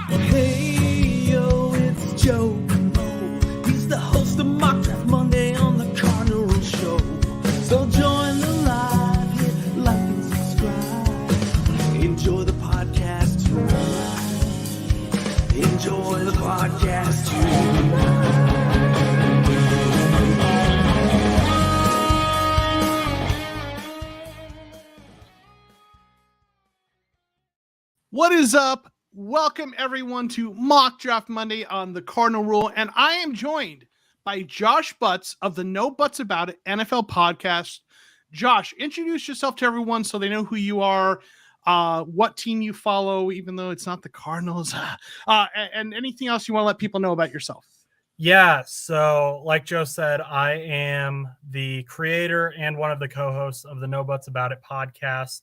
Hey, yo, it's Joe Mo. He's the host of Mock Draft Monday on the Cardinals show. So join the live, hit like and subscribe. Enjoy the podcast tonight. Enjoy the podcast tonight. What is up? Welcome everyone to Mock Draft Monday on the Cardinal Rule, and I am joined by Josh Butts of the No Butts About It NFL podcast. Josh, introduce yourself to everyone so they know who you are, what team you follow, even though it's not the Cardinals, and anything else you want to let people know about yourself. Yeah, so like Joe said, I am the creator and one of the co-hosts of the No Butts About It podcast.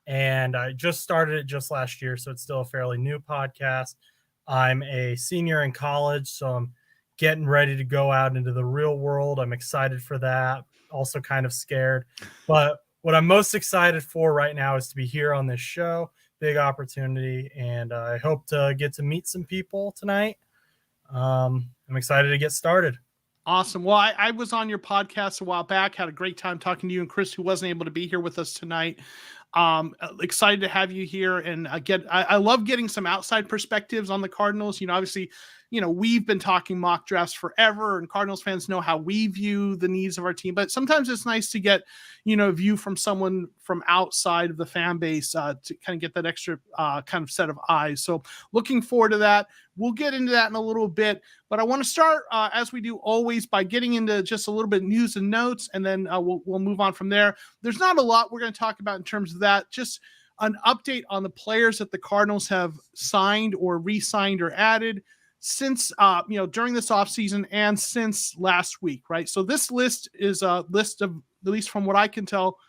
And I just started it just last year, so it's still a fairly new podcast. I'm a senior in college, so I'm getting ready to go out into the real world. I'm excited for that, also kind of scared. But what I'm most excited for right now is to be here on this show. Big opportunity, and I hope to get to meet some people tonight. I'm excited to get started. Awesome. Well, I was on your podcast a while back, had a great time talking to you and Chris, who wasn't able to be here with us tonight. Excited to have you here. And I love getting some outside perspectives on the Cardinals. Obviously, we've been talking mock drafts forever, and Cardinals fans know how we view the needs of our team, but sometimes it's nice to get, a view from someone from outside of the fan base, to kind of get that extra, kind of set of eyes. So looking forward to that. We'll get into that in a little bit, but I want to start, as we do always, by getting into just a little bit of news and notes, and then we'll move on from there. There's not a lot we're going to talk about in terms of that, just an update on the players that the Cardinals have signed or re-signed or added since, during this offseason and since last week, right? So this list is a list of, at least from what I can tell,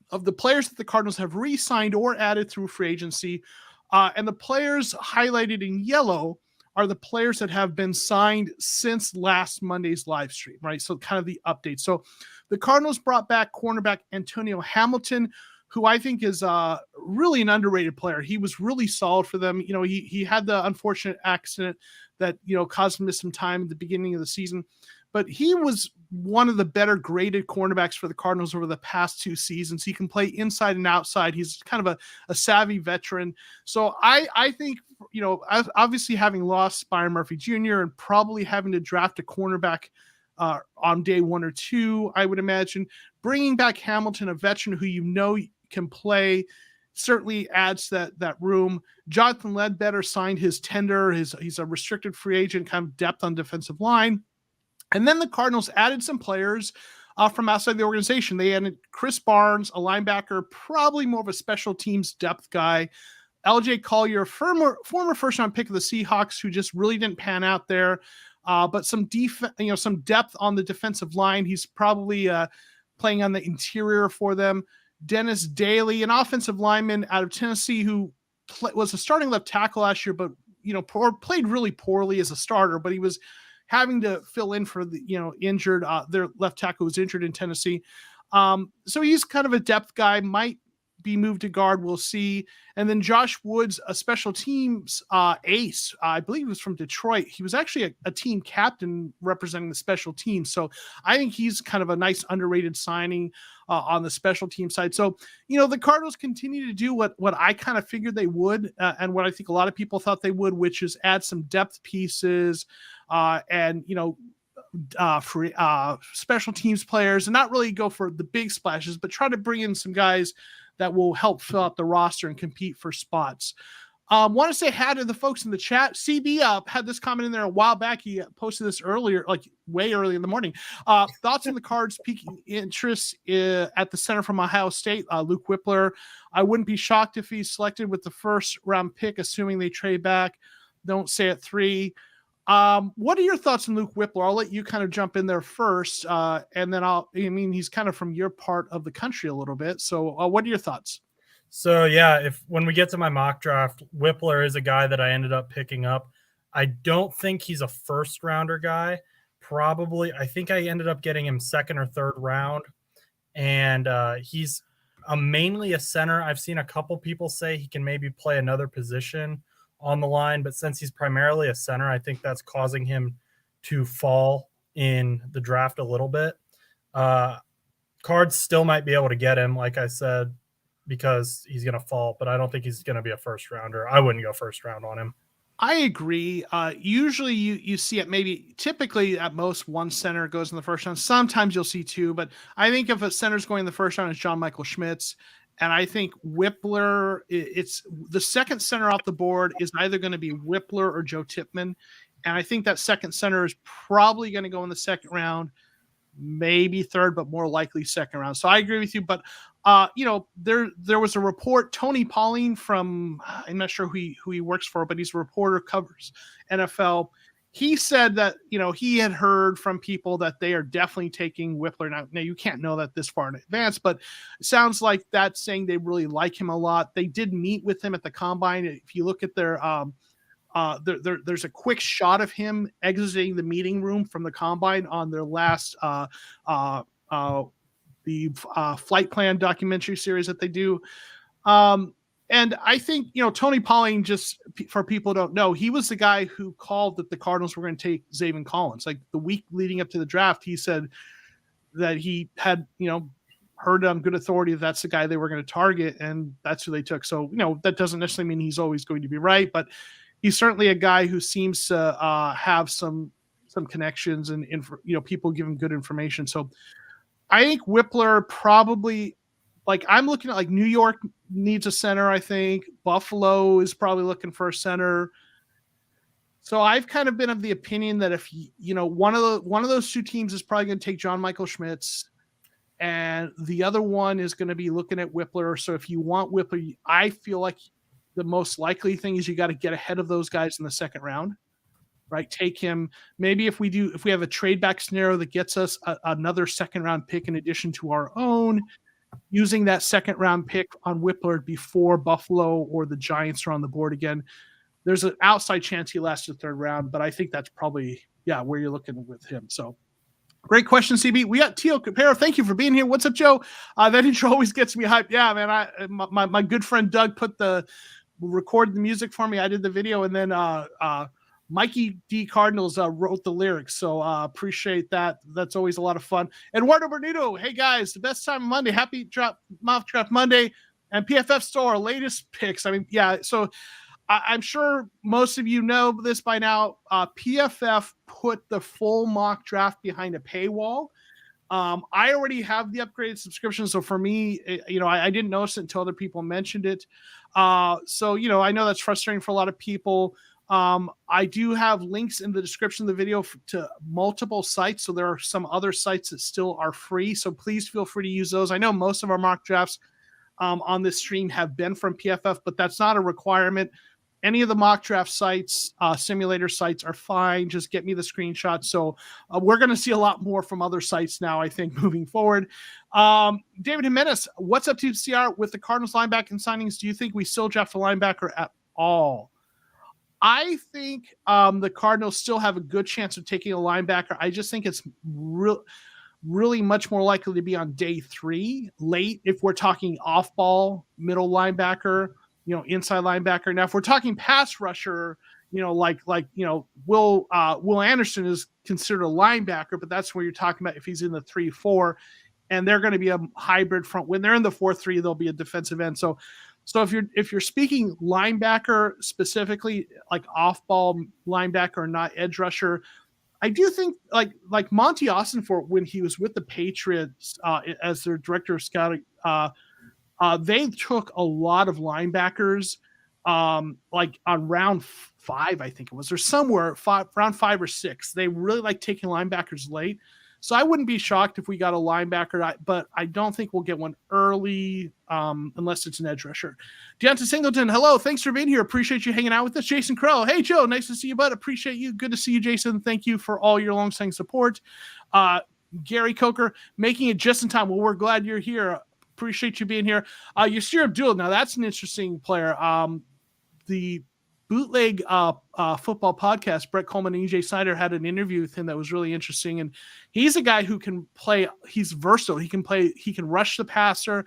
of the players that the Cardinals have re-signed or added through free agency. And the players highlighted in yellow are the players that have been signed since last Monday's live stream, right? So kind of the update. So the Cardinals brought back cornerback Antonio Hamilton, who I think is really an underrated player. He was really solid for them. He had the unfortunate accident that, caused him to miss some time at the beginning of the season, but he was one of the better graded cornerbacks for the Cardinals over the past two seasons. He can play inside and outside. He's kind of a savvy veteran. So I think, obviously having lost Byron Murphy Jr. and probably having to draft a cornerback on day 1 or 2, I would imagine bringing back Hamilton, a veteran who can play, certainly adds that room. Jonathan Ledbetter signed his tender. He's a restricted free agent, kind of depth on defensive line. And then the Cardinals added some players from outside the organization. They added Chris Barnes, a linebacker, probably more of a special teams depth guy. LJ Collier, former first-round pick of the Seahawks, who just really didn't pan out there. But some some depth on the defensive line. He's probably playing on the interior for them. Dennis Daly, an offensive lineman out of Tennessee, who was a starting left tackle last year, but played really poorly as a starter. But he was having to fill in for the injured. Their left tackle was injured in Tennessee, so he's kind of a depth guy. Might be moved to guard. We'll see. And then Josh Woods, a special teams ace, I believe he was from Detroit. He was actually a team captain representing the special teams. So I think he's kind of a nice underrated signing on the special team side. So, the Cardinals continue to do what I kind of figured they would, and what I think a lot of people thought they would, which is add some depth pieces and for special teams players, and not really go for the big splashes, but try to bring in some guys that will help fill out the roster and compete for spots. Want to say hi to the folks in the chat. CB had this comment in there a while back. He posted this earlier, like way early in the morning. Thoughts on the Cards piquing interest at the center from Ohio State, Luke Whippler. I wouldn't be shocked if he's selected with the first round pick, assuming they trade back. Don't say at 3. What are your thoughts on Luke Whippler? I'll let you kind of jump in there first, and then he's kind of from your part of the country a little bit. So what are your thoughts? So yeah, when we get to my mock draft, Whippler is a guy that I ended up picking up. I don't think he's a first rounder guy. I think I ended up getting him second or third round. And he's mainly a center. I've seen a couple people say he can maybe play another position on the line, but since he's primarily a center, I think that's causing him to fall in the draft a little bit. Cards still might be able to get him, like I said, because he's going to fall, but I don't think he's going to be a first rounder. I wouldn't go first round on him. I agree. Usually you see it typically at most one center goes in the first round. Sometimes you'll see two, but I think if a center's going in the first round, it's John Michael Schmitz. And I think Whippler, it's the second center off the board is either going to be Whippler or Joe Tipman. And I think that second center is probably going to go in the second round, maybe third, but more likely second round. So I agree with you. But, there was a report, Tony Pauline from, I'm not sure who he works for, but he's a reporter, covers NFL. He said that, he had heard from people that they are definitely taking Whippler. Now you can't know that this far in advance, but it sounds like that's saying they really like him a lot. They did meet with him at the combine. If you look at their, there's a quick shot of him exiting the meeting room from the combine on their last flight plan documentary series that they do. And I think, Tony Pauling, just for people who don't know, he was the guy who called that the Cardinals were going to take Zaven Collins. Like the week leading up to the draft, he said that he had, heard on good authority that that's the guy they were going to target, and that's who they took. So, that doesn't necessarily mean he's always going to be right, but he's certainly a guy who seems to have some connections and people give him good information. So I think Whippler probably, I'm looking at New York needs a center. I think Buffalo is probably looking for a center. So I've kind of been of the opinion that if one of those two teams is probably going to take John Michael Schmitz, and the other one is going to be looking at Whippler. So if you want Whippler, I feel like the most likely thing is you got to get ahead of those guys in the second round, right? Take him. Maybe if we have a trade back scenario that gets us another second round pick in addition to our own, using that second round pick on Whippler before Buffalo or the Giants are on the board again, there's an outside chance he lasts the third round, but I think that's probably, where you're looking with him. So great question, CB. We got Tio Capero. Thank you for being here. What's up, Joe? That intro always gets me hyped. Yeah, man. My good friend Doug recorded the music for me. I did the video, and then Mikey D. Cardinals wrote the lyrics. So appreciate that. That's always a lot of fun. Eduardo Bernito, hey guys, the best time of Monday. Happy Mock Draft Monday and PFF Store, latest picks. So I'm sure most of you know this by now. PFF put the full mock draft behind a paywall. I already have the upgraded subscription. So for me, I didn't notice it until other people mentioned it. So I know that's frustrating for a lot of people. I do have links in the description of the video to multiple sites. So there are some other sites that still are free. So please feel free to use those. I know most of our mock drafts on this stream have been from PFF, but that's not a requirement. Any of the mock draft sites, simulator sites are fine. Just get me the screenshot. So we're going to see a lot more from other sites now, I think, moving forward. David Jimenez, what's up, TCR? With the Cardinals linebacker signings, do you think we still draft a linebacker at all? I think the Cardinals still have a good chance of taking a linebacker. I just think it's really much more likely to be on day 3, late, if we're talking off-ball, middle linebacker, inside linebacker. Now, if we're talking pass rusher, Will Anderson is considered a linebacker, but that's where you're talking about if he's in the 3-4, and they're going to be a hybrid front. When they're in the 4-3, they'll be a defensive end. So if you're speaking linebacker specifically, like off-ball linebacker, not edge rusher, I do think like Monty Austin, when he was with the Patriots as their director of scouting, they took a lot of linebackers, like on round 5, I think it was, or somewhere round 5 or 6. They really like taking linebackers late. So I wouldn't be shocked if we got a linebacker, but I don't think we'll get one early unless it's an edge rusher. Deontay Singleton, hello. Thanks for being here. Appreciate you hanging out with us. Jason Crow, hey, Joe. Nice to see you, bud. Appreciate you. Good to see you, Jason. Thank you for all your long-standing support. Gary Coker, making it just in time. Well, we're glad you're here. Appreciate you being here. Yasir Abdul, now that's an interesting player. The Bootleg football podcast, Brett Coleman and EJ Snyder had an interview with him that was really interesting. And he's a guy who can play. He's versatile. He can rush the passer,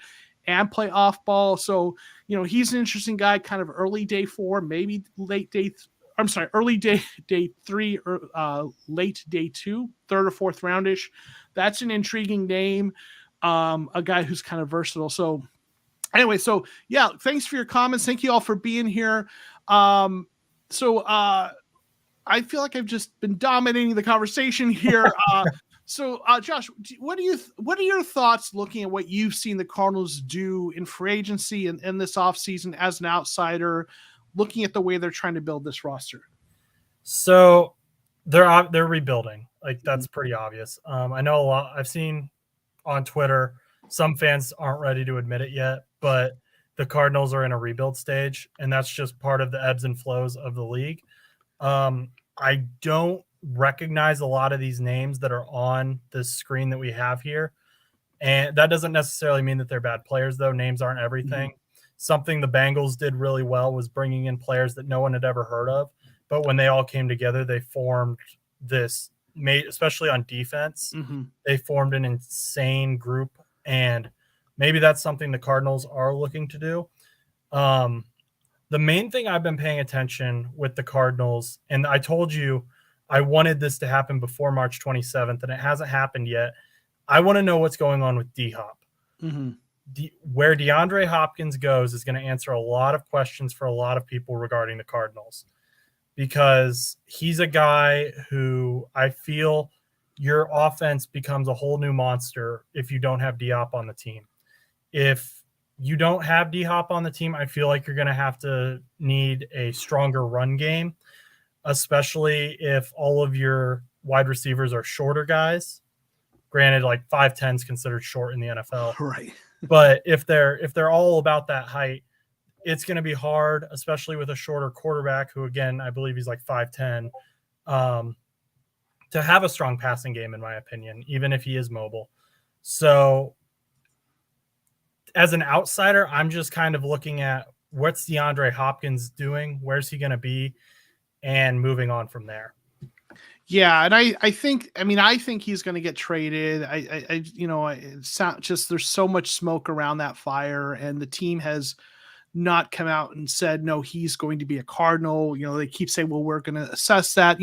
and play off ball. So, he's an interesting guy, kind of early day 4, maybe early day 3 or late day 2, 3rd or 4th roundish. That's an intriguing name. A guy who's kind of versatile. So anyway, yeah, thanks for your comments. Thank you all for being here. I feel like I've just been dominating the conversation here. Josh, what are your thoughts looking at what you've seen the Cardinals do in free agency and in this offseason as an outsider, looking at the way they're trying to build this roster? So they're rebuilding. Like, that's pretty obvious. I know a lot. I've seen on Twitter, some fans aren't ready to admit it yet, but the Cardinals are in a rebuild stage, and that's just part of the ebbs and flows of the league. I don't recognize a lot of these names that are on this screen that we have here. And that doesn't necessarily mean that they're bad players, though. Names aren't everything. Mm-hmm. Something the Bengals did really well was bringing in players that no one had ever heard of. But when they all came together, they formed this, especially on defense, they formed an insane group. And maybe that's something the Cardinals are looking to do. The main thing I've been paying attention with the Cardinals, and I told you I wanted this to happen before March 27th, and it hasn't happened yet. I want to know what's going on with D-Hop. Where DeAndre Hopkins goes is going to answer a lot of questions for a lot of people regarding the Cardinals, because he's a guy who I feel your offense becomes a whole new monster if you don't have D-Hop on the team. If you don't have D-Hop on the team, I feel like you're going to have to need a stronger run game, especially if all of your wide receivers are shorter guys. Granted, like 5'10" is considered short in the NFL. Right. But if they're all about that height, it's going to be hard, especially with a shorter quarterback who, again, I believe he's like 5'10", to have a strong passing game, in my opinion, even if he is mobile. So as an outsider, I'm just kind of looking at what's DeAndre Hopkins doing, where's he going to be, and moving on from there. Yeah, and I think he's going to get traded. There's so much smoke around that fire, and the team has not come out and said, no, he's going to be a Cardinal. They keep saying, well, we're going to assess that.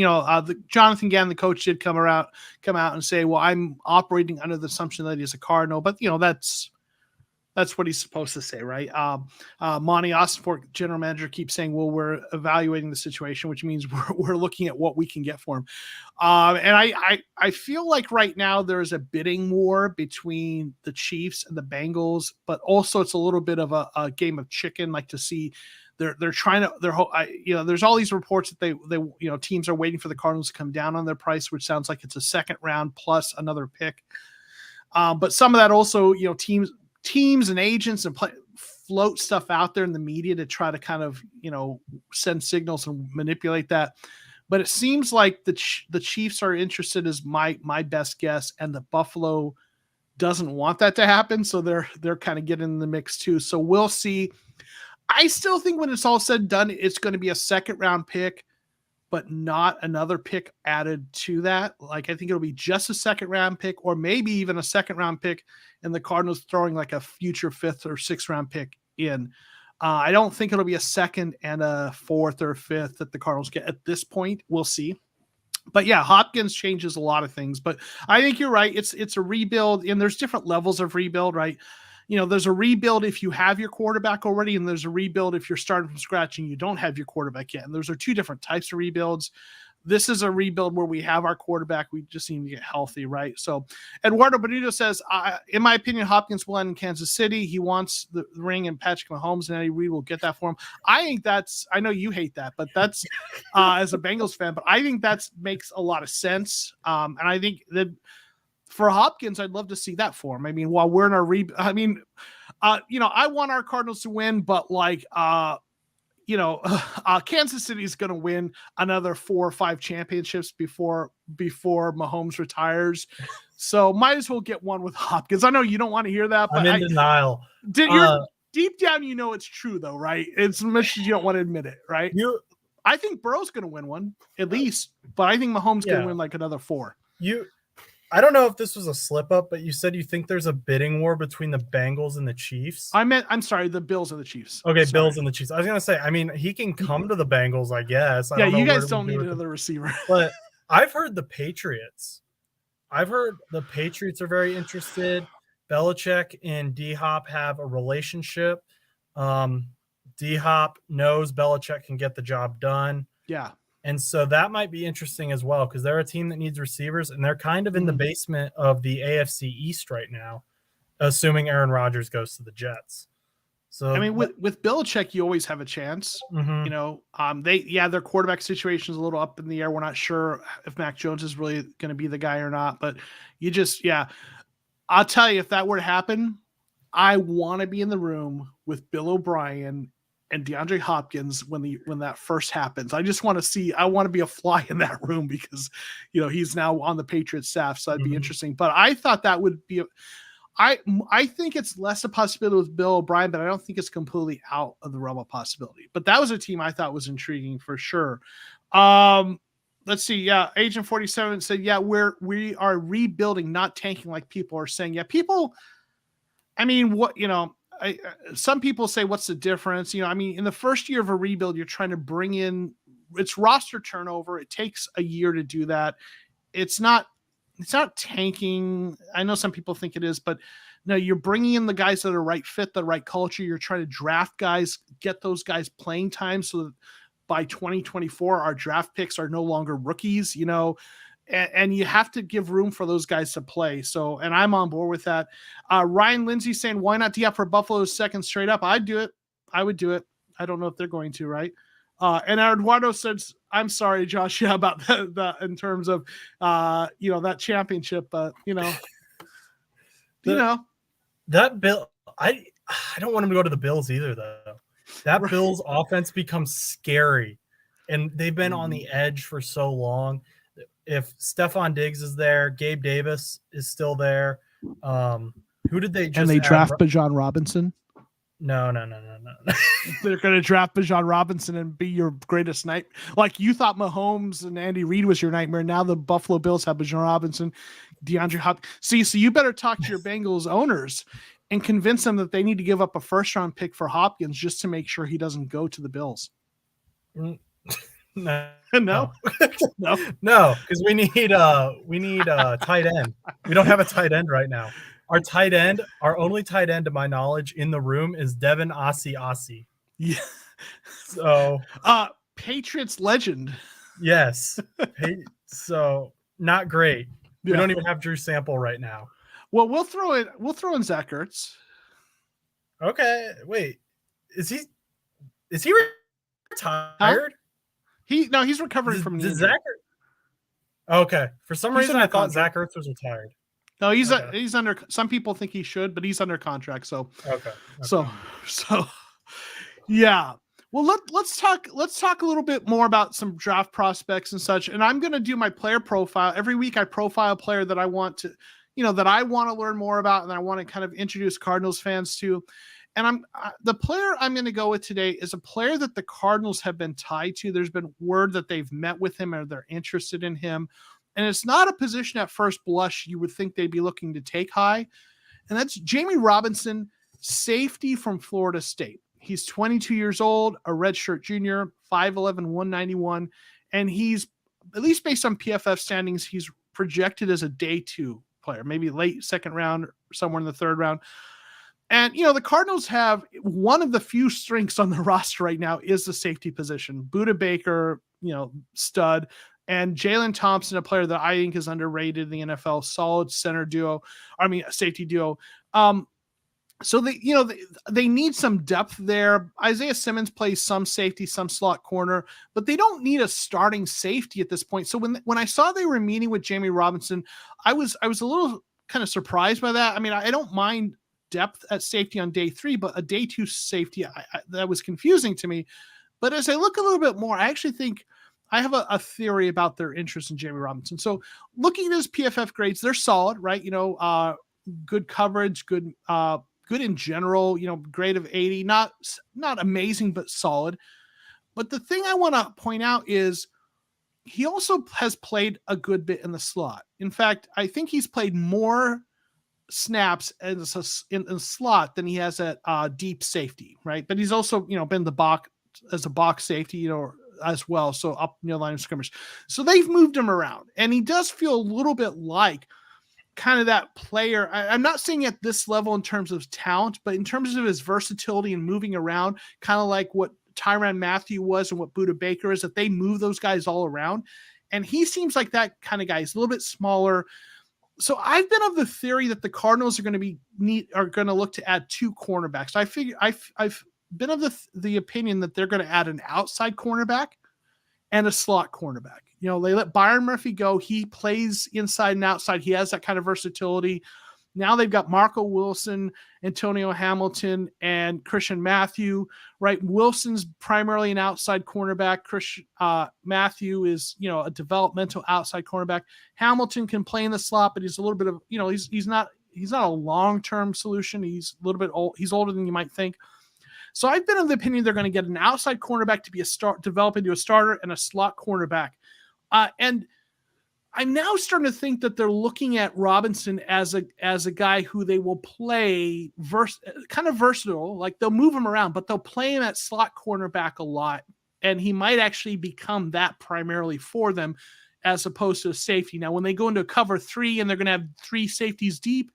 Jonathan Gann, the coach, did come out and say, well, I'm operating under the assumption that he's a Cardinal, but that's what he's supposed to say, right? Monty Ossenfort, general manager, keeps saying, well, we're evaluating the situation, which means we're looking at what we can get for him. And I feel like right now there's a bidding war between the Chiefs and the Bengals, but also it's a little bit of a game of chicken, like to see they're trying to, there's all these reports that they teams are waiting for the Cardinals to come down on their price, which sounds like it's a second round plus another pick. But some of that also, teams and agents and float stuff out there in the media to try to kind of, send signals and manipulate that. But it seems like the Chiefs are interested, is my best guess, and the Buffalo doesn't want that to happen. So they're kind of getting in the mix too. So we'll see. I still think when it's all said and done, it's going to be a second round pick, but not another pick added to that. Like, I think it'll be just a second round pick, or maybe even a second round pick, and the Cardinals throwing like a future 5th or 6th round pick in. I don't think it'll be a 2nd and a 4th or 5th that the Cardinals get at this point. We'll see. But yeah, Hopkins changes a lot of things, but I think you're right. It's a rebuild, and there's different levels of rebuild, right? There's a rebuild if you have your quarterback already, and there's a rebuild if you're starting from scratch and you don't have your quarterback yet. And those are two different types of rebuilds. This is a rebuild where we have our quarterback. We just need to get healthy, right? So Eduardo Benito says, in my opinion, Hopkins will end in Kansas City. He wants the ring, and Patrick Mahomes and Eddie Reed will get that for him. I know you hate that, but that's as a Bengals fan, but I think that makes a lot of sense. And I think that for Hopkins, I'd love to see that for him. I mean, while we're in our I want our Cardinals to win, but Kansas City is going to win another 4 or 5 championships before Mahomes retires. So might as well get one with Hopkins. I know you don't want to hear that, but I'm in denial. You're deep down, it's true though, right? It's much as you don't want to admit it, right? I think Burrow's going to win one at least, but I think Mahomes going to win like another 4. I don't know if this was a slip up, but you said you think there's a bidding war between the Bengals and the Chiefs. I'm sorry, the Bills and the Chiefs. Okay, Sorry. Bills and the Chiefs. I was gonna say, I mean, he can come to the Bengals, I guess. I don't know you guys don't need another receiver. But I've heard the Patriots. I've heard the Patriots are very interested. Belichick and D-Hop have a relationship. D-Hop knows Belichick can get the job done. Yeah. And so that might be interesting as well because they're a team that needs receivers, and they're kind of in the basement of the AFC East right now, assuming Aaron Rodgers goes to the Jets. So I mean, with Belichick, you always have a chance. You know, their quarterback situation is a little up in the air. We're not sure if Mac Jones is really going to be the guy or not, but I'll tell you, if that were to happen, I want to be in the room with Bill O'Brien and DeAndre Hopkins when that first happens. I just want to see. I want to be a fly in that room because, you know, he's now on the Patriots staff, so that'd be interesting. But I thought that would be. I think it's less a possibility with Bill O'Brien, but I don't think it's completely out of the realm of possibility. But that was a team I thought was intriguing for sure. Let's see. Yeah, Agent 47 said, "Yeah, we are rebuilding, not tanking, like people are saying." Yeah, people. I mean, what you know. Some people say, what's the difference? You know, I mean, in the first year of a rebuild, you're trying to bring in it's roster turnover. It takes a year to do that. It's not tanking. I know some people think it is, but no, you're bringing in the guys that are right fit, the right culture. You're trying to draft guys, get those guys playing time so that by 2024, our draft picks are no longer rookies, you know, and you have to give room for those guys to play. So, and I'm on board with that. Ryan Lindsay saying, why not D-Hop for Buffalo's second straight up? I'd do it. I would do it. I don't know if they're going to, right? And Eduardo says, I'm sorry, Josh, about that in terms of, that championship, but that Bill, I don't want him to go to the Bills either, though. That right. Bills offense becomes scary, and they've been on the edge for so long. If Stephon Diggs is there, Gabe Davis is still there. Who did they just and they draft Bijan Robinson? No. They're going to draft Bijan Robinson and be your greatest night. Like you thought Mahomes and Andy Reid was your nightmare. Now the Buffalo Bills have Bijan Robinson, DeAndre Hopkins. See, so you better talk to your Bengals owners and convince them that they need to give up a first-round pick for Hopkins just to make sure he doesn't go to the Bills. No, because we need a tight end. We don't have a tight end right now. Our only tight end, to my knowledge, in the room is Devin Asi. Yeah. So, Patriots legend. Yes. So not great. Yeah. We don't even have Drew Sample right now. Well, we'll throw in Zach Ertz. Okay. Wait. Is he retired? Huh? He's recovering from the injury. Okay. For some reason, I thought Zach Ertz was retired. No, he's under. Some people think he should, but he's under contract. So okay. So yeah. Well, let's talk a little bit more about some draft prospects and such. And I'm going to do my player profile every week. I profile a player that I want to, that I want to learn more about, and I want to kind of introduce Cardinals fans to. And the player I'm going to go with today is a player that the Cardinals have been tied to. There's been word that they've met with him or they're interested in him. And it's not a position at first blush you would think they'd be looking to take high. And that's Jamie Robinson, safety from Florida State. He's 22 years old, a redshirt junior, 5'11", 191. And he's, at least based on PFF standings, he's projected as a day 2 player, maybe late second round, somewhere in the third round. And, the Cardinals have one of the few strengths on the roster right now is the safety position. Budda Baker, stud. And Jalen Thompson, a player that I think is underrated in the NFL, solid safety duo. So they need some depth there. Isaiah Simmons plays some safety, some slot corner, but they don't need a starting safety at this point. So when I saw they were meeting with Jamie Robinson, I was a little kind of surprised by that. I mean, I don't mind depth at safety on day 3, but a day 2 safety, that was confusing to me. But as I look a little bit more, I actually think I have a theory about their interest in Jamie Robinson. So looking at his PFF grades, they're solid, right? Good coverage, good in general, grade of 80, not amazing, but solid. But the thing I want to point out is he also has played a good bit in the slot. In fact, I think he's played more snaps in the slot than he has at deep safety, right? But he's also, been the box as a box safety, as well. So up near the line of scrimmage. So they've moved him around, and he does feel a little bit like kind of that player. I'm not saying at this level in terms of talent, but in terms of his versatility and moving around, kind of like what Tyrann Mathieu was and what Budda Baker is, that they move those guys all around. And he seems like that kind of guy. He's a little bit smaller. So I've been of the theory that the Cardinals are going to look to add 2 cornerbacks. I figure I've been of the opinion that they're going to add an outside cornerback and a slot cornerback. They let Byron Murphy go. He plays inside and outside. He has that kind of versatility. Now they've got Marco Wilson, Antonio Hamilton, and Christian Mathieu, right? Wilson's primarily an outside cornerback. Mathieu is, a developmental outside cornerback. Hamilton can play in the slot, but he's a little bit of, he's not a long-term solution. He's a little bit old. He's older than you might think. So I've been of the opinion they're going to get an outside cornerback to be develop into a starter, and a slot cornerback. And I'm now starting to think that they're looking at Robinson as a guy who they will play kind of versatile. Like, they'll move him around, but they'll play him at slot cornerback a lot. And he might actually become that primarily for them, as opposed to a safety. Now, when they go into cover 3 and they're going to have 3 safeties deep,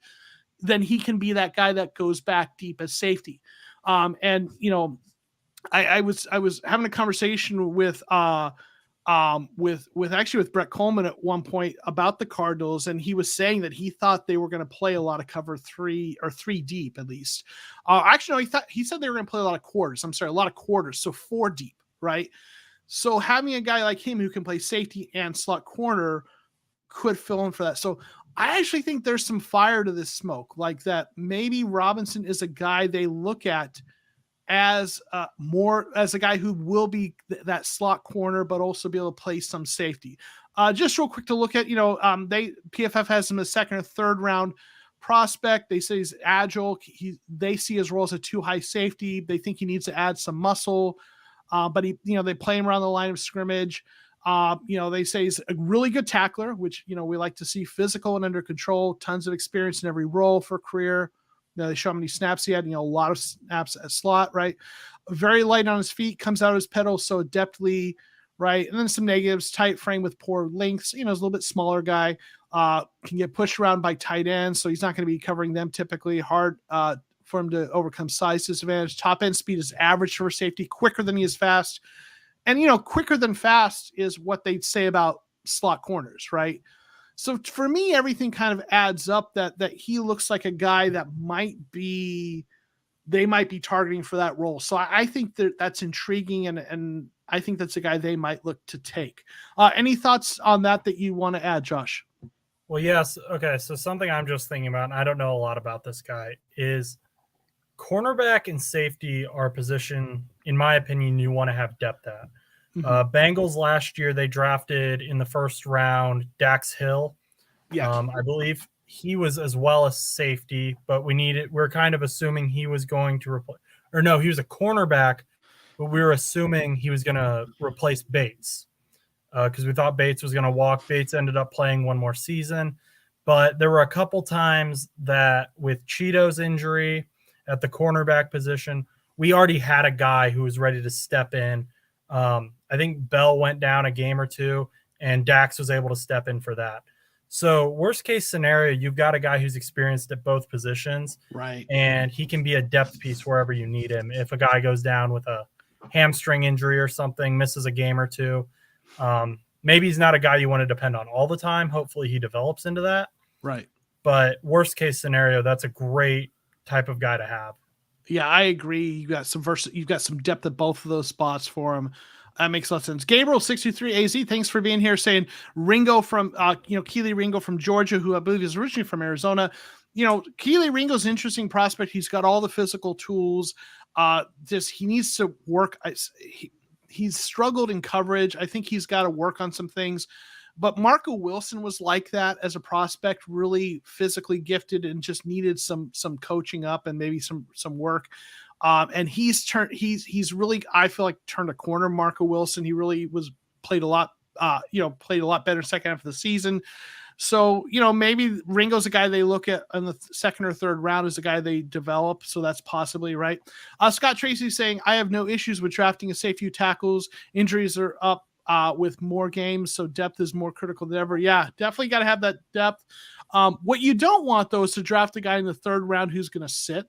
then he can be that guy that goes back deep as safety. I was having a conversation with Brett Coleman at one point about the Cardinals, and he was saying that he thought they were going to play a lot of cover 3 or 3 deep at least. Actually, no, he said they were going to play a lot of quarters. I'm sorry, a lot of quarters, so 4 deep, right? So having a guy like him who can play safety and slot corner could fill in for that. So I actually think there's some fire to this smoke, like that maybe Robinson is a guy they look at as a guy who will be that slot corner, but also be able to play some safety. Just real quick to look at, PFF has him as 2nd or 3rd round prospect. They say he's agile. They see his role as a 2 high safety. They think he needs to add some muscle, but they play him around the line of scrimmage. They say he's a really good tackler, which, we like to see, physical and under control, tons of experience in every role for career. They show how many snaps he had, a lot of snaps at slot, right? Very light on his feet, comes out of his pedals so adeptly, right? And then some negatives: tight frame with poor lengths. He's a little bit smaller guy, can get pushed around by tight ends, so he's not going to be covering them typically. Hard for him to overcome size disadvantage. Top end speed is average for safety, quicker than he is fast. And, quicker than fast is what they'd say about slot corners, right? So for me, everything kind of adds up that he looks like a guy that they might be targeting for that role. So I think that's intriguing, and I think that's a guy they might look to take. Any thoughts on that you want to add, Josh? Well, yes. Okay. So something I'm just thinking about, and I don't know a lot about this guy, is cornerback and safety are a position, in my opinion, you want to have depth at. Mm-hmm. Bengals last year, they drafted in the 1st round Dax Hill. Yeah, I believe he was as well as safety, but we're kind of assuming he was going to replace, or no, he was a cornerback, but we were assuming he was going to replace Bates because we thought Bates was going to walk. Bates ended up playing 1 more season, but there were a couple times that with Cheeto's injury at the cornerback position, we already had a guy who was ready to step in. I think Bell went down a game or 2, and Dax was able to step in for that. So worst case scenario, you've got a guy who's experienced at both positions, right? And he can be a depth piece wherever you need him. If a guy goes down with a hamstring injury or something, misses a game or 2, maybe he's not a guy you want to depend on all the time. Hopefully he develops into that. Right. But worst case scenario, that's a great type of guy to have. Yeah, I agree. You've got some depth at both of those spots for him. That makes a lot of sense. Gabriel63AZ, thanks for being here, saying Ringo from, Keely Ringo from Georgia, who I believe is originally from Arizona. Keely Ringo's an interesting prospect. He's got all the physical tools. He needs to work. He's struggled in coverage. I think he's got to work on some things. But Marco Wilson was like that as a prospect, really physically gifted and just needed some coaching up and maybe some work. And he's really, I feel like, turned a corner. Marco Wilson, he really played a lot played a lot better second half of the season. So, maybe Ringo's a guy they look at in the second or third round as a guy they develop. So that's possibly right. Scott Tracy saying, I have no issues with drafting a safety tackles. Injuries are up with more games, so depth is more critical than ever. Yeah, definitely got to have that depth. What you don't want, though, is to draft a guy in the third round who's going to sit.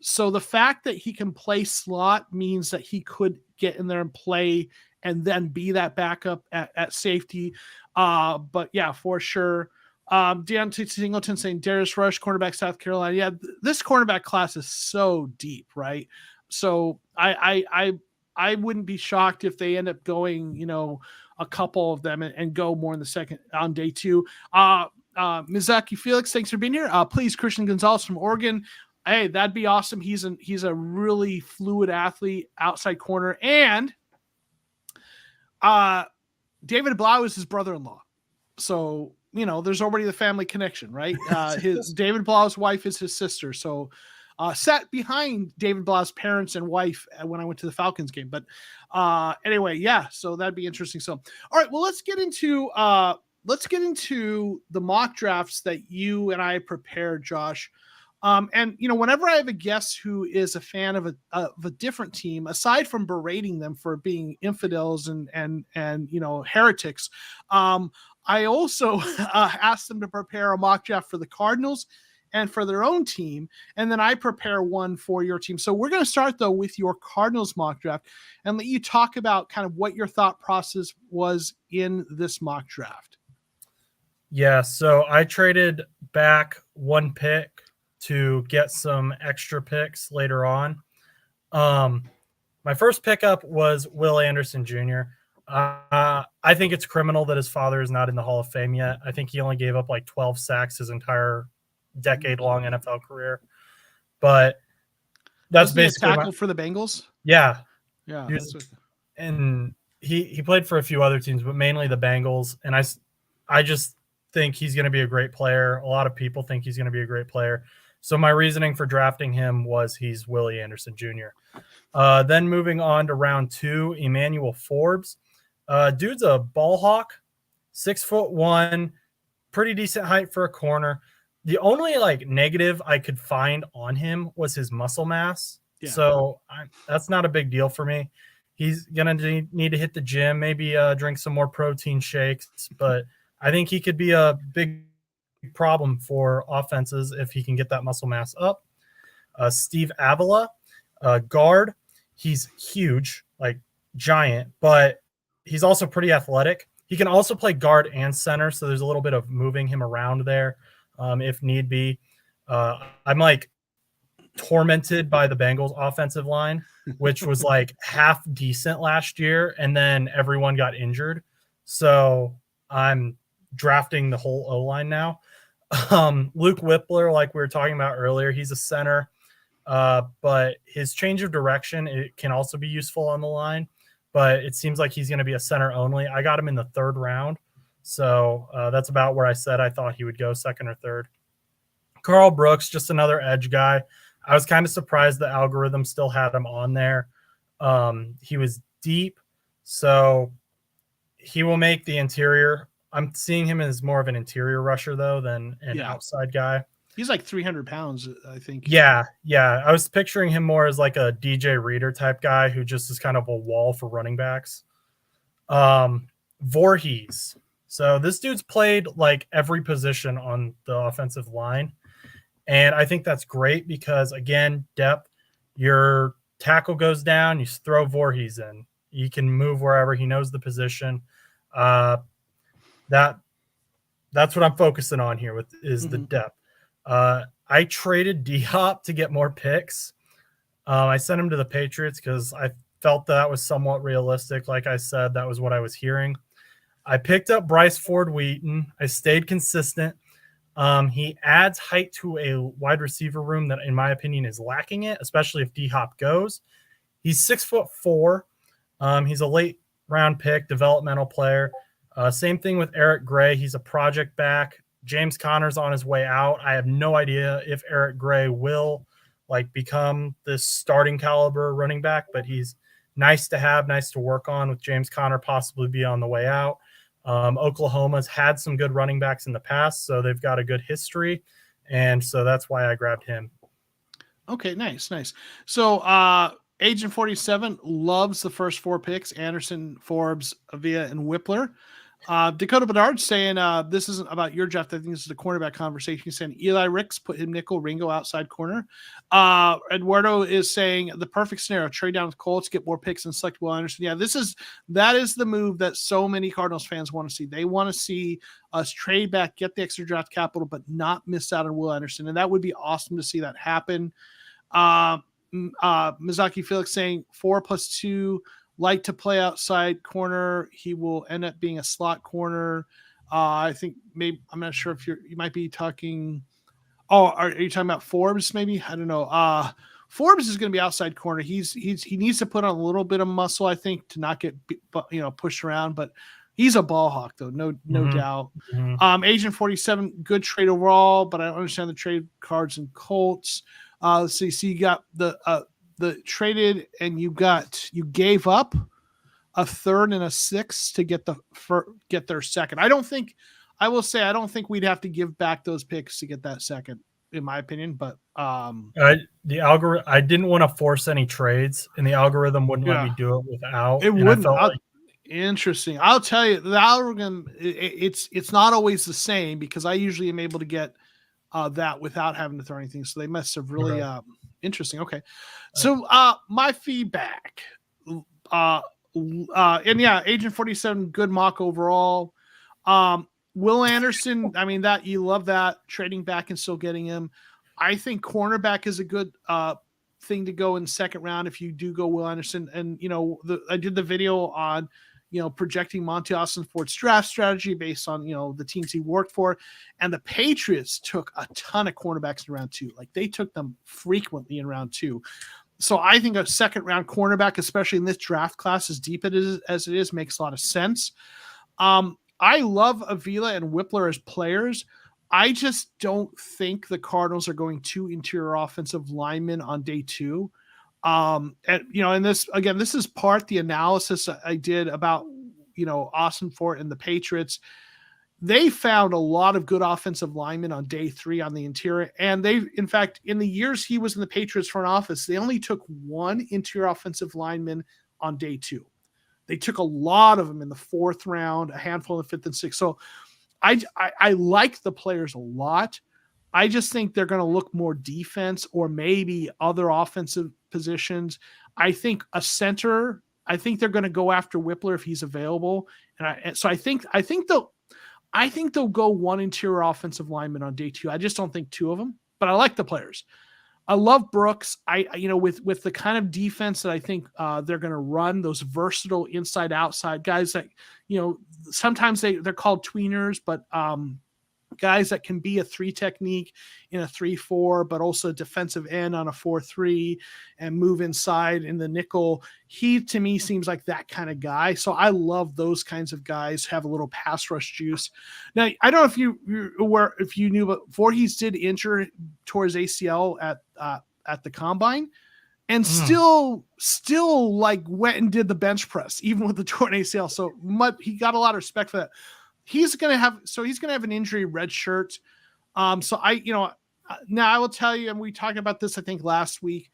So the fact that he can play slot means that he could get in there and play and then be that backup at safety. But yeah, for sure. Deontay Singleton saying Darius Rush, cornerback, South Carolina. Yeah, this cornerback class is so deep, right? So I wouldn't be shocked if they end up going, a couple of them and go more in the second on day 2. Mizaki Felix, thanks for being here. Please, Christian Gonzalez from Oregon. Hey, that'd be awesome. He's a really fluid athlete, outside corner, and David Blau is his brother-in-law. So, there's already the family connection, right? His David Blau's wife is his sister. So, sat behind David Blau's parents and wife when I went to the Falcons game. But anyway, yeah, so that'd be interesting. So, all right, well, let's get into the mock drafts that you and I prepared, Josh. And whenever I have a guest who is a fan of a different team, aside from berating them for being infidels and heretics, I also ask them to prepare a mock draft for the Cardinals and for their own team, and then I prepare one for your team. So we're going to start though with your Cardinals mock draft and let you talk about kind of what your thought process was in this mock draft. Yeah, so I traded back one pick to get some extra picks later on. My first pickup was Will Anderson Jr. I think it's criminal that his father is not in the Hall of Fame yet. I think he only gave up like 12 sacks his entire decade-long NFL career. But that's basically a tackle for the Bengals. Yeah. And he played for a few other teams, but mainly the Bengals. And I just think he's going to be a great player. A lot of people think he's going to be a great player. So my reasoning for drafting him was he's Willie Anderson Jr. Then moving on to round 2, Emmanuel Forbes. Dude's a ball hawk, 6'1", pretty decent height for a corner. The only negative I could find on him was his muscle mass. Yeah. So that's not a big deal for me. He's going to need to hit the gym, maybe drink some more protein shakes, but I think he could be a big problem for offenses if he can get that muscle mass up. Steve Avila, guard. He's huge, giant, but he's also pretty athletic. He can also play guard and center, so there's a little bit of moving him around there if need be. I'm tormented by the Bengals offensive line, which was half decent last year, and then everyone got injured. So I'm drafting the whole O-line now. Luke Whippler, like we were talking about earlier, he's a center, but his change of direction, it can also be useful on the line, but it seems like he's going to be a center only. I got him in the 3rd round, so that's about where I said I thought he would go, 2nd or 3rd. Carl Brooks, just another edge guy. I was kind of surprised the algorithm still had him on there. He was deep, so he will make the interior. I'm seeing him as more of an interior rusher, though, than an outside guy. He's 300 pounds, I think. Yeah. I was picturing him more as a DJ Reader type guy who just is kind of a wall for running backs. Voorhees. So this dude's played every position on the offensive line. And I think that's great because, again, depth. Your tackle goes down, you throw Voorhees in. You can move wherever. He knows the position. That's what I'm focusing on here is the depth. I traded D-Hop to get more picks. I sent him to the Patriots because I felt that was somewhat realistic. Like I said, that was what I was hearing. I picked up Bryce Ford-Wheaton. I stayed consistent. He adds height to a wide receiver room that, in my opinion, is lacking it, especially if D-Hop goes. He's 6'4". He's a late round pick, developmental player. Same thing with Eric Gray. He's a project back. James Conner's on his way out. I have no idea if Eric Gray will become this starting caliber running back, but he's nice to have, nice to work on with James Conner possibly be on the way out. Oklahoma's had some good running backs in the past, so they've got a good history. And so that's why I grabbed him. Okay, nice. So Agent 47 loves the first 4 picks: Anderson, Forbes, Avila, and Whippler. Dakota Bedard saying this isn't about your draft. I think this is the cornerback conversation. He's saying Eli Ricks, put him nickel, Ringo outside corner. Eduardo is saying the perfect scenario: trade down with Colts, get more picks, and select Will Anderson. Yeah, that is the move that so many Cardinals fans want to see. They want to see us trade back, get the extra draft capital, but not miss out on Will Anderson, and that would be awesome to see that happen. Mizaki Felix saying 4+2. Like to play outside corner. He will end up being a slot corner. I think maybe, I'm not sure if you might be talking. Oh, are you talking about Forbes? Maybe, I don't know. Forbes is going to be outside corner. He needs to put on a little bit of muscle, I think, to not get pushed around. But he's a ball hawk, though, no doubt. Agent 47, good trade overall, but I don't understand the trade cards and Colts. Let's see. So you got the traded, and you gave up a 3rd and a 6th to get their second. I don't think we'd have to give back those picks to get that second, in my opinion. But the algorithm, I didn't want to force any trades, and the algorithm wouldn't let me do it without. It wouldn't. Interesting. I'll tell you, the algorithm, it's not always the same, because I usually am able to get that without having to throw anything. So they must have really interesting. Okay. So my feedback, and yeah, Agent 47, good mock overall. Will Anderson, I mean, that you love that, trading back and still getting him. I think cornerback is a good thing to go in the second round if you do go Will Anderson. And I did the video on projecting Monty Austin-Ford's draft strategy based on the teams he worked for, and the Patriots took a ton of cornerbacks in round 2. Like, they took them frequently in round 2. So I think a second round cornerback, especially in this draft class, as deep as it is, makes a lot of sense. I love Avila and Whippler as players. I just don't think the Cardinals are going 2 interior offensive linemen on day 2. And this is part the analysis I did about Austin Fort and the Patriots. They found a lot of good offensive linemen on day 3 on the interior, and in fact, in the years he was in the Patriots front office, they only took 1 interior offensive lineman on day 2. They took a lot of them in the 4th round, a handful in the 5th and 6th. So I like the players a lot. I just think they're going to look more defense or maybe other offensive positions. I think a center. I think they're going to go after Whippler if he's available, and I think they'll go 1 interior offensive lineman on day 2. I just don't think 2 of them, but I like the players. I love Brooks. With the kind of defense that I think they're going to run, those versatile inside outside guys that sometimes they're called tweeners, but guys that can be a 3 technique in a 3-4, but also a defensive end on a 4-3 and move inside in the nickel. He, to me, seems like that kind of guy. So I love those kinds of guys, have a little pass rush juice. Now, I don't know if you knew, but Voorhees did injure towards ACL at the combine, and still like went and did the bench press, even with the torn ACL. So he got a lot of respect for that. He's going to have an injury red shirt. So now I will tell you, and we talked about this, I think last week,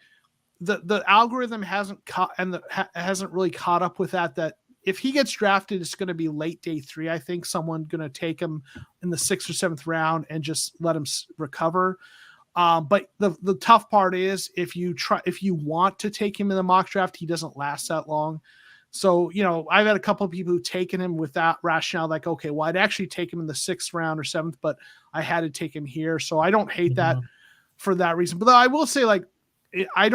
the algorithm hasn't really caught up with that if he gets drafted, it's going to be late day 3. I think someone going to take him in the 6th or 7th round and just let him recover. But the tough part is if you want to take him in the mock draft, he doesn't last that long. So, I've had a couple of people who've taken him with that rationale, like, okay, well, I'd actually take him in the 6th round or 7th, but I had to take him here. So I don't hate that for that reason. But I will say, like, I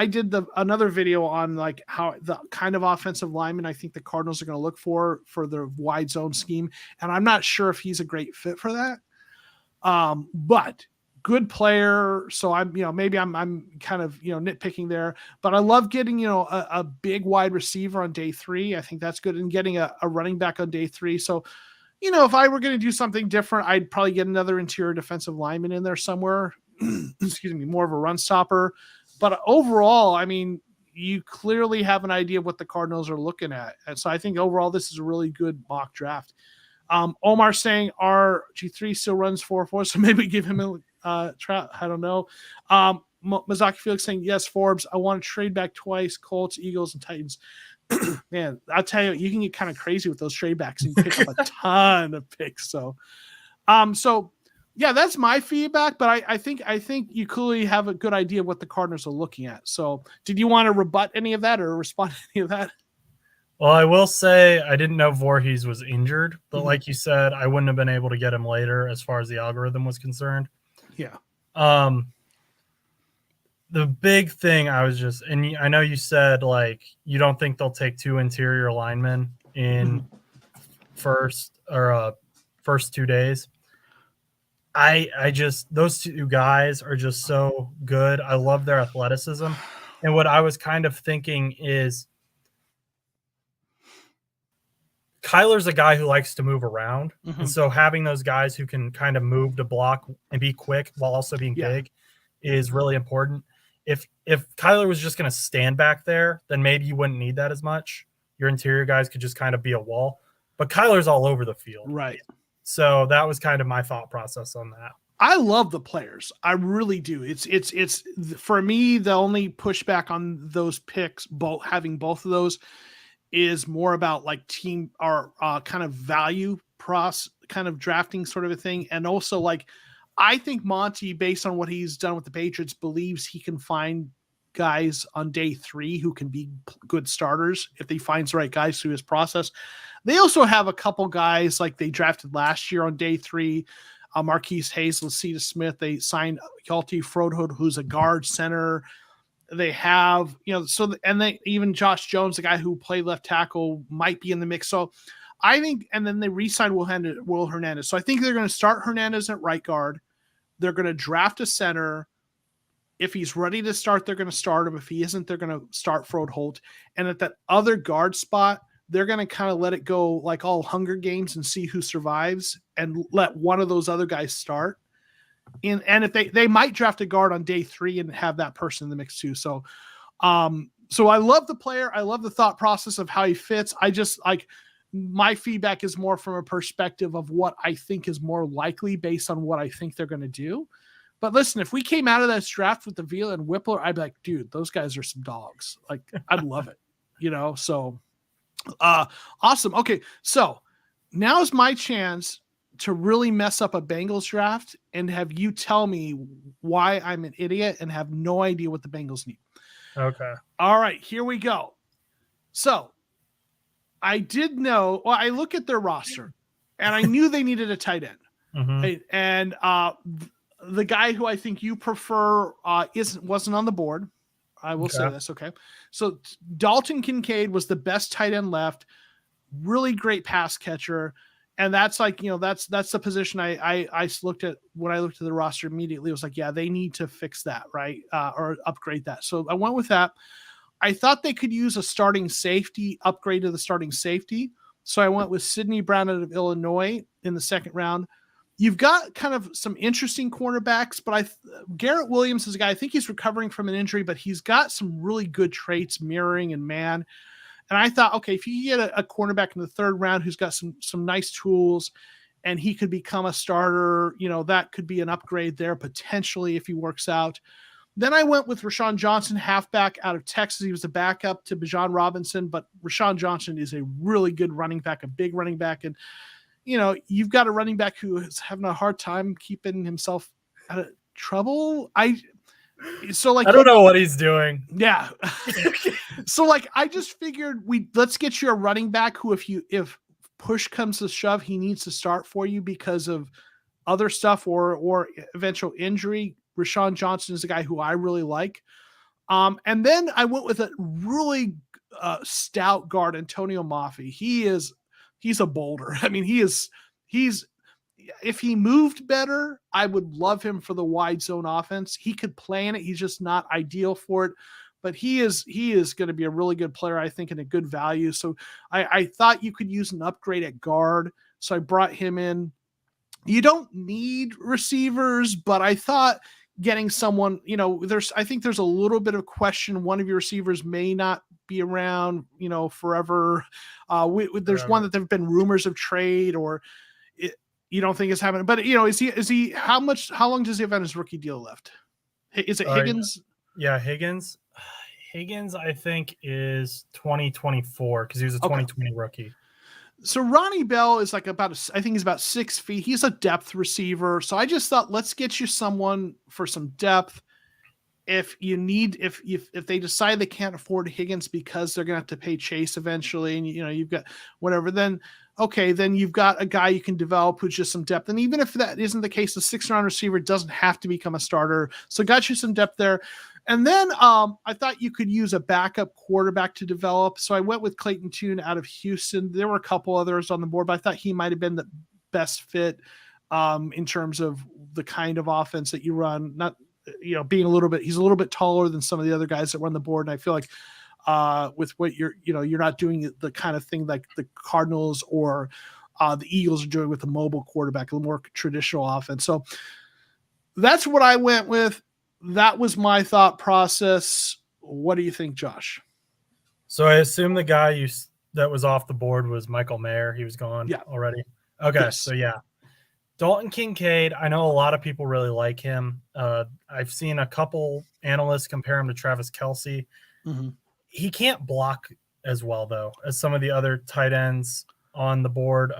did another video on like how the kind of offensive lineman I think the Cardinals are going to look for their wide zone scheme. And I'm not sure if he's a great fit for that. But good player. So maybe I'm kind of, nitpicking there, but I love getting, a big wide receiver on day 3. I think that's good. And getting a running back on day 3. So, if I were going to do something different, I'd probably get another interior defensive lineman in there somewhere. Excuse me, more of a run stopper. But overall, I mean, you clearly have an idea of what the Cardinals are looking at. And so I think overall, this is a really good mock draft. Omar saying RG3 still runs 4-4, so maybe give him a trap. I don't know. Mazaki Felix saying, yes, Forbes, I want to trade back twice, Colts, Eagles, and Titans. Man, I'll tell you, you can get kind of crazy with those trade backs and pick up a ton of picks. So yeah, that's my feedback, but I think you clearly have a good idea of what the Cardinals are looking at. So did you want to rebut any of that or respond to any of that? Well, I will say I didn't know Voorhees was injured, but like you said, I wouldn't have been able to get him later as far as the algorithm was concerned. Yeah. The big thing I know you said, like, you don't think they'll take 2 interior linemen in first 2 days. I just, those 2 guys are just so good. I love their athleticism. And what I was kind of thinking is Kyler's a guy who likes to move around. And so having those guys who can kind of move to block and be quick while also being big is really important. If Kyler was just going to stand back there, then maybe you wouldn't need that as much. Your interior guys could just kind of be a wall. But Kyler's all over the field. Right. So that was kind of my thought process on that. I love the players. I really do. It's for me, the only pushback on those picks, having both of those, is more about like team or kind of value kind of drafting sort of a thing. And also, like, I think Monty, based on what he's done with the Patriots, believes he can find guys on day 3 who can be good starters if he finds the right guys through his process. They also have a couple guys like they drafted last year on day 3, Marquise Hayes, Lacita Smith. They signed Hjalti Frodhood, who's a guard center. They have, and they even Josh Jones, the guy who played left tackle, might be in the mix. So I think, and then they re-signed Will Hernandez. So I think they're going to start Hernandez at right guard. They're going to draft a center. If he's ready to start, they're going to start him. If he isn't, they're going to start Frodholt. And at that other guard spot, they're going to kind of let it go like all Hunger Games and see who survives and let one of those other guys start. And if they might draft a guard on day 3 and have that person in the mix too. So I love the player. I love the thought process of how he fits. I just like, my feedback is more from a perspective of what I think is more likely based on what I think they're going to do. But listen, if we came out of that draft with the Vila and Whippler, I'd be like, dude, those guys are some dogs. Like, I'd love it, so awesome. Okay. So now's my chance to really mess up a Bengals draft and have you tell me why I'm an idiot and have no idea what the Bengals need. Okay. All right, here we go. So I did know, I look at their roster and I knew they needed a tight end. Right? And the guy who I think you prefer wasn't on the board. I will say this. Okay. So Dalton Kincaid was the best tight end left, really great pass catcher. And that's like, that's the position I looked at when I looked at the roster immediately. It was like, yeah, they need to fix that, right? Or upgrade that. So I went with that. I thought they could use a starting safety, upgrade to the starting safety. So I went with Sidney Brown out of Illinois in the second round. You've got kind of some interesting cornerbacks, but Garrett Williams is a guy, I think he's recovering from an injury, but he's got some really good traits, mirroring and man. And I thought, okay, if you get a cornerback in the third round who's got some nice tools and he could become a starter, that could be an upgrade there potentially if he works out. Then I went with Rashawn Johnson, halfback out of Texas. He was a backup to Bijan Robinson, but Rashawn Johnson is a really good running back, a big running back. And, you've got a running back who is having a hard time keeping himself out of trouble. I don't know what he's doing. Yeah. So I just figured let's get you a running back who, if push comes to shove, he needs to start for you because of other stuff or eventual injury. Rashawn Johnson is a guy who I really like. And then I went with a really stout guard, Antonio Mafi. He's a boulder. I mean, he's if he moved better, I would love him for the wide zone offense. He could play in it. He's just not ideal for it, but he is going to be a really good player, I think, and a good value. So I thought you could use an upgrade at guard. So I brought him in. You don't need receivers, but I thought getting someone, I think there's a little bit of question. One of your receivers may not be around, forever. There's one that there've been rumors of trade, or you don't think it's happening. But is he? How long does he have on his rookie deal left? Is it Higgins? Yeah, Higgins. Higgins, I think, is 2024 because he was a 2020 rookie. So Ronnie Bell is like I think he's about 6 feet. He's a depth receiver. So I just thought, let's get you someone for some depth. If they decide they can't afford Higgins because they're gonna have to pay Chase eventually, and you've got whatever, then you've got a guy you can develop who's just some depth. And even if that isn't the case, the 6th-round receiver doesn't have to become a starter. So got you some depth there. And then I thought you could use a backup quarterback to develop. So I went with Clayton Tune out of Houston. There were a couple others on the board, but I thought he might have been the best fit in terms of the kind of offense that you run. Not being he's a little bit taller than some of the other guys that were on the board. And I feel like with what you're not doing the kind of thing like the Cardinals or the Eagles are doing with a mobile quarterback, a little more traditional offense. So that's what I went with. That was my thought process. What do you think, Josh? So I assume the guy that was off the board was Michael Mayer. He was gone already. Okay. Yes. So yeah. Dalton Kincaid, I know a lot of people really like him. I've seen a couple analysts compare him to Travis Kelce. Mm-hmm. He can't block as well, though, as some of the other tight ends on the board.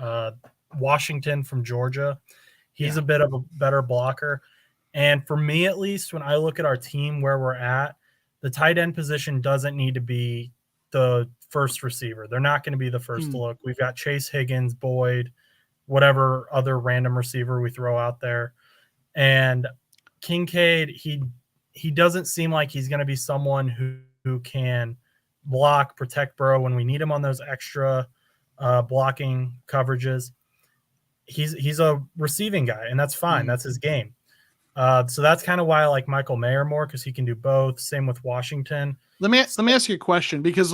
Washington from Georgia, he's a bit of a better blocker. And for me, at least, when I look at our team where we're at, the tight end position doesn't need to be the first receiver. They're not going to be the first to look. We've got Chase, Higgins, Boyd, whatever other random receiver we throw out there. And Kincaid, he doesn't seem like he's going to be someone who can block, protect Burrow when we need him on those extra blocking coverages. He's a receiving guy, and that's fine. That's his game. So that's kind of why I like Michael Mayer more, because he can do both. Same with Washington. Let me ask you a question, because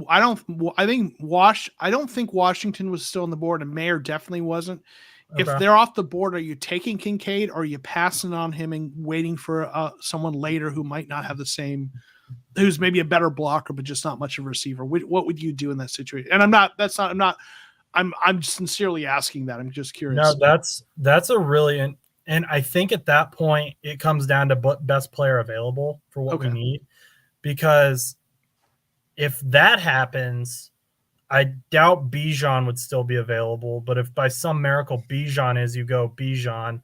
I don't think Washington was still on the board, and Mayer definitely wasn't. Okay. If they're off the board, are you taking Kincaid, or are you passing on him and waiting for someone later who might not have the same, who's maybe a better blocker but just not much of a receiver? What would you do in that situation? And I'm sincerely asking that. I'm just curious. No, that's a really. And I think at that point, it comes down to best player available for what we need. Because if that happens, I doubt Bijan would still be available. But if by some miracle Bijan is, you go Bijan,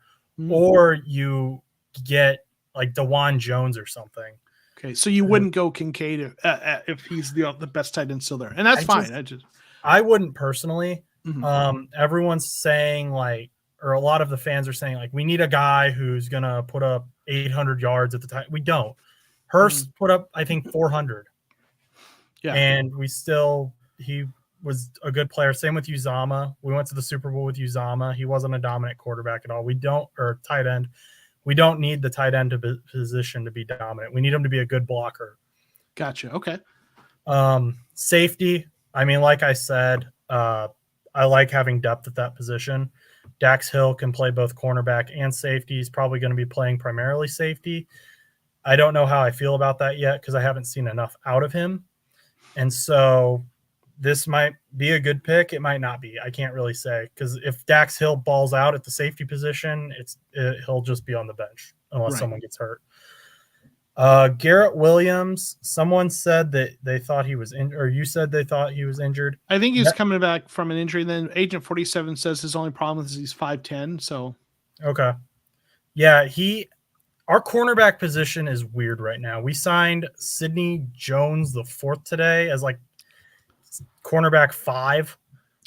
or you get like DeJuan Jones or something. Okay, so you wouldn't go Kincaid if he's the best tight end still there. And that's fine. I wouldn't personally. Mm-hmm. Everyone's saying or a lot of the fans are saying, we need a guy who's going to put up 800 yards at the time. We don't. Hurst put up, I think, 400. Yeah. And he was a good player. Same with Uzama. We went to the Super Bowl with Uzama. He wasn't a dominant quarterback at all. Or tight end. We don't need the tight end position to be dominant. We need him to be a good blocker. Gotcha. Okay. Safety. I mean, like I said, I like having depth at that position. Dax Hill can play both cornerback and safety. He's probably going to be playing primarily safety. I don't know how I feel about that yet because I haven't seen enough out of him. And so this might be a good pick. It might not be. I can't really say, because if Dax Hill balls out at the safety position, he'll just be on the bench unless someone gets hurt. Garrett Williams, someone said that they thought he was injured, or you said they thought he was injured. I think he's coming back from an injury. Then Agent 47 says his only problem is he's 5'10". So, okay. Yeah, our cornerback position is weird right now. We signed Sidney Jones the 4th today as cornerback 5.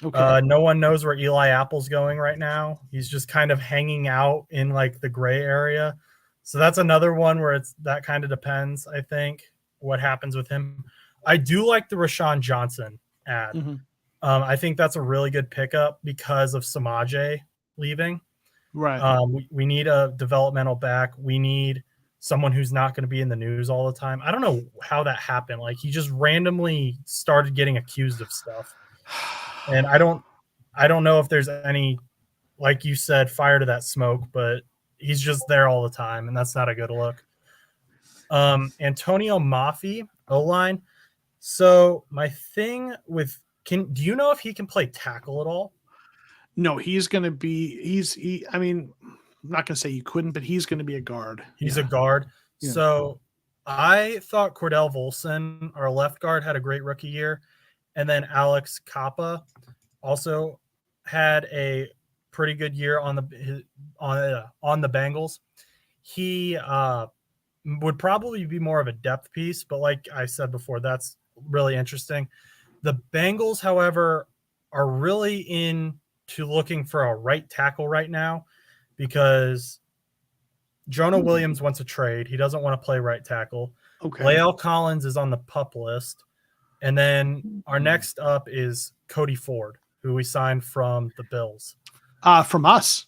Okay. No one knows where Eli Apple's going right now. He's just kind of hanging out in the gray area. So that's another one where that kind of depends, I think, what happens with him. I do like the Rashawn Johnson ad. Mm-hmm. I think that's a really good pickup because of Samaje leaving. Right. We need a developmental back. We need someone who's not going to be in the news all the time. I don't know how that happened. He just randomly started getting accused of stuff. And I don't know if there's any, like you said, fire to that smoke, but he's just there all the time, and that's not a good look. Antonio Mafi, O-line. So my thing with do you know if he can play tackle at all? No, he's going to be. I mean, I'm not going to say you couldn't, but he's going to be a guard. He's a guard. Yeah. So I thought Cordell Volson, our left guard, had a great rookie year, and then Alex Kappa also had a pretty good year on the Bengals. He would probably be more of a depth piece, but like I said before, that's really interesting. The Bengals, however, are really into looking for a right tackle right now because Jonah Williams wants a trade. He doesn't want to play right tackle. Okay. Lael Collins is on the PUP list. And then our next up is Cody Ford, who we signed from the Bills. From us.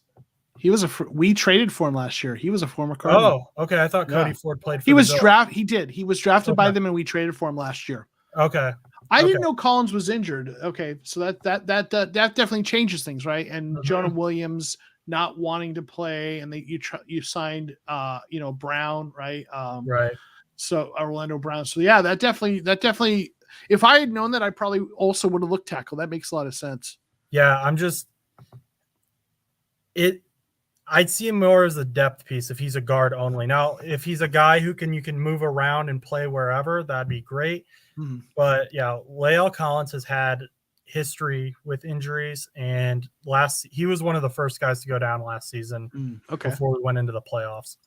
We traded for him last year. He was a former Cardinal. Oh, okay. I thought Cody Ford played for He was Bills. He was drafted by them, and we traded for him last year. Okay. I didn't know Collins was injured. Okay, so that definitely changes things, right? And Jonah Williams not wanting to play, and you signed Brown, right? Right. So Orlando Brown. So yeah, that definitely. If I had known that, I probably also would have looked tackle. That makes a lot of sense. Yeah, I'd see him more as a depth piece if he's a guard only. Now, if he's a guy you can move around and play wherever, that'd be great. Mm-hmm. But yeah, Lael Collins has had history with injuries, and he was one of the first guys to go down last season before we went into the playoffs.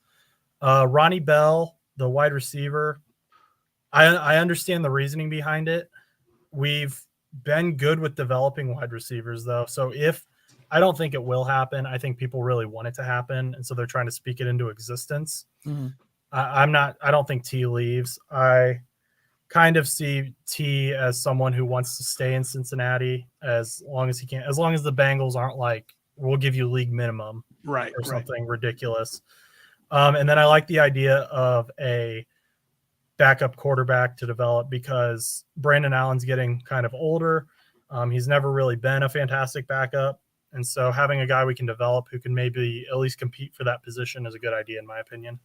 Ronnie Bell, the wide receiver, I understand the reasoning behind it. We've been good with developing wide receivers, though. So I don't think it will happen. I think people really want it to happen, and so they're trying to speak it into existence. Mm-hmm. I don't think T leaves. I kind of see T as someone who wants to stay in Cincinnati as long as he can, as long as the Bengals aren't like, we'll give you league minimum or something ridiculous. And then I like the idea of a backup quarterback to develop because Brandon Allen's getting kind of older. He's never really been a fantastic backup. And so having a guy we can develop who can maybe at least compete for that position is a good idea, in my opinion.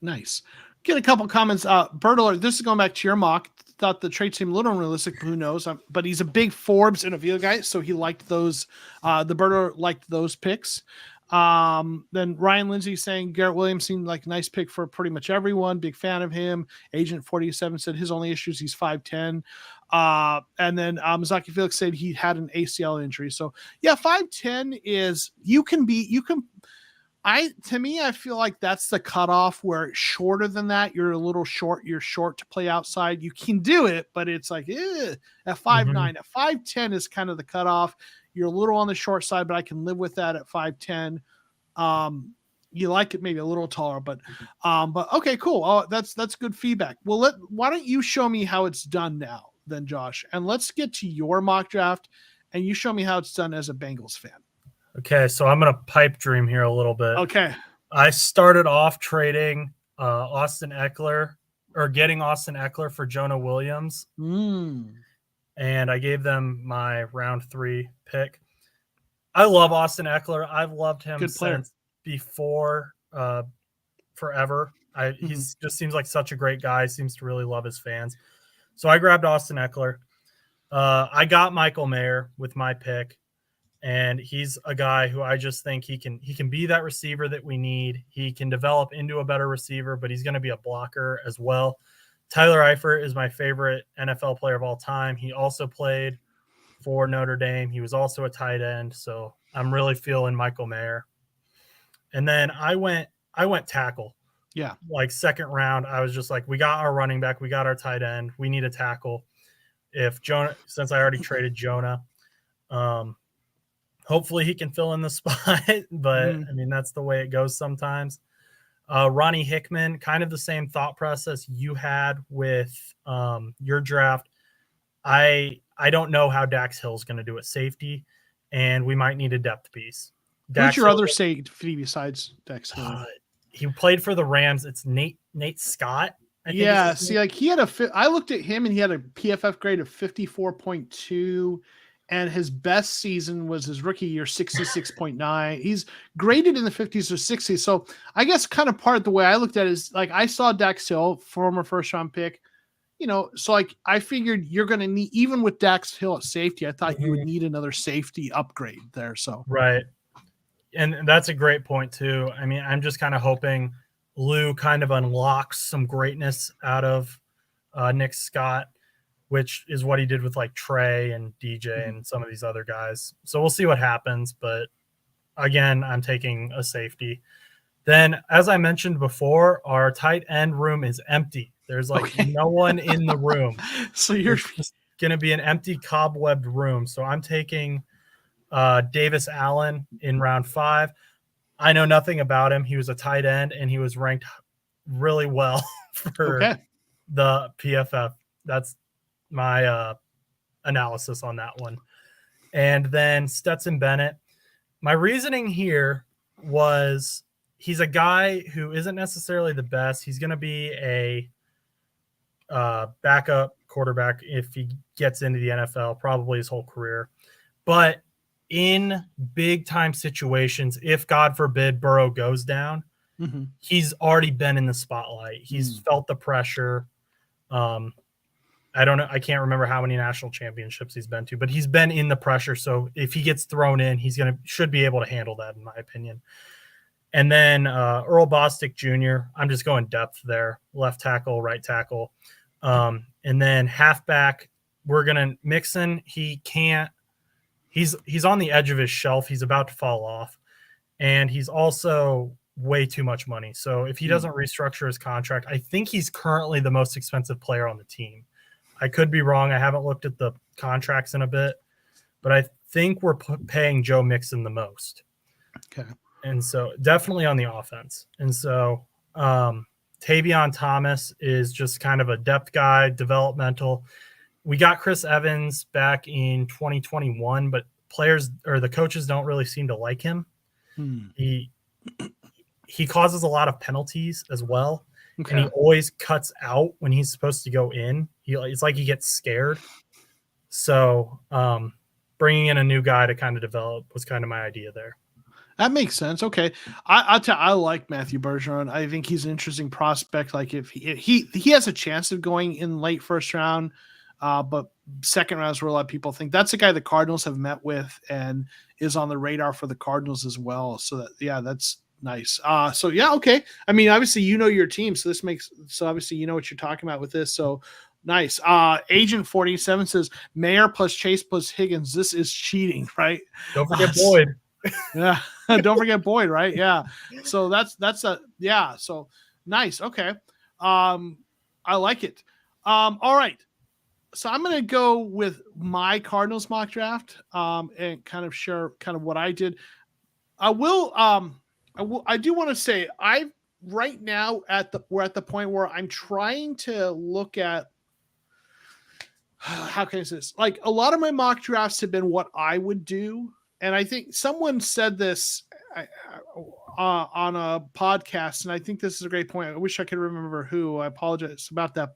Nice. Get a couple comments. Bertler, this is going back to your mock. Thought the trade seemed a little unrealistic. Who knows? But he's a big Forbes and Avila guy, so he liked those. The Bertler liked those picks. Then Ryan Lindsay saying Garrett Williams seemed like a nice pick for pretty much everyone. Big fan of him. Agent 47 said his only issue is he's 5'10". And then Mazaki Felix said he had an ACL injury. So yeah, 5'10" is to me, I feel like that's the cutoff where shorter than that, you're a little short. You're short to play outside. You can do it, but it's like at 5'9". At 5'10" is kind of the cutoff. You're a little on the short side, but I can live with that at 5'10". You like it maybe a little taller, but okay, cool. Oh, that's good feedback. Well, why don't you show me how it's done now, then, Josh, and let's get to your mock draft, and you show me how it's done as a Bengals fan. Okay, so I'm going to pipe dream here a little bit. Okay. I started off trading Austin Eckler for Jonah Williams. And I gave them my round 3 pick. I love Austin Eckler. I've loved him since before forever. He just seems like such a great guy. Seems to really love his fans. So I grabbed Austin Eckler. I got Michael Mayer with my pick. And he's a guy who I just think he can be that receiver that we need. He can develop into a better receiver, but he's going to be a blocker as well. Tyler Eifert is my favorite NFL player of all time. He also played for Notre Dame. He was also a tight end, so I'm really feeling Michael Mayer. And then I went tackle. Yeah. Like second round, I was just like, we got our running back, we got our tight end, we need a tackle. Since I already traded Jonah, hopefully he can fill in the spot, but I mean, that's the way it goes sometimes. Ronnie Hickman, kind of the same thought process you had with your draft. I don't know how Dax Hill's going to do at safety, and we might need a depth piece. Who's your other safety besides Dax Hill? He played for the Rams. It's Nate Scott. Yeah, see, like I looked at him and he had a PFF grade of 54.2. And his best season was his rookie year, 66.9. He's graded in the 50s or 60s. So I guess kind of part of the way I looked at it is like I saw Dax Hill, former first-round pick. so like I figured you're going to need, even with Dax Hill at safety, I thought you would Mhm. need another safety upgrade there. So Right. And that's a great point too. I mean, I'm just kind of hoping Lou kind of unlocks some greatness out of Nick Scott, which is what he did with like Trey and DJ and some of these other guys. So we'll see what happens. But again, I'm taking a safety. Then, as I mentioned before, our tight end room is empty. There's like no one in the room. So you're It's just going to be an empty cobwebbed room. So I'm taking Davis Allen in round 5. I know nothing about him. He was a tight end and he was ranked really well for the PFF. That's my analysis on that one. And then Stetson Bennett. My reasoning here was he's a guy who isn't necessarily the best. He's going to be a backup quarterback if he gets into the NFL, probably his whole career. But in big time situations, if God forbid Burrow goes down, he's already been in the spotlight. He's felt the pressure. I don't know. I can't remember how many national championships he's been to, but he's been in the pressure. So if he gets thrown in, should be able to handle that, in my opinion. And then Earl Bostic Jr., I'm just going depth there, left tackle, right tackle. And then halfback, we're going to Mixon. He's on the edge of his shelf. He's about to fall off. And he's also way too much money. So if he doesn't restructure his contract, I think he's currently the most expensive player on the team. I could be wrong. I haven't looked at the contracts in a bit, but I think we're paying Joe Mixon the most. Okay. And so definitely on the offense. And so Tavion Thomas is just kind of a depth guy, developmental. We got Chris Evans back in 2021, but players or the coaches don't really seem to like him. He causes a lot of penalties as well. Okay. And he always cuts out when he's supposed to go in. It's like he gets scared. So bringing in a new guy to kind of develop was kind of my idea there. That makes sense. Okay. I like Matthew Bergeron. I think he's an interesting prospect. Like if he has a chance of going in late first round, but second round is where a lot of people think. That's the guy the Cardinals have met with and is on the radar for the Cardinals as well. So that's nice. Okay. I mean, obviously you know your team, so obviously you know what you're talking about with this. So nice. Agent 47 says Mayer plus Chase plus Higgins. This is cheating, right? Don't forget Boyd. Yeah. Don't forget Boyd, right? Yeah. So so nice. Okay. I like it. All right. So I'm going to go with my Cardinals mock draft and kind of share kind of what I did. I do want to say right now we're at the point where I'm trying to look at how can I say this? Like a lot of my mock drafts have been what I would do. And I think someone said this on a podcast, and I think this is a great point. I wish I could remember who. I apologize about that.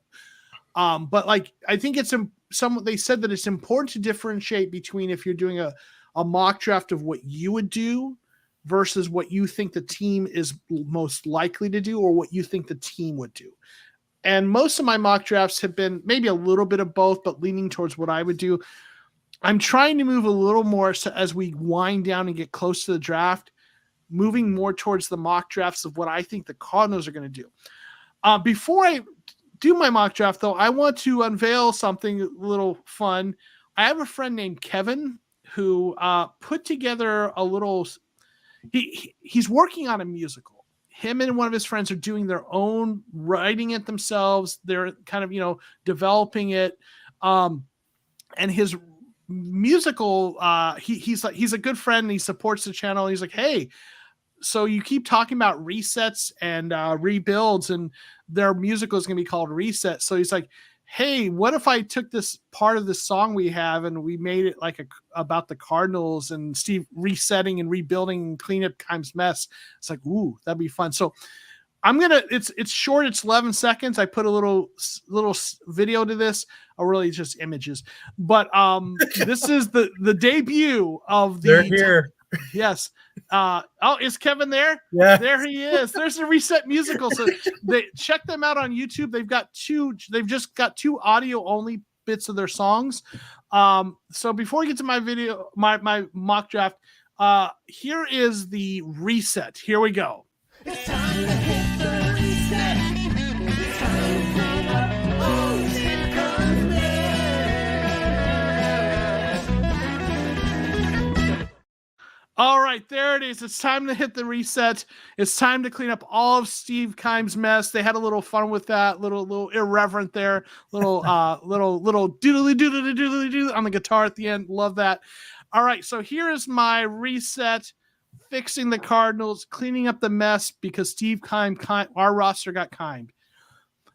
But like, I think they said that it's important to differentiate between if you're doing a mock draft of what you would do versus what you think the team is most likely to do or what you think the team would do. And most of my mock drafts have been maybe a little bit of both, but leaning towards what I would do. I'm trying to move a little more so as we wind down and get close to the draft, moving more towards the mock drafts of what I think the Cardinals are going to do. Before I do my mock draft, though, I want to unveil something a little fun. I have a friend named Kevin who put together a little – he's working on a musical. Him and one of his friends are doing their own, writing it themselves. They're kind of, developing it. And his – musical he's a good friend and he supports the channel. He's like, hey, so you keep talking about resets and rebuilds and their musical is going to be called Reset. So he's like, hey, what if I took this part of the song we have and we made it like about the Cardinals and Steve resetting and rebuilding and cleanup times mess. It's like, ooh, that'd be fun. So it's short. It's 11 seconds. I put a little video to this, or really just images, but this is the debut of the, they're here. Yes. Is Kevin there? Yeah. There he is. There's the Reset Musical. So they check them out on YouTube. They've just got 2 audio only bits of their songs. So before we get to my video, my mock draft, here is the reset. Here we go. It's time to hit the reset. It's time to clean up all shit comes there. All right, there it is. It's time to hit the reset. It's time to clean up all of Steve Keim's mess. They had a little fun with that, little irreverent there, little doodly doodly doodly doo on the guitar at the end. Love that. All right, so here is my reset. Fixing the Cardinals, cleaning up the mess because Steve Keim, our roster got Keim.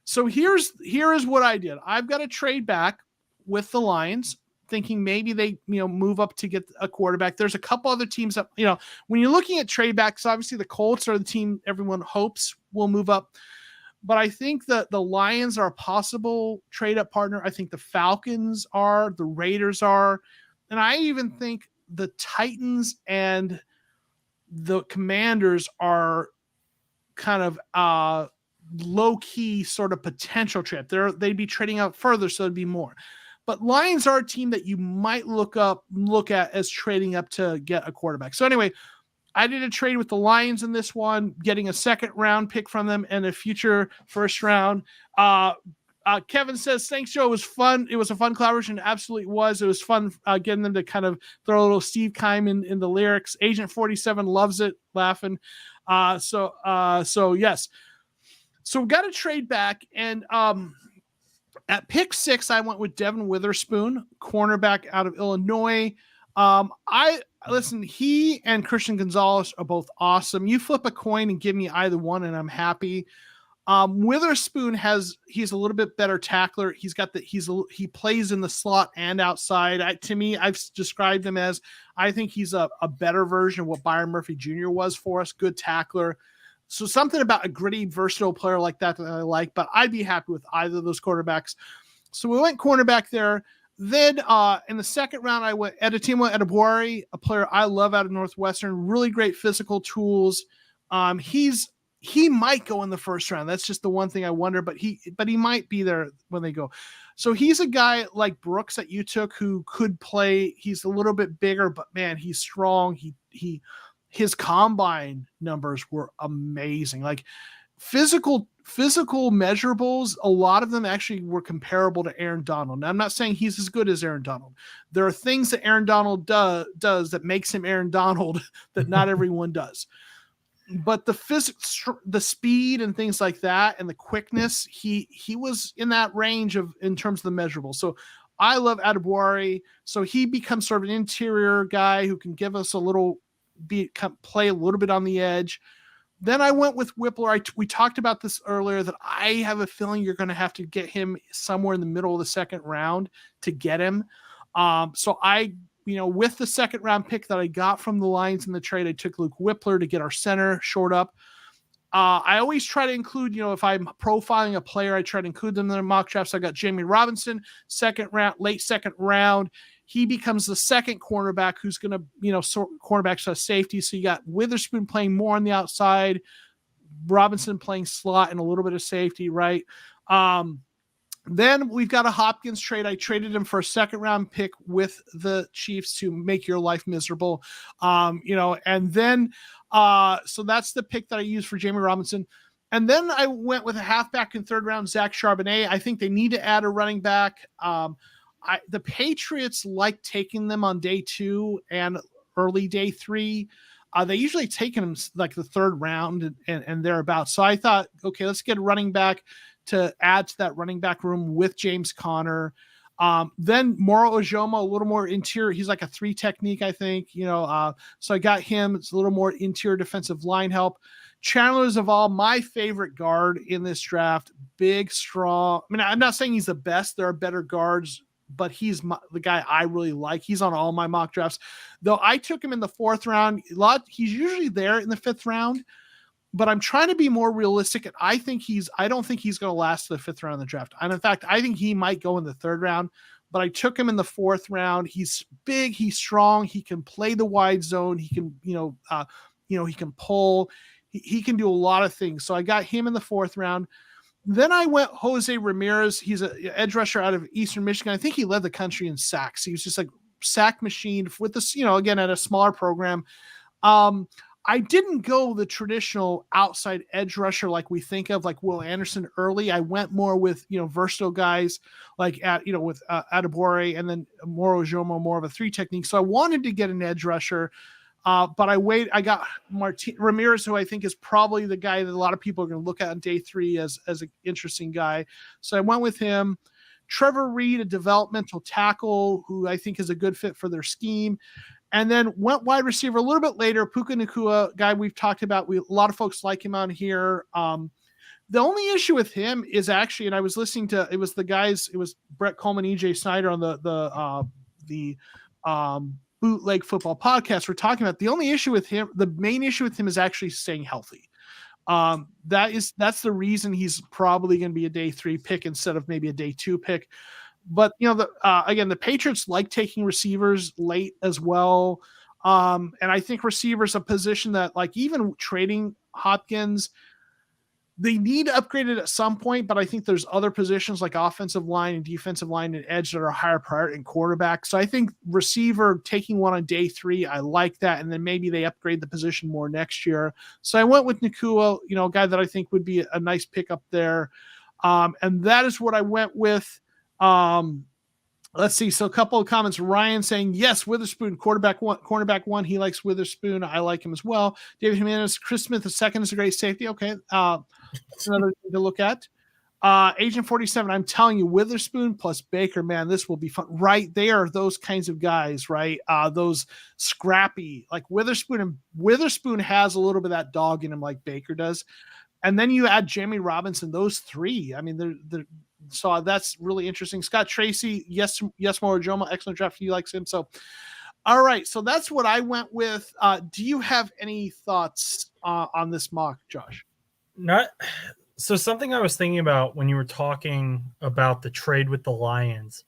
So here is what I did. I've got to trade back with the Lions, thinking maybe they move up to get a quarterback. There's a couple other teams that when you're looking at trade backs, obviously the Colts are the team everyone hopes will move up. But I think that the Lions are a possible trade up partner. I think the Falcons are, the Raiders are, and I even think the Titans and the Commanders are kind of low-key sort of potential trade. They'd be trading out further, so it'd be more. But Lions are a team that you might look at as trading up to get a quarterback. So anyway, I did a trade with the Lions in this one, getting a 2nd-round pick from them and a future 1st round. Kevin says, thanks, Joe. It was fun. It was a fun collaboration. It absolutely was. It was fun getting them to kind of throw a little Steve Keim in the lyrics. Agent 47 loves it, laughing. So yes. So we got to trade back. And at pick 6, I went with Devin Witherspoon, cornerback out of Illinois. He and Christian Gonzalez are both awesome. You flip a coin and give me either one, and I'm happy. Witherspoon he's a little bit better tackler. He plays in the slot and outside. I've described him as, I think he's a better version of what Byron Murphy Jr. was for us. Good tackler. So something about a gritty, versatile player like that I like, but I'd be happy with either of those quarterbacks. So we went cornerback there. Then in the 2nd round, I went Adetomo Adebawore, a player I love out of Northwestern, really great physical tools. He might go in the 1st round. That's just the one thing I wonder, but he might be there when they go. So he's a guy like Brooks that you took who could play. He's a little bit bigger, but man, he's strong. His combine numbers were amazing. Like physical measurables, a lot of them actually were comparable to Aaron Donald. Now, I'm not saying he's as good as Aaron Donald. There are things that Aaron Donald does that makes him Aaron Donald that not everyone does. But the speed and things like that, and the quickness, he was in that range in terms of the measurable. So I love Adebawore. So he becomes sort of an interior guy who can give us play a little bit on the edge. Then I went with Whippler. We talked about this earlier, that I have a feeling you're going to have to get him somewhere in the middle of the 2nd round to get him. So I, with the 2nd round pick that I got from the Lions in the trade, I took Luke Whippler to get our center shored up. I always try to include, if I'm profiling a player, I try to include them in their mock drafts. I got Jamie Robinson, late 2nd round. He becomes the 2nd cornerback who's going to, sort cornerbacks to safety. So you got Witherspoon playing more on the outside, Robinson playing slot and a little bit of safety, right? Then we've got a Hopkins trade. I traded him for a 2nd round pick with the Chiefs to make your life miserable. And then, so that's the pick that I used for Jamie Robinson. And then I went with a halfback in 3rd round, Zach Charbonnet. I think they need to add a running back. The Patriots like taking them on day 2 and early day 3. They usually take them like the 3rd round and thereabouts. So I thought, okay, let's get a running back to add to that running back room with James Conner. Then Moro Ojomo, a little more interior. He's like a 3 technique, I think. So I got him. It's a little more interior defensive line help. Chandler Zaval, my favorite guard in this draft. Big, strong. I mean, I'm not saying he's the best. There are better guards, but he's the guy I really like. He's on all my mock drafts. Though I took him in the 4th round. He's usually there in the 5th round. but I'm trying to be more realistic. And I don't think he's going to last to the 5th round of the draft. And in fact, I think he might go in the 3rd round, but I took him in the 4th round. He's big, he's strong, he can play the wide zone. He can, he can pull, he can do a lot of things. So I got him in the 4th round. Then I went Jose Ramirez. He's an edge rusher out of Eastern Michigan. I think he led the country in sacks. He was just like sack machine with this, again, at a smaller program. I didn't go the traditional outside edge rusher like we think of, like Will Anderson early. I went more with, versatile guys like with Adebore, and then Moro Jomo, more of a 3 technique. So I wanted to get an edge rusher. But I got Ramirez, who I think is probably the guy that a lot of people are going to look at on day 3 as an interesting guy. So I went with him. Trevor Reed, a developmental tackle, who I think is a good fit for their scheme. And then went wide receiver a little bit later. Puka Nacua, guy we've talked about. A lot of folks like him on here. The only issue with him is actually, and I was listening to, it was Brett Coleman, EJ Snyder on the Bootleg Football podcast. We're talking about the only issue with him. The main issue with him is actually staying healthy. That's the reason he's probably going to be a day 3 pick instead of maybe a day 2 pick. But again, the Patriots like taking receivers late as well. And I think receivers a position that, like, even trading Hopkins, they need to upgrade it at some point, but I think there's other positions like offensive line and defensive line and edge that are higher priority and quarterback. So I think receiver, taking one on day 3, I like that. And then maybe they upgrade the position more next year. So I went with Nacua, a guy that I think would be a nice pickup there. And that is what I went with. Let's see. So a couple of comments. Ryan saying, yes, Witherspoon, cornerback 1. He likes Witherspoon. I like him as well. David Jimenez, Chris Smith, the 2nd is a great safety. Okay. That's another thing to look at. Agent 47, I'm telling you, Witherspoon plus Baker, man, this will be fun. Right? They are those kinds of guys, right? Those scrappy, like Witherspoon. And Witherspoon has a little bit of that dog in him like Baker does. And then you add Jamie Robinson, those 3. I mean, so that's really interesting. Scott Tracy, yes, Moro Jomo, excellent draft. He likes him. So, all right. So that's what I went with. Do you have any thoughts on this mock, Josh? So something I was thinking about when you were talking about the trade with the Lions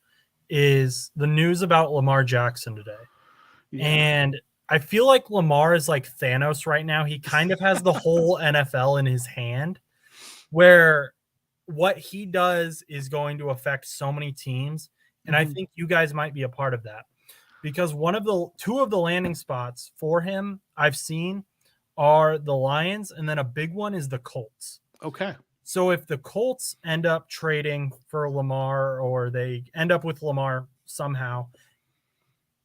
is the news about Lamar Jackson today. Yeah. And I feel like Lamar is like Thanos right now. He kind of has the whole NFL in his hand, where what he does is going to affect so many teams. And I think you guys might be a part of that, because 2 of the landing spots for him I've seen are the Lions, and then a big one is the Colts. Okay. So if the Colts end up trading for Lamar, or they end up with Lamar somehow,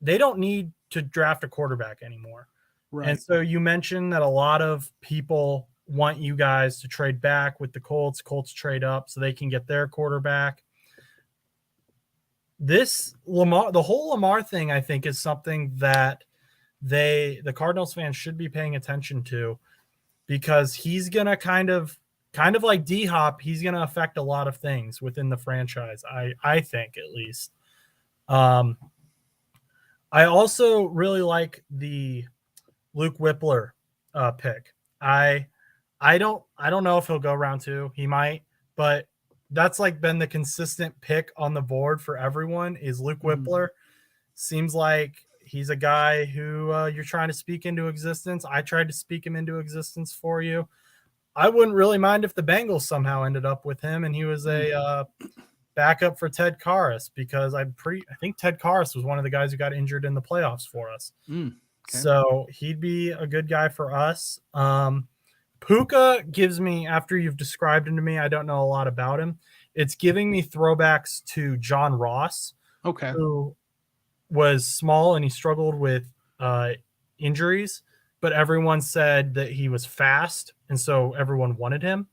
they don't need to draft a quarterback anymore. Right. And so you mentioned that a lot of people want you guys to trade back with the Colts. Colts trade up so they can get their quarterback. This Lamar, the whole Lamar thing, I think, is something that the Cardinals fans should be paying attention to, because he's going to kind of like D-Hop, he's going to affect a lot of things within the franchise. I think, at least. I also really like the Luke Whippler pick. I don't know if he'll go round 2. He might, but that's like been the consistent pick on the board for everyone is Luke Whippler. Seems like he's a guy who you're trying to speak into existence. I tried to speak him into existence for you. I wouldn't really mind if the Bengals somehow ended up with him and he was a backup for Ted Karras, because I think Ted Karras was one of the guys who got injured in the playoffs for us. Okay. So he'd be a good guy for us. Puka gives me, after you've described him to me, I don't know a lot about him. It's giving me throwbacks to John Ross, who was small and he struggled with injuries, but everyone said that he was fast, and so everyone wanted him.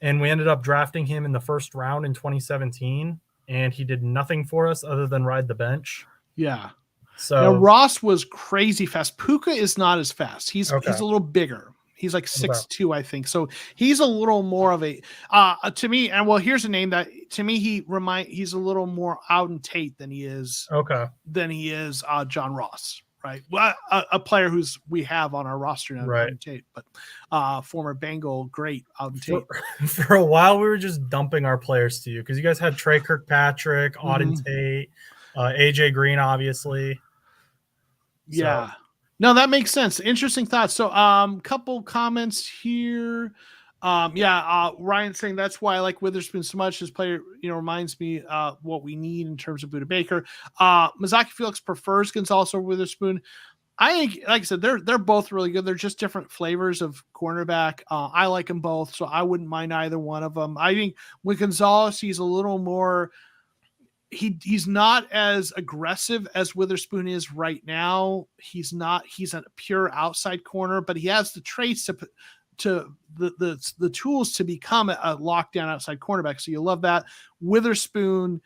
And we ended up drafting him in the 1st round in 2017, and he did nothing for us other than ride the bench. Yeah. So now, Ross was crazy fast. Puka is not as fast. He's a little bigger. He's like 6'2", I think. So he's a little more of a to me. And well, here's a name that to me he's a little more Auden Tate than he is John Ross. right? Well, a player we have on our roster now, Right. Auden Tate, but former Bengal, great Auden Tate. For a while, we were just dumping our players to you because you guys had Trey Kirkpatrick, Auden Tate, AJ Green, obviously. Yeah. So. No, that makes sense. Interesting thoughts. So, couple comments here. Ryan saying that's why I like Witherspoon so much. His player, reminds me what we need in terms of Budda Baker. Mazaki Felix prefers Gonzalez over Witherspoon. I think, like I said, they're both really good. They're just different flavors of cornerback. I like them both, so I wouldn't mind either one of them. I think with Gonzalez, he's a little more. He's not as aggressive as Witherspoon is right now. He's a pure outside corner, but he has the traits to the tools to become a lockdown outside cornerback. So you love that. Witherspoon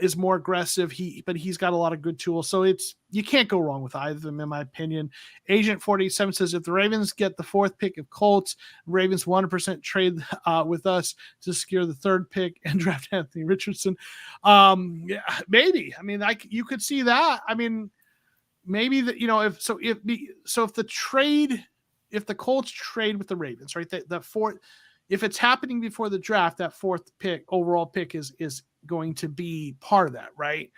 is more aggressive. But he's got a lot of good tools. So you can't go wrong with either of them, in my opinion. Agent 47 says if the Ravens get the 4th pick of Colts, Ravens 100% trade with us to secure the 3rd pick and draft Anthony Richardson. Yeah, maybe. I mean, you could see that. I mean, maybe that, if the Colts trade with the Ravens, right? That 4th, if it's happening before the draft, that 4th pick, overall pick is going to be part of that, right?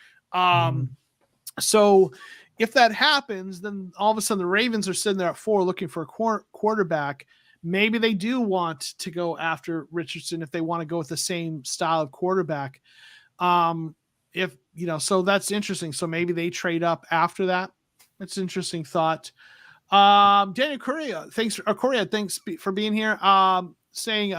So if that happens, then all of a sudden the Ravens are sitting there at 4 looking for a quarterback. Maybe they do want to go after Richardson if they want to go with the same style of quarterback. So that's interesting. So maybe they trade up after that. That's an interesting thought. Daniel Correa, thanks for being here. Saying,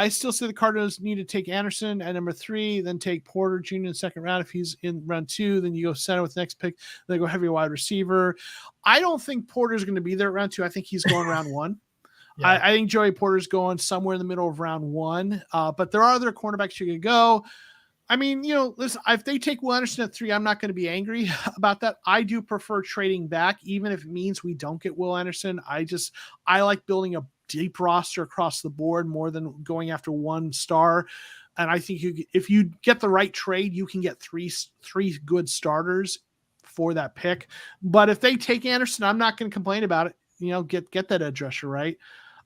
I still say the Cardinals need to take Anderson at number 3, then take Porter Jr. in the 2nd round. If he's in round 2, then you go center with the next pick. Then go heavy wide receiver. I don't think Porter's going to be there at round 2. I think he's going round 1. Yeah. I think Joey Porter's going somewhere in the middle of round 1. But there are other cornerbacks you could go. I mean, listen, if they take Will Anderson at 3, I'm not going to be angry about that. I do prefer trading back, even if it means we don't get Will Anderson. I like building a deep roster across the board more than going after one star. And I think if you get the right trade, you can get three good starters for that pick. But if they take Anderson, I'm not going to complain about it. Get that edge rusher, right?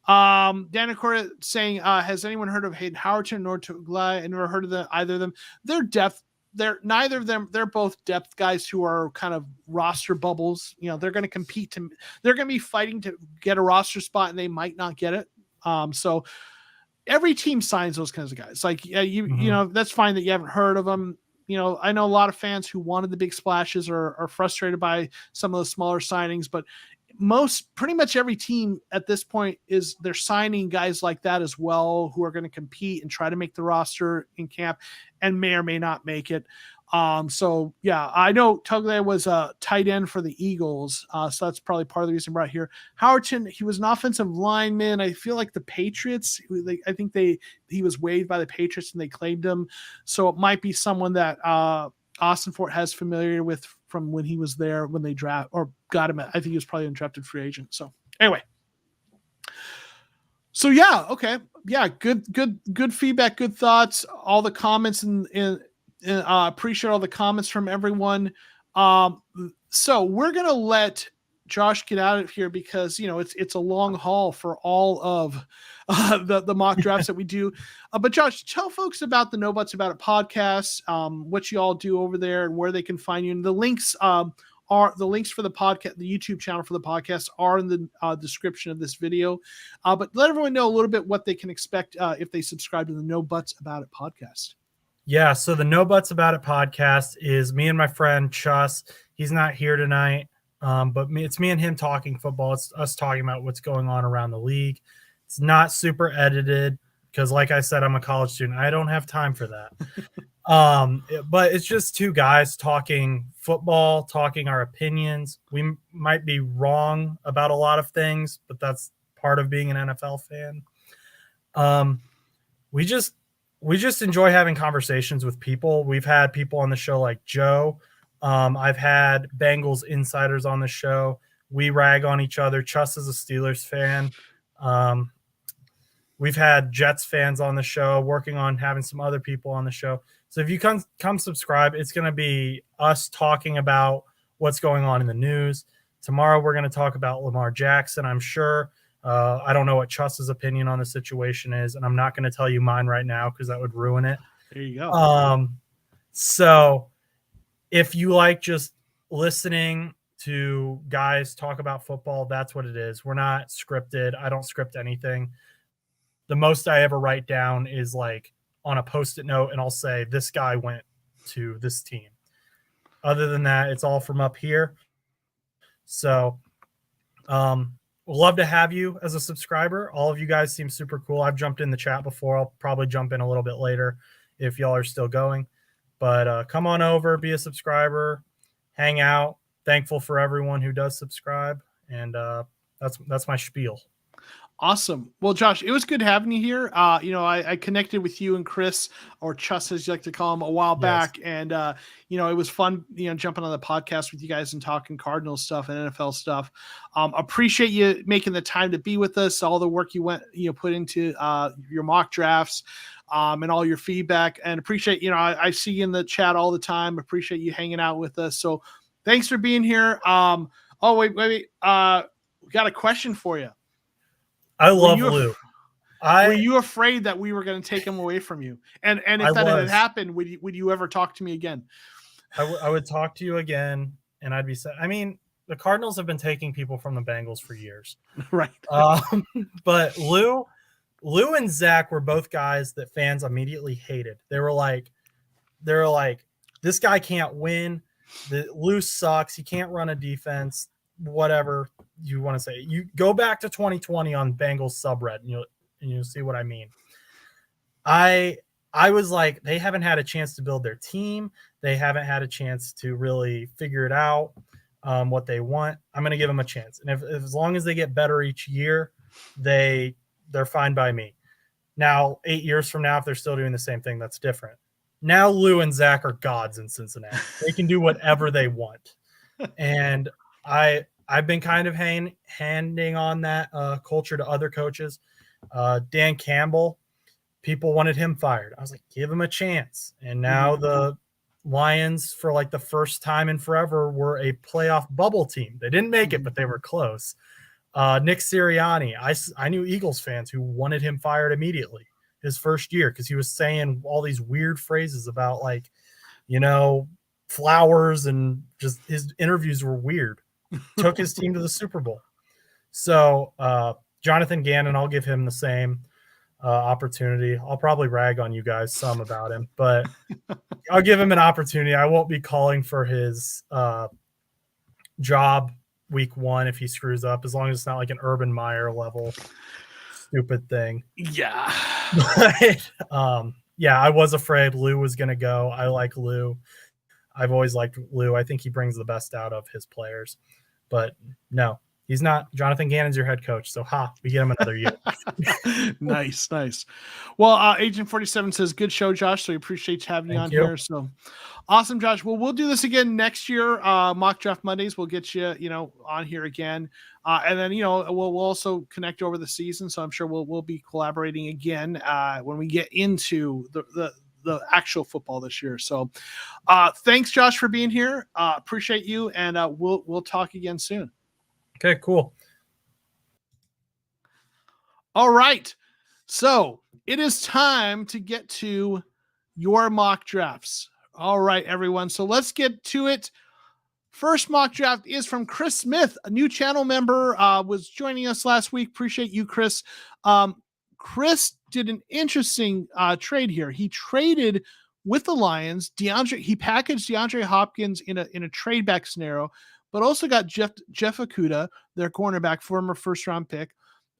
Daniel Correa saying, has anyone heard of Hayden Howerton or Tuglai? I never heard of either of them. They're depth. Neither of them. They're both depth guys who are kind of roster bubbles. They're going to compete they're going to be fighting to get a roster spot, and they might not get it. So every team signs those kinds of guys. Like, that's fine that you haven't heard of them. I know a lot of fans who wanted the big splashes are frustrated by some of the smaller signings, but pretty much every team at this point they're signing guys like that as well, who are going to compete and try to make the roster in camp and may or may not make it. So yeah, I know Tuglai was a tight end for the Eagles. So that's probably part of the reason I brought here. Howerton, he was an offensive lineman. I feel like the Patriots, I think he was waived by the Patriots and they claimed him. So it might be someone that Austin Fort has familiar with from when he was there, when they draft or got him. I think he was probably an undrafted free agent. So anyway. So yeah. Okay. Yeah. Good feedback. Good thoughts. All the comments and appreciate all the comments from everyone. So we're going to let Josh get out of here because, it's a long haul for all of the mock drafts that we do. But Josh, tell folks about the No Butts About It podcast, what you all do over there and where they can find you. And the links are the links for the podcast, the YouTube channel for the podcast are in the description of this video. But let everyone know a little bit what they can expect if they subscribe to the No Butts About It podcast. Yeah, so the No Butts About It podcast is me and my friend Chus. He's not here tonight, but it's me and him talking football. It's us talking about what's going on around the league. It's not super edited because, like I said, I'm a college student. I don't have time for that. But it's just two guys talking football, talking our opinions. We might be wrong about a lot of things, but that's part of being an NFL fan. We just enjoy having conversations with people. We've had people on the show like Joe. I've had Bengals insiders on the show. We rag on each other. Chus is a Steelers fan. We've had Jets fans on the show, working on having some other people on the show. So if you come subscribe, it's going to be us talking about what's going on in the news. Tomorrow we're going to talk about Lamar Jackson, I'm sure. I don't know what Chuss's opinion on the situation is, and I'm not going to tell you mine right now because that would ruin it. There you go. So if you like just listening to guys talk about football, that's what it is. We're not scripted. I don't script anything. The most I ever write down is like on a Post-it note, and I'll say, this guy went to this team. Other than that, it's all from up here. So we'd love to have you as a subscriber. All of you guys seem super cool. I've jumped in the chat before. I'll probably jump in a little bit later if y'all are still going. But come on over, be a subscriber, hang out. Thankful for everyone who does subscribe. And that's my spiel. Awesome. Well, Josh, it was good having you here. I connected with you and Chris, or Chuss, as you like to call him, a while back. And, it was fun, jumping on the podcast with you guys and talking Cardinals stuff and NFL stuff. Appreciate you making the time to be with us, all the work you put into your mock drafts and all your feedback. And appreciate, I see you in the chat all the time. Appreciate you hanging out with us. So thanks for being here. Wait. We got a question for you. I love Lou. Were you afraid that we were going to take him away from you? And if that had happened, would you ever talk to me again? I would talk to you again, and I'd be sad. I mean, the Cardinals have been taking people from the Bengals for years. Right. But Lou and Zach were both guys that fans immediately hated. They were like, this guy can't win. Lou sucks. He can't run a defense. Whatever you want to say. You go back to 2020 on Bengals subreddit and you'll see what I mean. I was like, they haven't had a chance to build their team. They haven't had a chance to really figure it out, what they want. I'm going to give them a chance. And if as long as they get better each year, they're fine by me. Now, 8 years from now, if they're still doing the same thing, that's different. Now Lou and Zach are gods in Cincinnati. They can do whatever they want. And I've been kind of handing on that culture to other coaches. Dan Campbell, people wanted him fired. I was like, give him a chance. And now the Lions, for like the first time in forever, were a playoff bubble team. They didn't make it, but they were close. Nick Sirianni, I knew Eagles fans who wanted him fired immediately his first year because he was saying all these weird phrases about flowers, and just his interviews were weird. Took his team to the Super Bowl. So Jonathan Gannon, I'll give him the same opportunity. I'll probably rag on you guys some about him, but I'll give him an opportunity. I won't be calling for his job week one if he screws up, as long as it's not like an Urban Meyer level stupid thing. Yeah. But, I was afraid Lou was going to go. I like Lou. I've always liked Lou. I think he brings the best out of his players. But no, he's not. Jonathan Gannon's your head coach. So, we get him another year. Nice. Well, Agent 47 says, good show, Josh. So we appreciate having you on here. So awesome, Josh. Well, we'll do this again next year. Mock Draft Mondays. We'll get you, on here again. And then, we'll also connect over the season. So I'm sure we'll be collaborating again when we get into the actual football this year. So thanks, Josh, for being here. Appreciate you. And we'll talk again soon. Okay, cool. All right. So it is time to get to your mock drafts. All right, everyone. So let's get to it. First mock draft is from Chris Smith, a new channel member, was joining us last week. Appreciate you, Chris. Chris did an interesting trade here. He traded with the Lions. He packaged DeAndre Hopkins in a trade back scenario, but also got Jeff Okudah, their cornerback, former first round pick,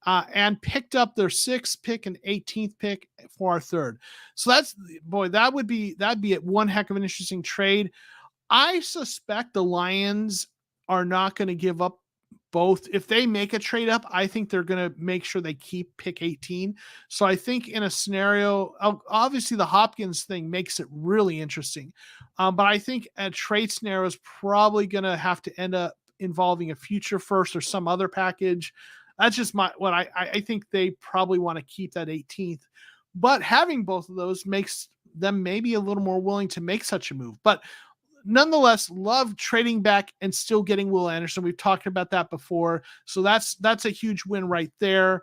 and picked up their 6th pick and 18th pick for our 3rd. So that'd be one heck of an interesting trade. I suspect the Lions are not going to give up both. If they make a trade up, I think they're going to make sure they keep pick 18. So I think in a scenario, obviously the Hopkins thing makes it really interesting. But I think a trade scenario is probably going to have to end up involving a future first or some other package. That's just what I think they probably want to keep that 18th. But having both of those makes them maybe a little more willing to make such a move. But nonetheless, love trading back and still getting Will Anderson. We've talked about that before. So that's a huge win right there.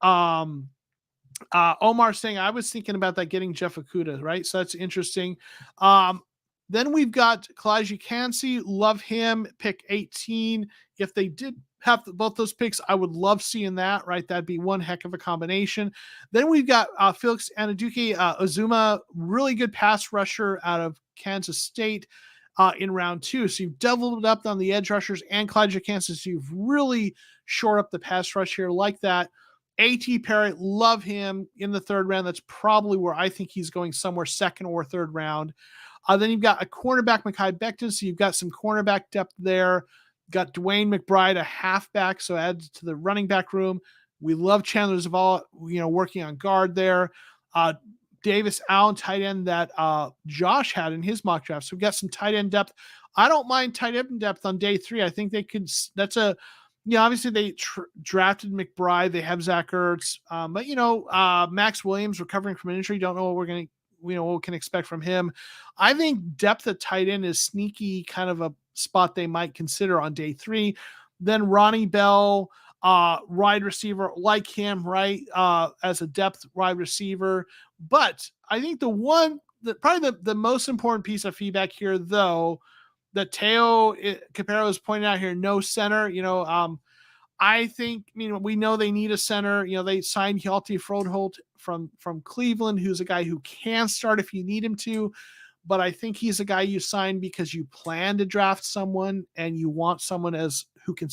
Omar saying, I was thinking about that, getting Jeff Okudah, right? So that's interesting. Then we've got Kalijah Kancey. Love him. Pick 18. If they did have both those picks, I would love seeing that, right? That'd be one heck of a combination. Then we've got Felix Anaduke Uzuma, really good pass rusher out of Kansas State in round 2. So you've doubled up on the edge rushers and Kalijah Kancey. So you've really shored up the pass rush here like that. A.T. Perry, love him in the 3rd round. That's probably where I think he's going, somewhere 2nd or 3rd round. Then you've got a cornerback, Mekhi Becton. So you've got some cornerback depth there. Got Dwayne McBride, a halfback, so adds to the running back room. We love Chandler Zavala, working on guard there. Davis Allen, tight end that Josh had in his mock draft. So we've got some tight end depth. I don't mind tight end depth on day 3. I think they could. That's a, obviously they drafted McBride. They have Zach Ertz, but Max Williams recovering from an injury. Don't know what what we can expect from him. I think depth at tight end is sneaky, kind of a spot they might consider on day 3. Then Ronnie Bell, wide receiver, like him, right? As a depth wide receiver. But I think probably the most important piece of feedback here, though, that Teo Capero is pointing out here, no center, I think, we know they need a center. They signed Hjalte Froholt from Cleveland, who's a guy who can start if you need him to. But I think he's a guy you sign because you plan to draft someone and you want someone who can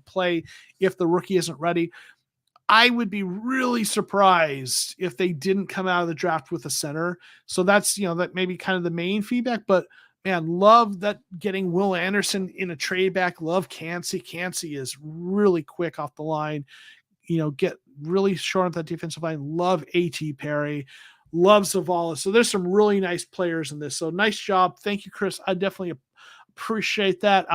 play if the rookie isn't ready. I would be really surprised if they didn't come out of the draft with a center. So that's, that may be kind of the main feedback. But man, love that getting Will Anderson in a trade back. Love Kancey. Kancey is really quick off the line. Get really short on that defensive line. Love A.T. Perry. Love Zavala. So there's some really nice players in this. So nice job. Thank you, Chris. I definitely appreciate that.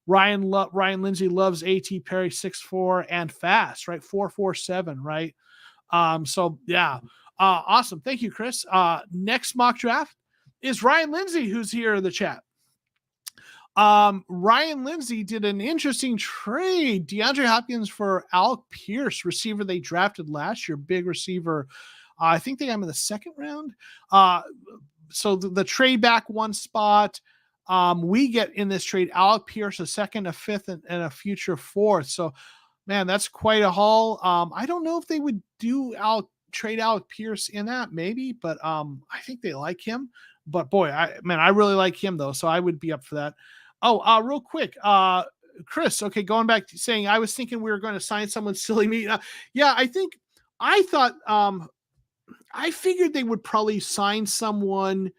Ryan Lindsay loves A.T. Perry, 6'4" and fast, right? 4.47, right? So yeah. Awesome. Thank you, Chris. Next mock draft is Ryan Lindsay, who's here in the chat. Ryan Lindsay did an interesting trade. DeAndre Hopkins for Alec Pierce, receiver they drafted last year, big receiver. I think they got him in the 2nd round. So the trade back one spot. We get in this trade Alec Pierce, a 2nd, a 5th, and a future 4th. So, man, that's quite a haul. I don't know if they would trade Alec Pierce in that, maybe, but I think they like him. But boy, I really like him though, so I would be up for that. Oh, real quick, Chris. Okay, going back to saying, I was thinking we were going to sign someone silly me. I figured they would probably sign someone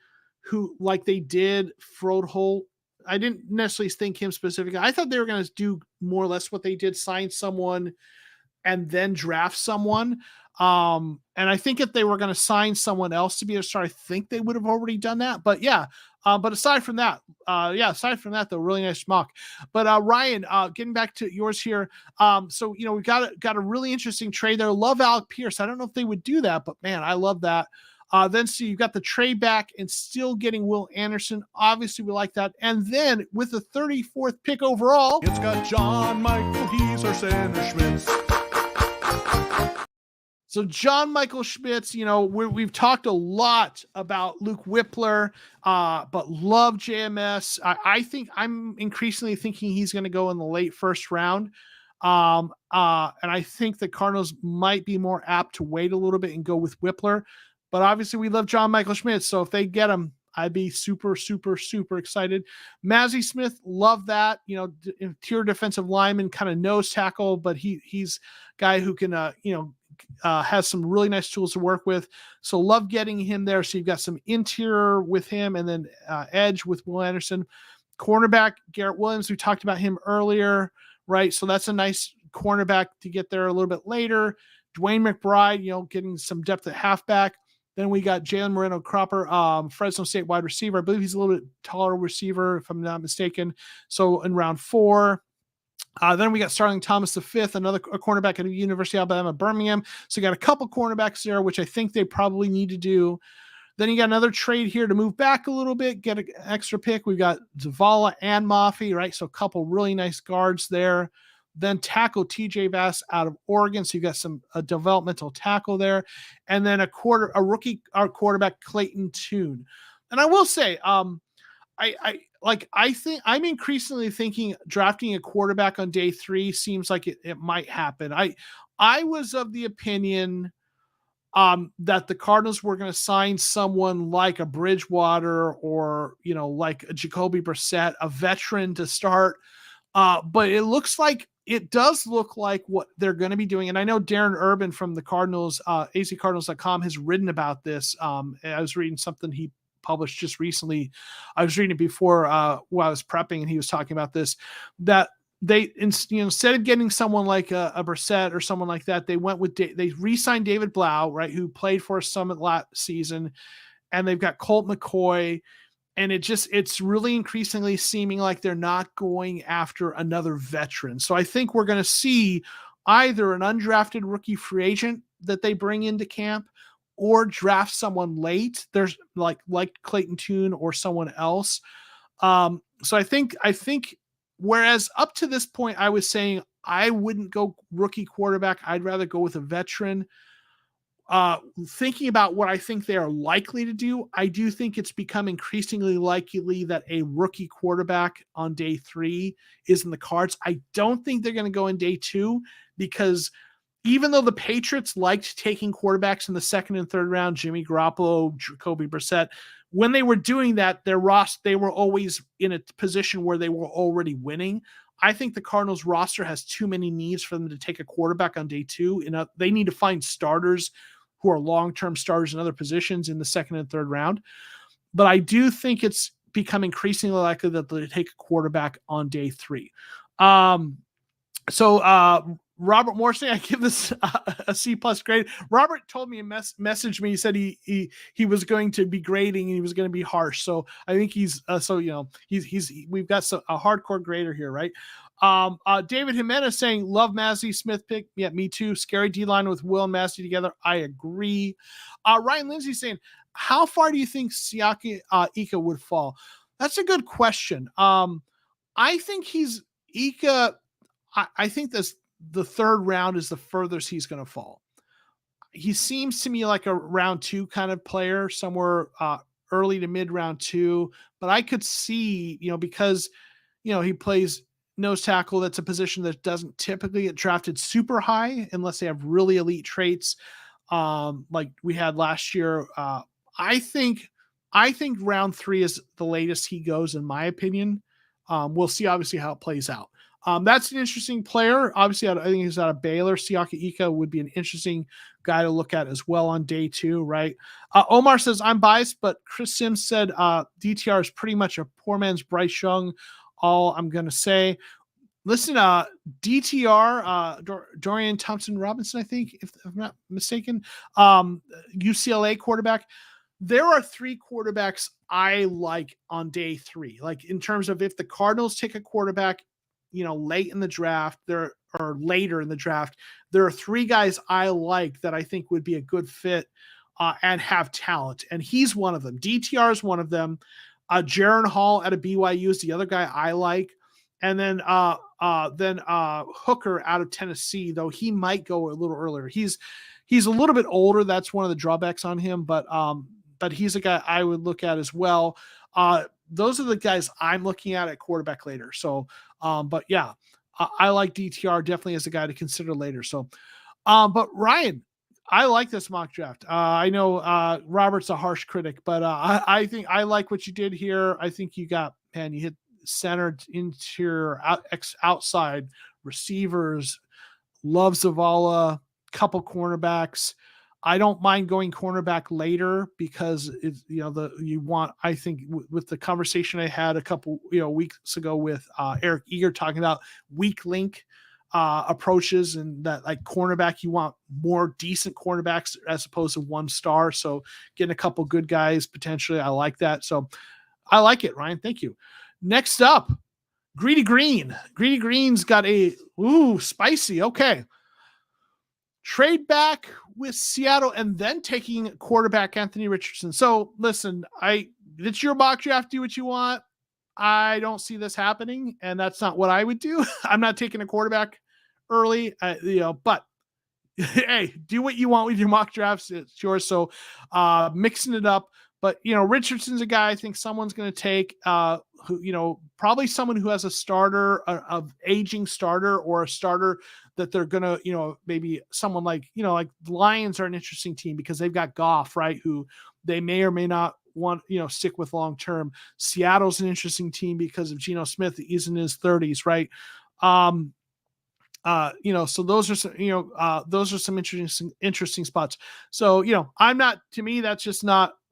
who, like they did Froholt. I didn't necessarily think him specifically. I thought they were going to do more or less what they did, sign someone and then draft someone. And I think if they were going to sign someone else to be a star, I think they would have already done that. But yeah, but aside from that, though, really nice mock. But Ryan, getting back to yours here. So we've got a really interesting trade there. Love Alec Pierce. I don't know if they would do that, but man, I love that. Then so you've got the trade back and still getting Will Anderson. Obviously, we like that. And then with the 34th pick overall, It's got John Michael, he's our center Schmitz. So John Michael Schmitz, we've talked a lot about Luke Whippler, but love JMS. I think I'm increasingly thinking he's going to go in the late 1st round. And I think the Cardinals might be more apt to wait a little bit and go with Whippler. But obviously we love John Michael Schmitz. So if they get him, I'd be super, super, super excited. Mazzy Smith, love that. Interior defensive lineman, kind of nose tackle, but he's a guy who can, has some really nice tools to work with. So love getting him there. So you've got some interior with him and then edge with Will Anderson. Cornerback, Garrett Williams, we talked about him earlier, right? So that's a nice cornerback to get there a little bit later. Dwayne McBride, getting some depth at halfback. Then we got Jalen Moreno-Cropper, Fresno State wide receiver. I believe he's a little bit taller receiver, if I'm not mistaken. So in round 4. Then we got Starling Thomas V, a cornerback at the University of Alabama, Birmingham. So you got a couple cornerbacks there, which I think they probably need to do. Then you got another trade here to move back a little bit, get an extra pick. We've got Zavala and Mafi, right? So a couple really nice guards there. Then tackle TJ Bass out of Oregon. So you got a developmental tackle there. And then a rookie quarterback, Clayton Tune. And I will say, I think I'm increasingly thinking drafting a quarterback on day 3 seems like it might happen. I was of the opinion that the Cardinals were going to sign someone like a Bridgewater or, like a Jacoby Brissett, a veteran to start. But it does look like what they're going to be doing. And I know Darren Urban from the Cardinals, azcardinals.com has written about this. I was reading something he published just recently. I was reading it before while I was prepping, and he was talking about this, that they, instead of getting someone like a Brissett or someone like that, they went with, they re-signed David Blau, right, who played for us Summit last season, and they've got Colt McCoy, and it's really increasingly seeming like they're not going after another veteran. So I think we're going to see either an undrafted rookie free agent that they bring into camp, or draft someone late. There's like Clayton Tune or someone else. So I think whereas up to this point, I was saying I wouldn't go rookie quarterback. I'd rather go with a veteran. Thinking about what I think they are likely to do, I do think it's become increasingly likely that a rookie quarterback on day 3 is in the cards. I don't think they're going to go in day 2, because even though the Patriots liked taking quarterbacks in the 2nd and 3rd round, Jimmy Garoppolo, Jacoby Brissett, when they were doing that, they were always in a position where they were already winning. I think the Cardinals roster has too many needs for them to take a quarterback on day 2. They need to find starters who are long-term starters in other positions in the 2nd and 3rd round. But I do think it's become increasingly likely that they take a quarterback on day 3. Robert Morrissey, I give this a C+ grade. Robert told me, messaged me. He said he was going to be grading and he was going to be harsh. So I think we've got a hardcore grader here, right? David Jimenez saying, love Mazzy Smith pick. Yeah, me too. Scary D-line with Will and Mazzy together. I agree. Ryan Lindsay saying, how far do you think Siaki Ika would fall? That's a good question. I think Ika. I think the 3rd round is the furthest he's going to fall. He seems to me like a round 2 kind of player, somewhere early to mid round 2. But I could see, because, he plays nose tackle. That's a position that doesn't typically get drafted super high unless they have really elite traits, like we had last year. I think round 3 is the latest he goes, in my opinion. We'll see obviously how it plays out. That's an interesting player. Obviously, I think he's out of Baylor. Siaki Ika would be an interesting guy to look at as well on day 2, right? Omar says, I'm biased, but Chris Sims said DTR is pretty much a poor man's Bryce Young. All I'm going to say. Listen, DTR, Dorian Thompson-Robinson, I think, if I'm not mistaken, UCLA quarterback. There are 3 quarterbacks I like on day 3. Like, in terms of if the Cardinals take a quarterback, late in the draft, or later in the draft, there are 3 guys I like that I think would be a good fit and have talent. And he's one of them. DTR is one of them. Jaron Hall out of BYU is the other guy I like. And then Hooker out of Tennessee, though he might go a little earlier. He's a little bit older. That's one of the drawbacks on him, but he's a guy I would look at as well. Those are the guys I'm looking at quarterback later. So, but yeah, I like DTR definitely as a guy to consider later. So, but Ryan, I like this mock draft. I know Robert's a harsh critic, but I think I like what you did here. I think you hit center, interior, outside receivers, love Zavala, couple cornerbacks. I don't mind going cornerback later because it's, I think with the conversation I had a couple, weeks ago with Eric Eager talking about weak link approaches, and that like cornerback, you want more decent cornerbacks as opposed to 1 star. So getting a couple good guys potentially, I like that. So I like it, Ryan. Thank you. Next up, Greedy Green. Greedy Green's got spicy. Okay. trade back with Seattle and then taking quarterback Anthony Richardson. So listen, it's your mock draft. Do what you want. I don't see this happening, and that's not what I would do. I'm not taking a quarterback early, but hey, do what you want with your mock drafts. It's yours. So mixing it up. But, Richardson's a guy I think someone's going to take who, probably someone who has a starter, of aging starter, or a starter that they're going to, maybe someone like the Lions are an interesting team because they've got Goff, right, who they may or may not want, stick with long term. Seattle's an interesting team because of Geno Smith. He's in his 30s, right? So those are some interesting spots. So, to me, that's just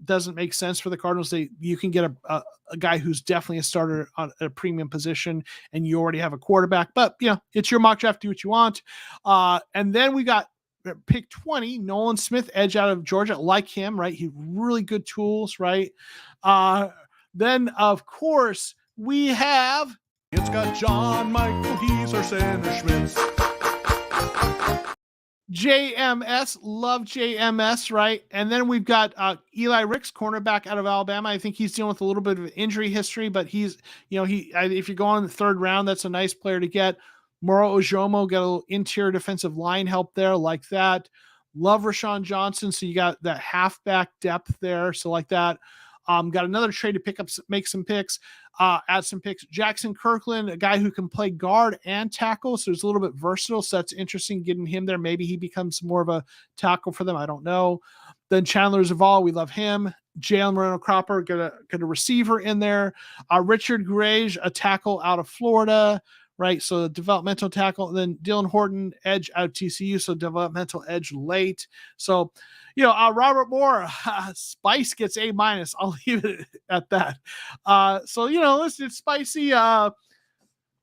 doesn't make sense for the Cardinals. You can get a guy who's definitely a starter on a premium position, and you already have a quarterback, but it's your mock draft. Do what you want. And then we got pick 20, Nolan Smith, edge out of Georgia. Like him, right? He really good tools, right? Then of course we have, it's got John Michael, he's our center Schmitz. JMS, love JMS, right? And then we've got Eli Ricks, cornerback out of Alabama. I think he's dealing with a little bit of injury history, but he's, if you're going in the third round, that's a nice player to get. Moro Ojomo, got a little interior defensive line help there, like that. Love Rashawn Johnson, so you got that halfback depth there, so like that. Got another trade to make some picks, add some picks. Jackson Kirkland, a guy who can play guard and tackle, so it's a little bit versatile. So that's interesting getting him there. Maybe he becomes more of a tackle for them. I don't know. Then Chandler Zavala, we love him. Jalen Moreno Cropper, got a receiver in there. Richard Gage, a tackle out of Florida, right? So developmental tackle. And then Dylan Horton, edge out of TCU, so developmental edge late. So, Robert Moore, Spice gets A-. I'll leave it at that. So, listen, it's spicy. A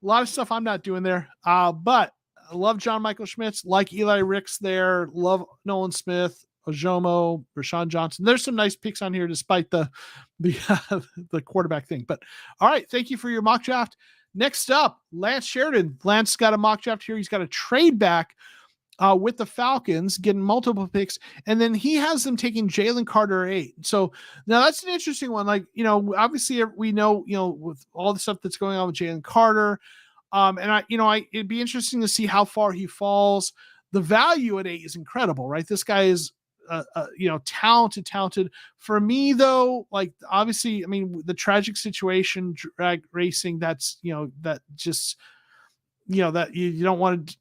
lot of stuff I'm not doing there. But I love John Michael Schmitz, like Eli Ricks there. Love Nolan Smith, Ojomo, Rashawn Johnson. There's some nice picks on here despite the quarterback thing. But all right, thank you for your mock draft. Next up, Lance Sheridan. Lance got a mock draft here. He's got a trade back with the Falcons, getting multiple picks, and then he has them taking Jalen Carter 8. So now that's an interesting one. Like, obviously we know, with all the stuff that's going on with Jalen Carter, and it'd be interesting to see how far he falls. The value at 8 is incredible, right? This guy is, talented. For me, though, like, obviously, I mean, the tragic situation, drag racing, that's, that just, that you don't want to,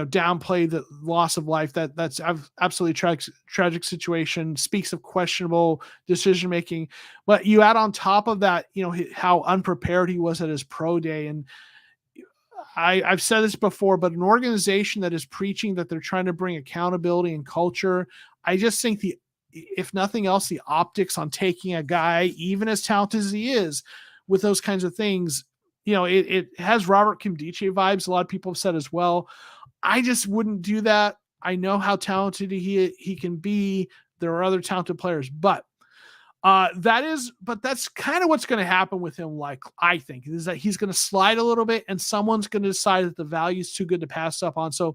downplay the loss of life. That's absolutely tragic situation, speaks of questionable decision-making, but you add on top of that, how unprepared he was at his pro day. And I've said this before, but an organization that is preaching that they're trying to bring accountability and culture, I just think if nothing else, the optics on taking a guy, even as talented as he is, with those kinds of things, it has Robert Kimdiche vibes. A lot of people have said as well. I just wouldn't do that. I know how talented he can be. There are other talented players, but that's kind of what's going to happen with him. Like, I think is that he's going to slide a little bit, and someone's going to decide that the value is too good to pass up on. So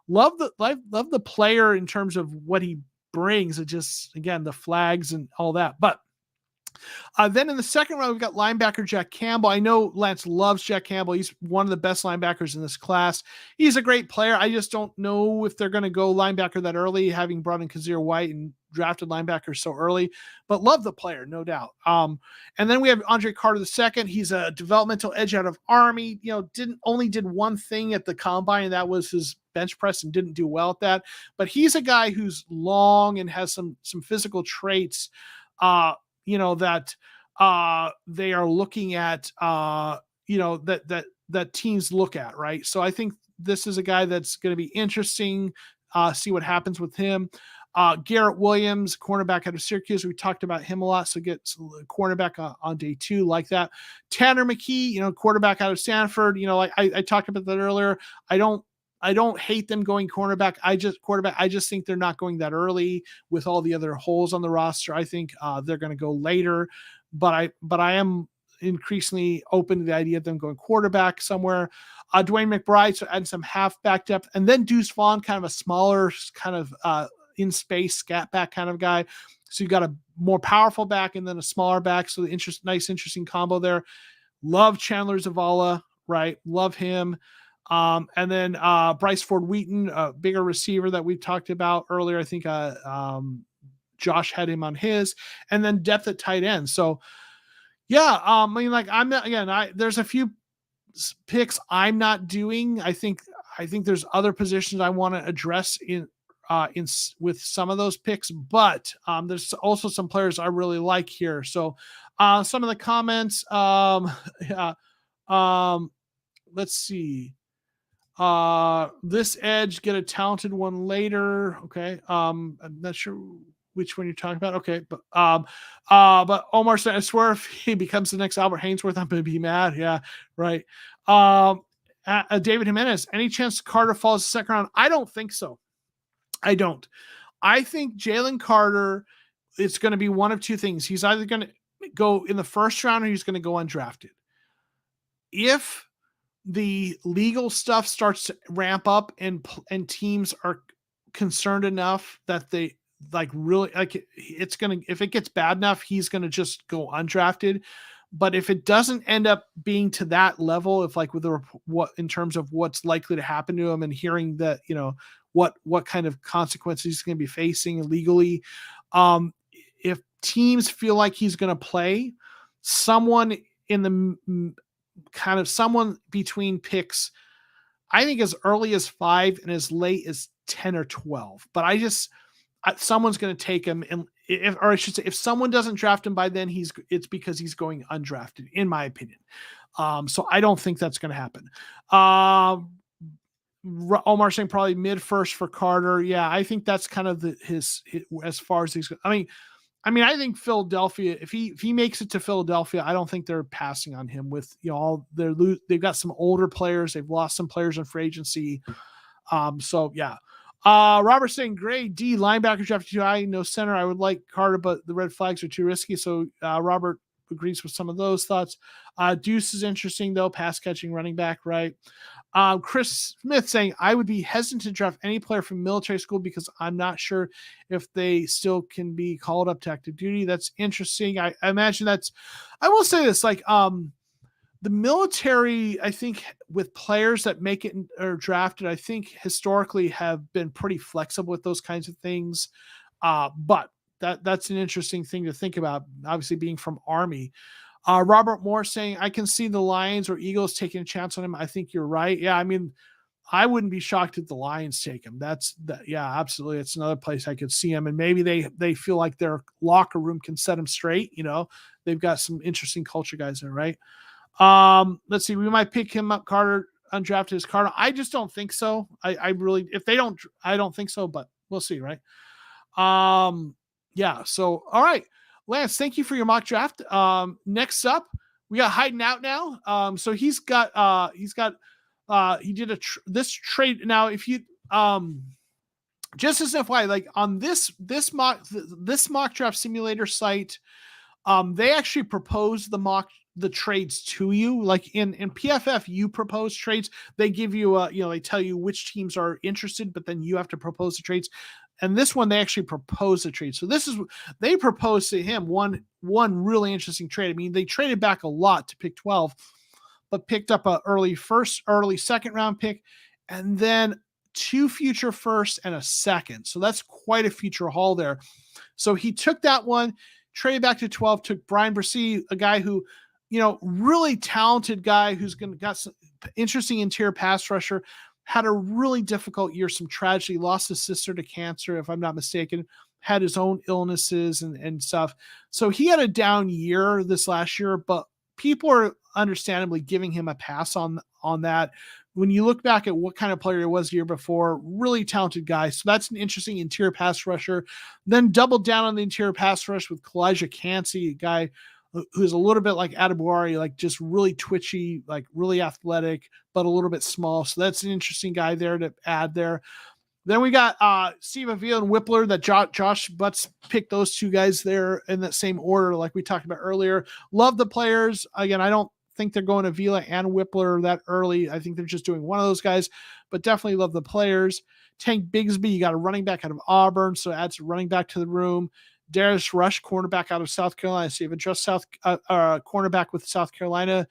love the player in terms of what he brings. It just, again, the flags and all that, but then in the second round, we've got linebacker Jack Campbell. I know Lance loves Jack Campbell. He's one of the best linebackers in this class. He's a great player. I just don't know if they're going to go linebacker that early, having brought in Kazir White and drafted linebackers so early, but love the player, no doubt. And then we have Andre Carter II. He's a developmental edge out of Army. Did one thing at the combine, and that was his bench press, and didn't do well at that. But he's a guy who's long and has some physical traits, that they are looking at, that teams look at, right? So I think this is a guy that's going to be interesting. See what happens with him. Garrett Williams, cornerback out of Syracuse. We talked about him a lot, so get cornerback on day 2 like that. Tanner McKee, quarterback out of Stanford. Like I talked about that earlier. I don't hate them going cornerback. I just think they're not going that early with all the other holes on the roster. I think they're going to go later, but I am increasingly open to the idea of them going quarterback somewhere. Dwayne McBride, so adding some halfback depth, and then Deuce Vaughn, kind of a smaller, kind of in space scat back kind of guy. So you got a more powerful back and then a smaller back. So the nice, interesting combo there. Love Chandler Zavala, right? Love him. And then Bryce Ford Wheaton, a bigger receiver that we talked about earlier. I think Josh had him on his, and then depth at tight end. So yeah, I mean, like I'm not, again, there's a few picks I'm not doing. I think there's other positions I want to address in with some of those picks, but there's also some players I really like here. So some of the comments, let's see. This edge, get a talented one later. Okay. I'm not sure which one you're talking about. Okay. But Omar said, I swear if he becomes the next Albert Hainsworth, I'm going to be mad. Yeah. Right. David Jimenez, any chance Carter falls second round? I don't think so. I don't. I think Jalen Carter, it's going to be one of two things. He's either going to go in the first round or he's going to go undrafted. If the legal stuff starts to ramp up and teams are concerned enough that they like really like it's going to, if it gets bad enough, he's going to just go undrafted. But if it doesn't end up being to that level, if like with what in terms of what's likely to happen to him and hearing that, you know, what kind of consequences he's going to be facing legally, if teams feel like he's going to play, someone in the kind of someone between picks, I think as early as 5 and as late as 10 or 12. But someone's going to take him, and if someone doesn't draft him by then, it's because he's going undrafted, in my opinion. So I don't think that's going to happen. Omar saying probably mid first for Carter. Yeah, I think that's kind of his as far as he's. I mean, I think Philadelphia, if he makes it to Philadelphia, I don't think they're passing on him with, you know, they've got some older players. They've lost some players in free agency. So yeah. Robert saying grade D linebacker drafted too high, no center. I would like Carter, but the red flags are too risky. So Robert agrees with some of those thoughts. Deuce is interesting though. Pass catching running back. Right. Chris Smith saying, I would be hesitant to draft any player from military school because I'm not sure if they still can be called up to active duty. That's interesting. I imagine I will say this, like, the military, I think with players that make it or drafted, I think historically have been pretty flexible with those kinds of things. But that's an interesting thing to think about, obviously being from Army. Robert Moore saying, I can see the Lions or Eagles taking a chance on him. I think you're right. Yeah, I mean, I wouldn't be shocked if the Lions take him. Yeah, absolutely. It's another place I could see him. And maybe they feel like their locker room can set him straight. You know, they've got some interesting culture guys there, right? Let's see. We might pick him up, Carter, undrafted as Carter. I just don't think so. I really, if they don't, I don't think so, but we'll see, right? Yeah. So, all right. Lance, thank you for your mock draft. Next up, we got Hiding Out now. So he did this trade. Now, if you, just as FYI, like on this mock draft simulator site, they actually propose the trades to you. Like in PFF, you propose trades. They give you they tell you which teams are interested, but then you have to propose the trades. And this one, they actually propose a trade. So they proposed to him one really interesting trade. I mean, they traded back a lot to pick 12, but picked up a early second round pick, and then 2 future firsts and a second. So that's quite a future haul there. So he took that one, traded back to 12, took Brian Bresee, a guy who, you know, really talented guy who's got some interesting interior pass rusher, had a really difficult year, some tragedy, lost his sister to cancer, if I'm not mistaken, had his own illnesses and stuff. So he had a down year this last year, but people are understandably giving him a pass on that. When you look back at what kind of player he was the year before, really talented guy. So that's an interesting interior pass rusher. Then doubled down on the interior pass rush with Kalijah Cansey, a guy who's a little bit like Adebawari, like just really twitchy, like really athletic, but a little bit small. So that's an interesting guy there to add there. Then we got Steve Avila and Whippler that Josh Butts picked those two guys there in that same order, like we talked about earlier. Love the players. Again, I don't think they're going Avila and Whippler that early. I think they're just doing one of those guys, but definitely love the players. Tank Bigsby, you got a running back out of Auburn, so adds a running back to the room. Darius Rush, cornerback out of South Carolina. So you have a just cornerback with South Carolina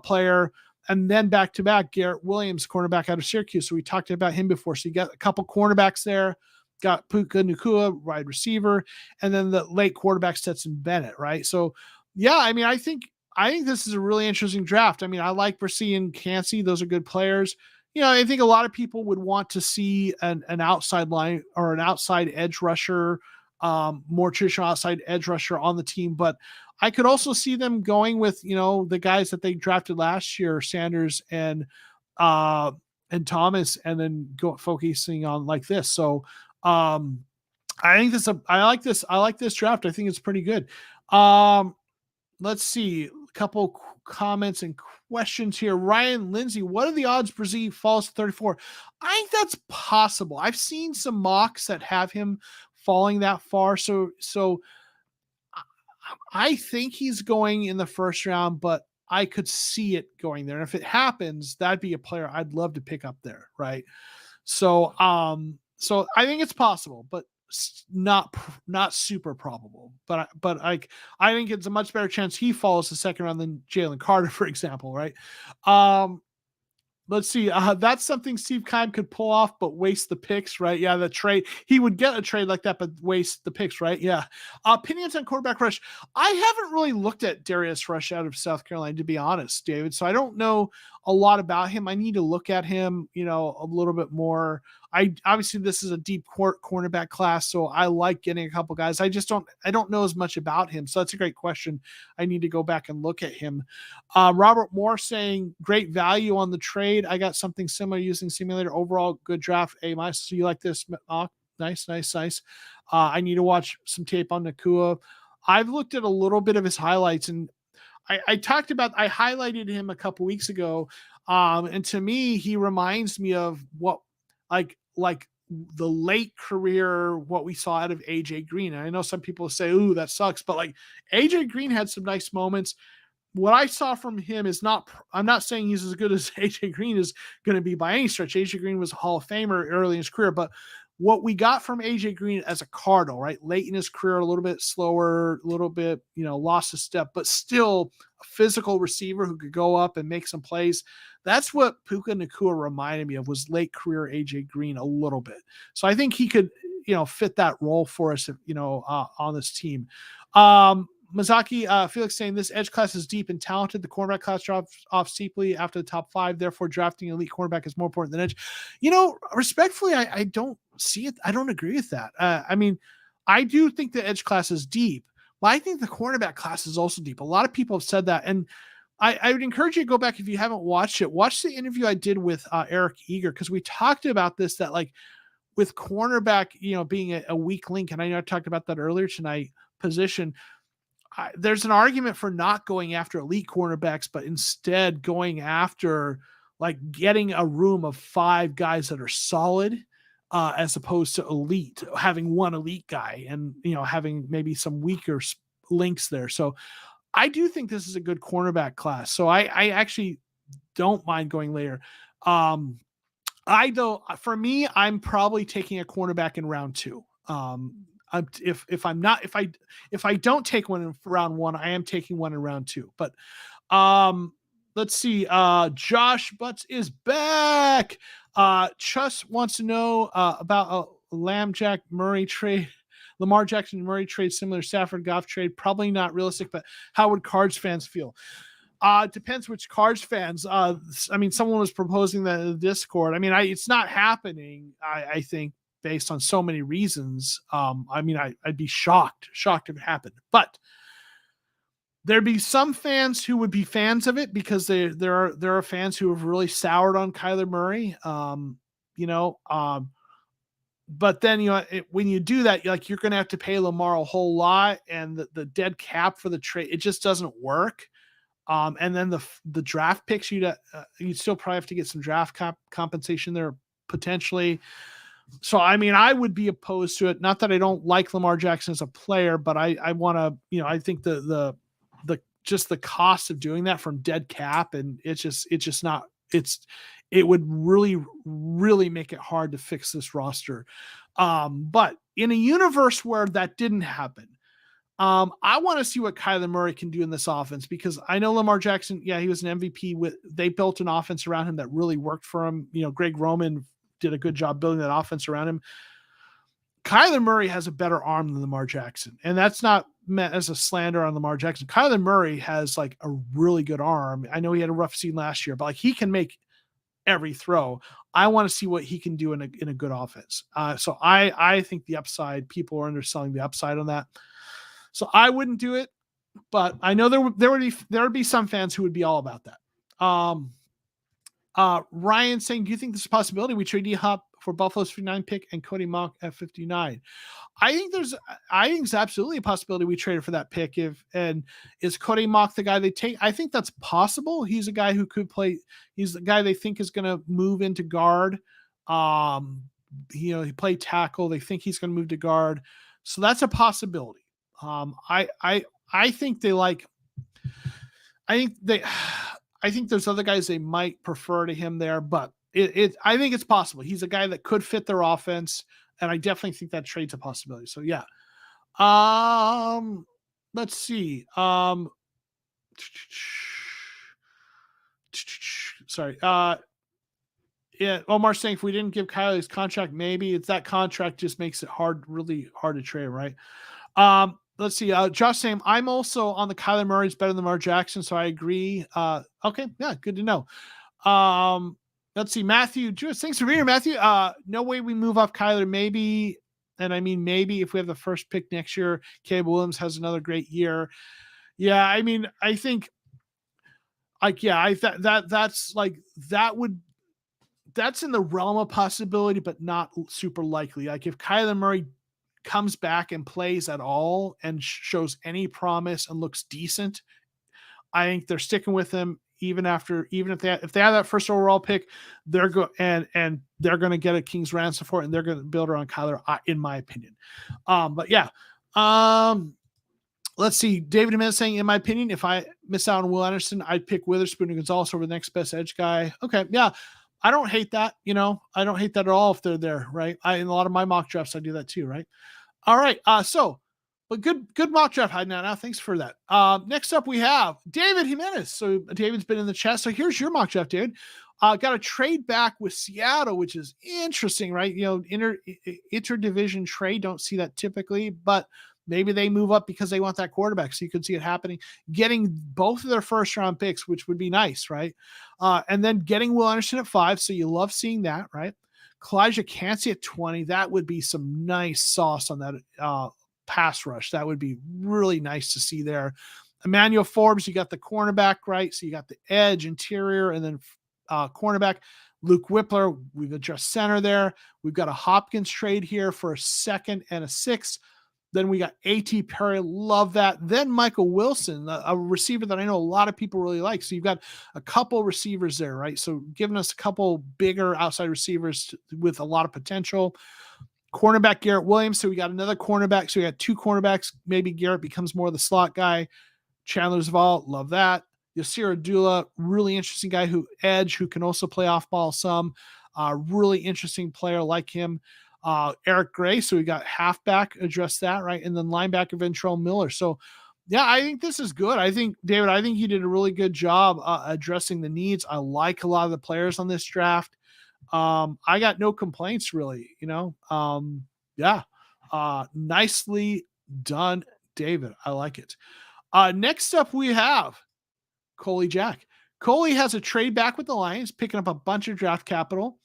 player. And then back-to-back, Garrett Williams, cornerback out of Syracuse. So we talked about him before. So you got a couple cornerbacks there. Got Puka Nacua, wide receiver, and then the late quarterback Stetson Bennett, right? So, yeah, I mean, I think this is a really interesting draft. I mean, I like Brissy and Cansey. Those are good players. You know, I think a lot of people would want to see an outside line or an outside edge rusher, more traditional outside edge rusher on the team. But I could also see them going with, you know, the guys that they drafted last year, Sanders and Thomas, and then focusing on like this. So I think I like this draft. I think it's pretty good. Let's see a couple comments and questions here. Ryan Lindsay, what are the odds Brzee falls to 34? I think that's possible. I've seen some mocks that have him falling that far. So I think he's going in the first round, but I could see it going there. And if it happens, that'd be a player I'd love to pick up there. Right. So I think it's possible, but not super probable, but I think it's a much better chance he falls the second round than Jalen Carter, for example. Right. Let's see. That's something Steve Keim could pull off, but waste the picks, right? Yeah, the trade. He would get a trade like that, but waste the picks, right? Yeah. Opinions on quarterback Rush. I haven't really looked at Darius Rush out of South Carolina, to be honest, David. So I don't know a lot about him. I need to look at him, you know, a little bit more. Obviously this is a deep cornerback class, so I like getting a couple guys. I don't know as much about him. So that's a great question. I need to go back and look at him. Robert Moore saying great value on the trade. I got something similar using simulator. Overall good draft. A-. So you like this? Nice. I need to watch some tape on Nacua. I've looked at a little bit of his highlights, and I highlighted him a couple weeks ago. And to me, he reminds me of what like the late career, what we saw out of AJ Green. And I know some people say, ooh, that sucks, but like AJ Green had some nice moments. What I saw from him is I'm not saying he's as good as AJ Green is going to be by any stretch. AJ Green was a Hall of Famer early in his career, but what we got from AJ Green as a Cardinal, right? Late in his career, a little bit slower, a little bit, you know, lost a step, but still a physical receiver who could go up and make some plays. That's what Puka Nacua reminded me of, was late career AJ Green a little bit. So I think he could, you know, fit that role for us, you know, on this team. Mazaki, Felix saying this edge class is deep and talented. The cornerback class drops off steeply after the top 5. Therefore, drafting elite cornerback is more important than edge. You know, respectfully, I don't see it. I don't agree with that. I mean, I do think the edge class is deep, but I think the cornerback class is also deep. A lot of people have said that. And I would encourage you to go back, if you haven't watched it, watch the interview I did with Eric Eager, because we talked about this, that like with cornerback, you know, being a weak link, and I know I talked about that earlier tonight, position, there's an argument for not going after elite cornerbacks, but instead going after like getting a room of 5 guys that are solid, as opposed to elite, having one elite guy and, you know, having maybe some weaker links there. So I do think this is a good cornerback class. So I actually don't mind going later. For me, I'm probably taking a cornerback in round 2. If I don't take one in round 1, I am taking one in round 2. But let's see. Josh Butts is back. Chus wants to know about a Lamar Jackson Murray trade, similar Stafford Goff trade. Probably not realistic, but how would Cards fans feel? Depends which Cards fans. I mean, someone was proposing that in the Discord. I mean, it's not happening. I think, based on so many reasons. I mean, I'd be shocked if it happened. But there'd be some fans who would be fans of it, because there are fans who have really soured on Kyler Murray. But then, you know, when you do that, you're going to have to pay Lamar a whole lot, and the dead cap for the trade, it just doesn't work. And then the draft picks, you'd still probably have to get some draft compensation there potentially. So, I mean, I would be opposed to it. Not that I don't like Lamar Jackson as a player, but I want to, I think the just the cost of doing that from dead cap, and it's just not, it would really, really make it hard to fix this roster. But in a universe where that didn't happen, I want to see what Kyler Murray can do in this offense, because I know Lamar Jackson, he was an MVP. They built an offense around him that really worked for him. Greg Roman did a good job building that offense around him. Kyler Murray has a better arm than Lamar Jackson, and that's not meant as a slander on Lamar Jackson. Kyler Murray has like a really good arm. I know he had a rough season last year, but like he can make every throw. I want to see what he can do in a good offense. So I think the upside, people are underselling the upside on that. So I wouldn't do it, but I know there would be some fans who would be all about that. Ryan saying, do you think there's a possibility we trade D-Hop for Buffalo's 59 pick and Cody Mock at 59? I think it's absolutely a possibility we traded for that pick. Is Cody Mock the guy they take? I think that's possible. He's a guy who could play. He's the guy they think is going to move into guard. He played tackle. They think he's going to move to guard. So that's a possibility. I think I think there's other guys they might prefer to him there, but I think it's possible. He's a guy that could fit their offense, and I definitely think that trade's a possibility. So yeah. Let's see. Sorry. Omar's saying if we didn't give Kyler his contract, maybe it's that contract just makes it really hard to trade, right? Let's see. Josh saying, I'm also on the Kyler Murray's better than Lamar Jackson, so I agree. Okay, yeah, good to know. Let's see. Matthew, thanks for being here, Matthew. No way we move off Kyler. Maybe, and I mean maybe if we have the first pick next year, Caleb Williams has another great year. Yeah, I mean, I think that's in the realm of possibility, but not super likely. Like if Kyler Murray comes back and plays at all and shows any promise and looks decent, I think they're sticking with him even if they have that first overall pick, they're going to get a king's ransom for it, and they're going to build around Kyler, in my opinion. But yeah. Let's see. David Jimenez saying, in my opinion, if I miss out on Will Anderson, I'd pick Witherspoon and Gonzalez over the next best edge guy. Okay. Yeah. I don't hate that. I don't hate that at all if they're there, right? In a lot of my mock drafts, I do that too, right? All right. But good mock draft, now. Thanks for that. Next up, we have David Jimenez. So David's been in the chat. So here's your mock draft, David. Got a trade back with Seattle, which is interesting, right? Interdivision trade. Don't see that typically, but maybe they move up because they want that quarterback. So you could see it happening, getting both of their first round picks, which would be nice, right? And then getting Will Anderson at 5. So you love seeing that, right? Kalijah Cansey at 20. That would be some nice sauce on that pass rush. That would be really nice to see there. Emmanuel Forbes, you got the cornerback, right? So you got the edge, interior, and then cornerback. Luke Whippler, we've addressed center there. We've got a Hopkins trade here for a 2nd and a 6th. Then we got A.T. Perry. Love that. Then Michael Wilson, a receiver that I know a lot of people really like. So you've got a couple receivers there, right? So giving us a couple bigger outside receivers with a lot of potential. Cornerback Garrett Williams. So we got another cornerback. So we got 2 cornerbacks. Maybe Garrett becomes more of the slot guy. Chandler Zavala. Love that. Yasir Abdullah, really interesting guy who can also play off ball some. Really interesting player, like him. Eric Gray, so we got halfback, address that, right? And then linebacker Ventrell Miller. So yeah, I think this is good. I think, David, you did a really good job addressing the needs. I like a lot of the players on this draft. I got no complaints really, nicely done, David. I like it. Next up we have Coley Jack. Coley has a trade back with the Lions, picking up a bunch of draft capital.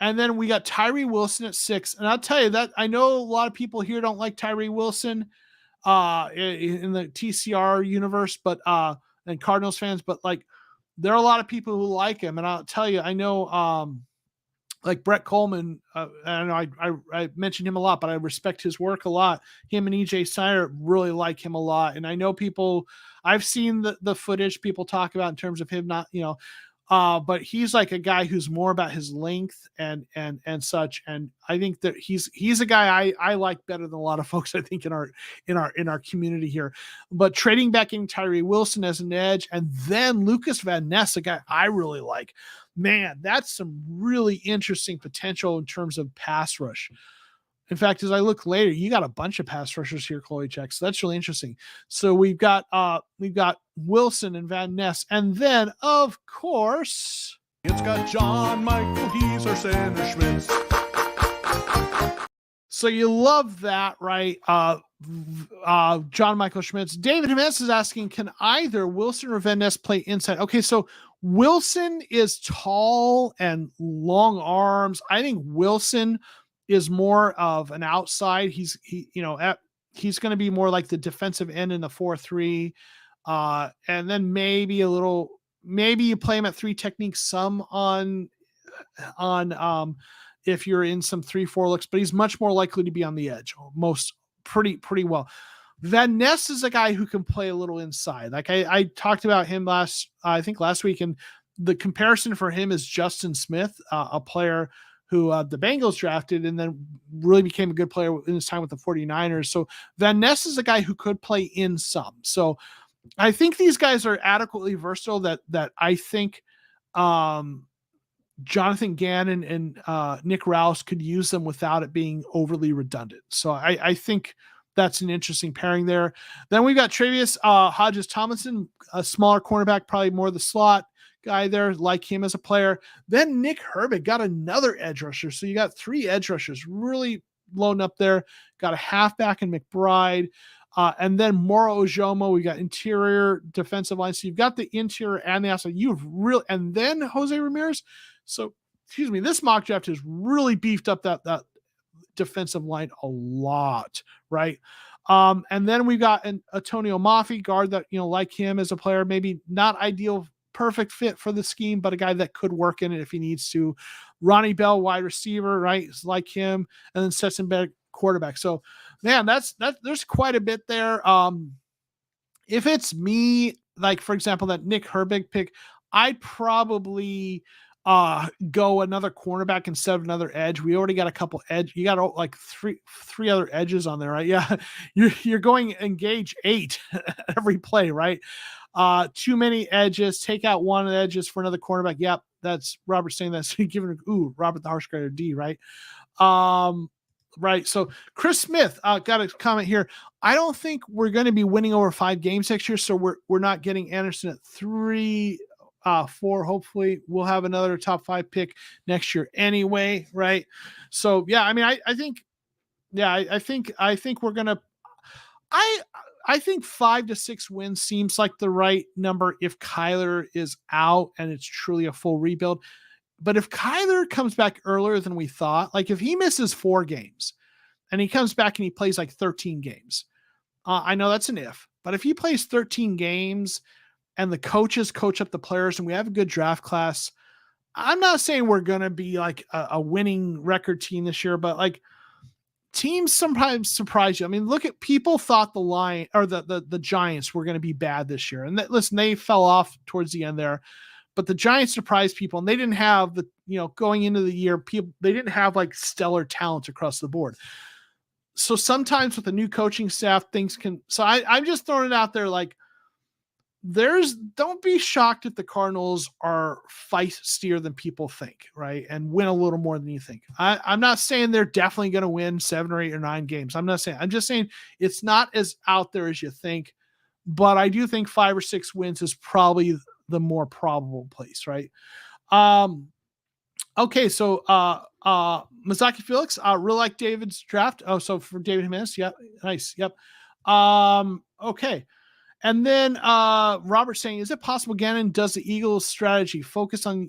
And then we got Tyree Wilson at 6. And I'll tell you that I know a lot of people here don't like Tyree Wilson in the TCR universe, but and Cardinals fans, but like there are a lot of people who like him. And I'll tell you, I know like Brett Coleman, I know I mentioned him a lot, but I respect his work a lot. Him and EJ Snyder really like him a lot. And I know I've seen the footage people talk about in terms of him not, But he's like a guy who's more about his length and such. And I think that he's a guy I like better than a lot of folks, I think, in our community here. But trading back in Tyree Wilson as an edge, and then Lucas Van Ness, a guy I really like. Man, that's some really interesting potential in terms of pass rush. In fact, as I look later, you got a bunch of pass rushers here, Chloe Check. So that's really interesting. So we've got Wilson and Van Ness, and then of course it's got John Michael, he's our center Schmitz. So you love that, right? John Michael Schmitz. David Jimenez is asking, can either Wilson or Van Ness play inside? Okay, so Wilson is tall and long arms. I think Wilson is more of an outside. He's going to be more like the defensive end in the 4-3. And then maybe you play him at 3 technique, some on if you're in some 3-4 looks, but he's much more likely to be on the edge, most pretty well. Van Ness is a guy who can play a little inside. Like I talked about him last week, and the comparison for him is Justin Smith, a player who the Bengals drafted and then really became a good player in his time with the 49ers. So Van Ness is a guy who could play in some. So I think these guys are adequately versatile that I think Jonathan Gannon and Nick Rouse could use them without it being overly redundant. So I think that's an interesting pairing there. Then we've got Travius Hodges Tomlinson, a smaller cornerback, probably more the slot guy there, like him as a player. Then Nick Herbig got another edge rusher. So you got 3 edge rushers really loading up there. Got a halfback in McBride. And then Moro Ojomo, we got interior defensive line. So you've got the interior and the outside. And then Jose Ramirez. So, excuse me, this mock draft has really beefed up that defensive line a lot, right? And then we got an Antonio Mafi, guard that, like him as a player, maybe not ideal, perfect fit for the scheme, but a guy that could work in it if he needs to. Ronnie Bell, wide receiver, right? It's like him. And then Stetson quarterback. So, man, there's quite a bit there. If it's me, like, for example, that Nick Herbig pick, I'd probably go another cornerback instead of another edge. We already got a couple edge. You got like three other edges on there, right? Yeah. You're going engage 8 every play, right? Too many edges, take out one of the edges for another cornerback. Yep. That's Robert saying that. So giving Robert the Harsh Grader D, right? Right. So Chris Smith got a comment here. I don't think we're going to be winning over 5 games next year. So we're not getting Anderson at 3, 4. Hopefully we'll have another top 5 pick next year anyway. Right. So yeah, I mean, I think we're going to, I think 5 to 6 wins seems like the right number if Kyler is out and it's truly a full rebuild. But if Kyler comes back earlier than we thought, like if he misses 4 games and he comes back and he plays like 13 games, I know that's an if, but if he plays 13 games and the coaches coach up the players and we have a good draft class, I'm not saying we're going to be like a winning record team this year, but like teams sometimes surprise you. I mean, look at, people thought the Giants were going to be bad this year. And listen, they fell off towards the end there, but the Giants surprised people and they didn't have going into the year, they didn't have like stellar talent across the board. So sometimes with a new coaching staff, things can, so I'm just throwing it out there. Like don't be shocked if the Cardinals are feistier than people think, right? And win a little more than you think. I'm not saying they're definitely going to win 7 or 8 or 9 games. I'm just saying it's not as out there as you think, but I do think 5 or 6 wins is probably the more probable place, right? Okay, so Mazaki Felix, really like David's draft. Oh, so for David Jimenez, yeah, nice, yep. Okay. And then Robert saying, is it possible Gannon does the Eagles strategy, focus on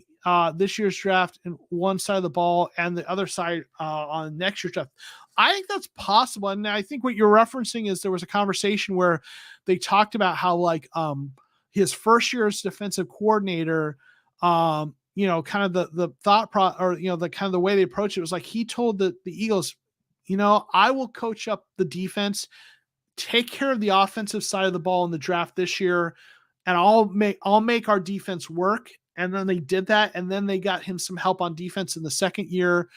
this year's draft and one side of the ball and the other side on next year's draft? I think that's possible. And I think what you're referencing is there was a conversation where they talked about how like his first year as defensive coordinator, kind of the thought the kind of the way they approached it was like he told the Eagles, I will coach up the defense, take care of the offensive side of the ball in the draft this year, and I'll make our defense work. And then they did that. And then they got him some help on defense in the second year.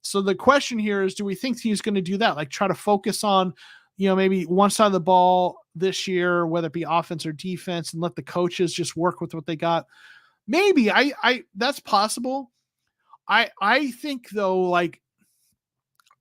So the question here is, do we think he's going to do that? Like try to focus on, maybe one side of the ball this year, whether it be offense or defense, and let the coaches just work with what they got. Maybe that's possible. I think though, like,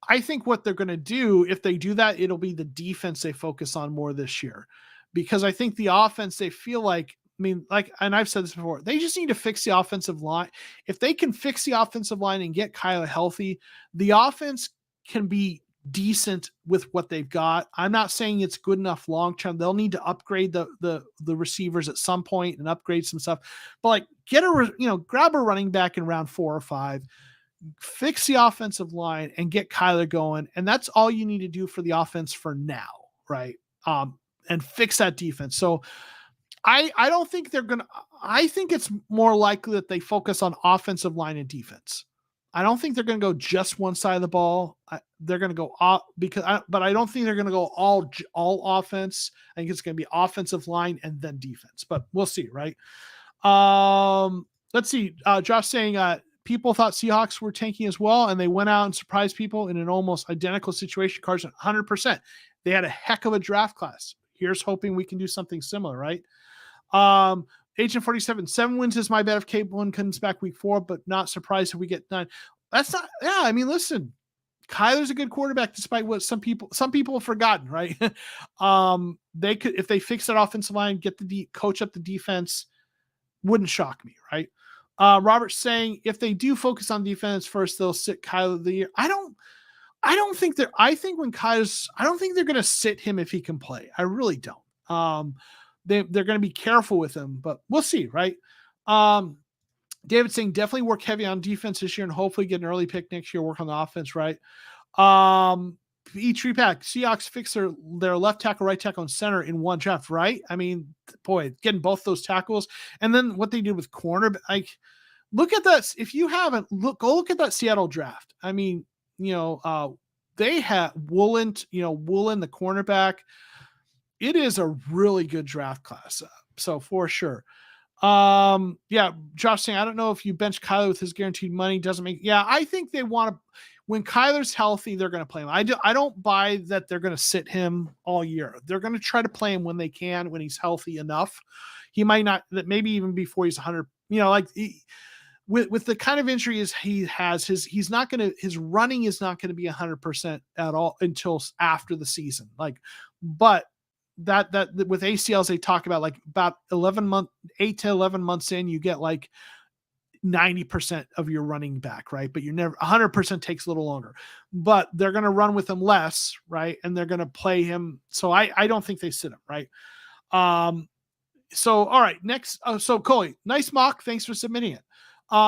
I think what they're going to do, if they do that, it'll be the defense they focus on more this year, because I think the offense, they feel like, and I've said this before, they just need to fix the offensive line. If they can fix the offensive line and get Kyler healthy, the offense can be decent with what they've got. I'm not saying it's good enough long-term. They'll need to upgrade the receivers at some point and upgrade some stuff, but like grab a running back in round 4 or 5, fix the offensive line and get Kyler going. And that's all you need to do for the offense for now. Right. And fix that defense. So I don't think I think it's more likely that they focus on offensive line and defense. I don't think they're going to go just one side of the ball. They're going to go off but I don't think they're going to go all offense. I think it's going to be offensive line and then defense, but we'll see. Right. Let's see. Josh saying, people thought Seahawks were tanking as well, and they went out and surprised people in an almost identical situation. Carson, 100%. They had a heck of a draft class. Here's hoping we can do something similar, right? Agent 47, 7 wins is my bet if Cable comes back week 4, but not surprised if we get 9. That's not, listen, Kyler's a good quarterback, despite what some people have forgotten, right? They could, if they fix that offensive line, get coach up the defense, wouldn't shock me, right? Robert's saying if they do focus on defense first, they'll sit Kyler the year. I don't think I think they're going to sit him if he can play. I really don't. They're going to be careful with him, but we'll see. Right. David saying definitely work heavy on defense this year and hopefully get an early pick next year, work on the offense. Right. Tree Pack, Seahawks fix their left tackle, right tackle, and center in one draft, right? Getting both those tackles, and then what they did with corner, like, look at that. If you haven't, go look at that Seattle draft. They had Woolen, the cornerback. It is a really good draft class, so for sure. Josh saying, I don't know if you bench Kyler with his guaranteed money doesn't make. Yeah, I think they want to. When Kyler's healthy, they're going to play him. I don't buy that they're going to sit him all year. They're going to try to play him when they can, when he's healthy enough. He might not, that maybe even before he's 100. With the kind of injuries he has, his running is not going to be 100% at all until after the season. But that with ACLs, they talk about about 8 to 11 months in, you get 90% of your running back, right? But you're never 100% takes a little longer, but they're going to run with him less, right? And they're going to play him. So I don't think they sit him, right? So, all right, next. So Coley, nice mock. Thanks for submitting it.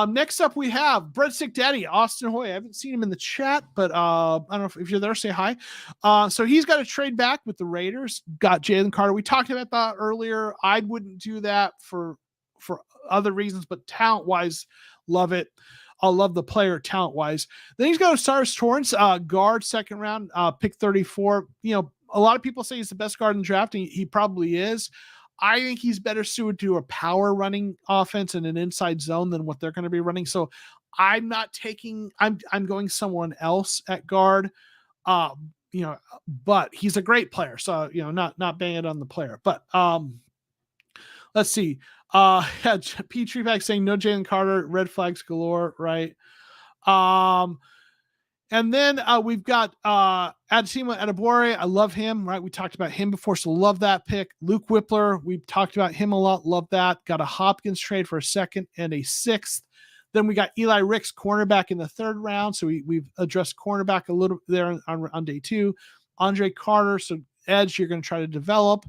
Next up we have Breadstick Daddy, Austin Hoy. I haven't seen him in the chat, but I don't know if you're there, say hi. So he's got a trade back with the Raiders, got Jalen Carter. We talked about that earlier. I wouldn't do that for other reasons, but talent-wise, love it. I love the player talent-wise. Then he's got Osiris Torrance, guard, second round, pick 34. A lot of people say he's the best guard in the draft, and he probably is. I think he's better suited to a power running offense and an inside zone than what they're going to be running. So I'm going someone else at guard. But he's a great player. So, not banging it on the player, but let's see. P. Treeback saying no Jalen Carter, red flags galore, right? And then we've got Adesima Adebore. I love him, right? We talked about him before, so love that pick. Luke Whippler, we've talked about him a lot, love that. Got a Hopkins trade for a second and a 6th. Then we got Eli Ricks, cornerback in the 3rd round. So we've addressed cornerback a little there on day 2. Andre Carter, so edge you're going to try to develop.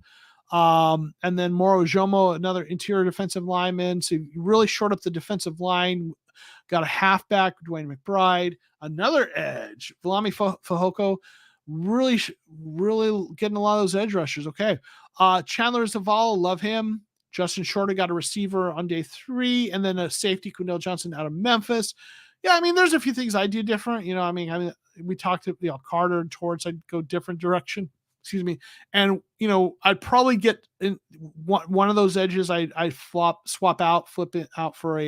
And then Moro Jomo, another interior defensive lineman. So you really short up the defensive line. Got a halfback, Dwayne McBride, another edge, Viliami Fehoko, really getting a lot of those edge rushers. Okay. Chandler Zavala, love him. Justin Shorter got a receiver on day 3, and then a safety, Quindell Johnson out of Memphis. Yeah, there's a few things I do different. We talked to Carter and Torrance. I'd go different direction. excuse me. And, I'd probably get in one of those edges. I swap out, flip it out for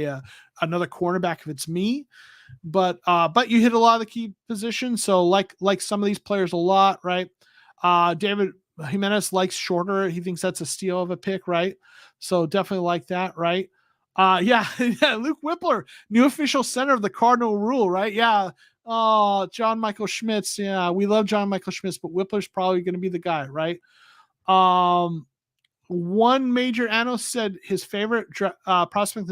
another cornerback if it's me. But you hit a lot of the key positions. So like some of these players a lot, right? David Jimenez likes shorter. He thinks that's a steal of a pick, right? So definitely like that, right? Yeah, Luke Whippler, new official center of the Cardinal rule, right? Yeah. Oh, John Michael Schmitz. Yeah, we love John Michael Schmitz, but Whippler's probably going to be the guy, right? One major analyst said his favorite prospect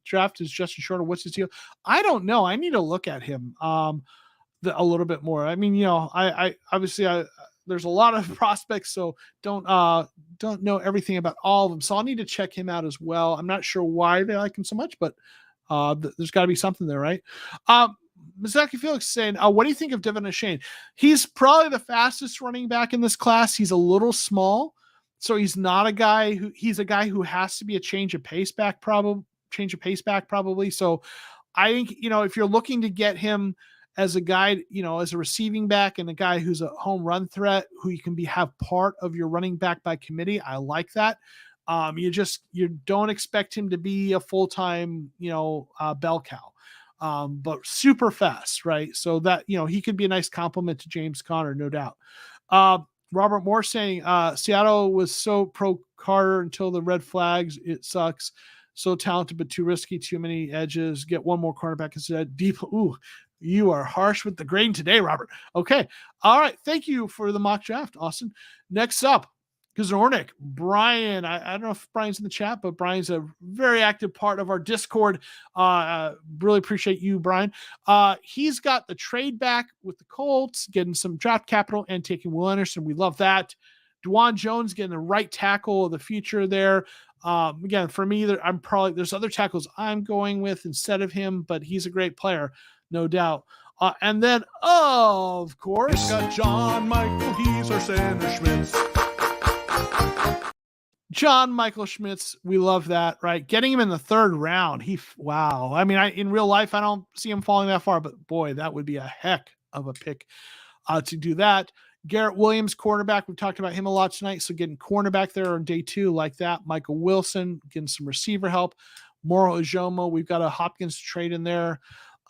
draft is Justin Shorter. What's his deal? I don't know. I need to look at him a little bit more. I mean, I obviously there's a lot of prospects, so don't know everything about all of them. So I'll need to check him out as well. I'm not sure why they like him so much, but there's got to be something there, right? Mizaki Felix saying, what do you think of Devin O'Shane? He's probably the fastest running back in this class. He's a little small, so he's not a guy he's a guy who has to be a change of pace back probably. So I think, if you're looking to get him as a guy, as a receiving back and a guy who's a home run threat, who you can have part of your running back by committee, I like that. You don't expect him to be a full-time, bell cow. But super fast, right? So that, he could be a nice compliment to James Conner, no doubt. Robert Moore saying, Seattle was so pro Carter until the red flags. It sucks. So talented, but too risky, too many edges. Get one more cornerback instead. Deep. Ooh, you are harsh with the grain today, Robert. Okay. All right. Thank you for the mock draft, Austin. Next up, Gazornik, Brian. I don't know if Brian's in the chat, but Brian's a very active part of our Discord. Really appreciate you, Brian. He's got the trade back with the Colts, getting some draft capital and taking Will Anderson. We love that. DeJuan Jones getting the right tackle of the future there. Again, for me, there's other tackles I'm going with instead of him, but he's a great player, no doubt. And then, of course, It's got John Michael, he's our center Schmitz. John Michael Schmitz, we love that, right? Getting him in the third round. Wow. I mean, in real life, I don't see him falling that far, but boy, that would be a heck of a pick to do that. Garrett Williams, cornerback. We've talked about him a lot tonight. So getting cornerback there on day 2 like that. Michael Wilson, getting some receiver help. Moro Ojomo, we've got a Hopkins trade in there.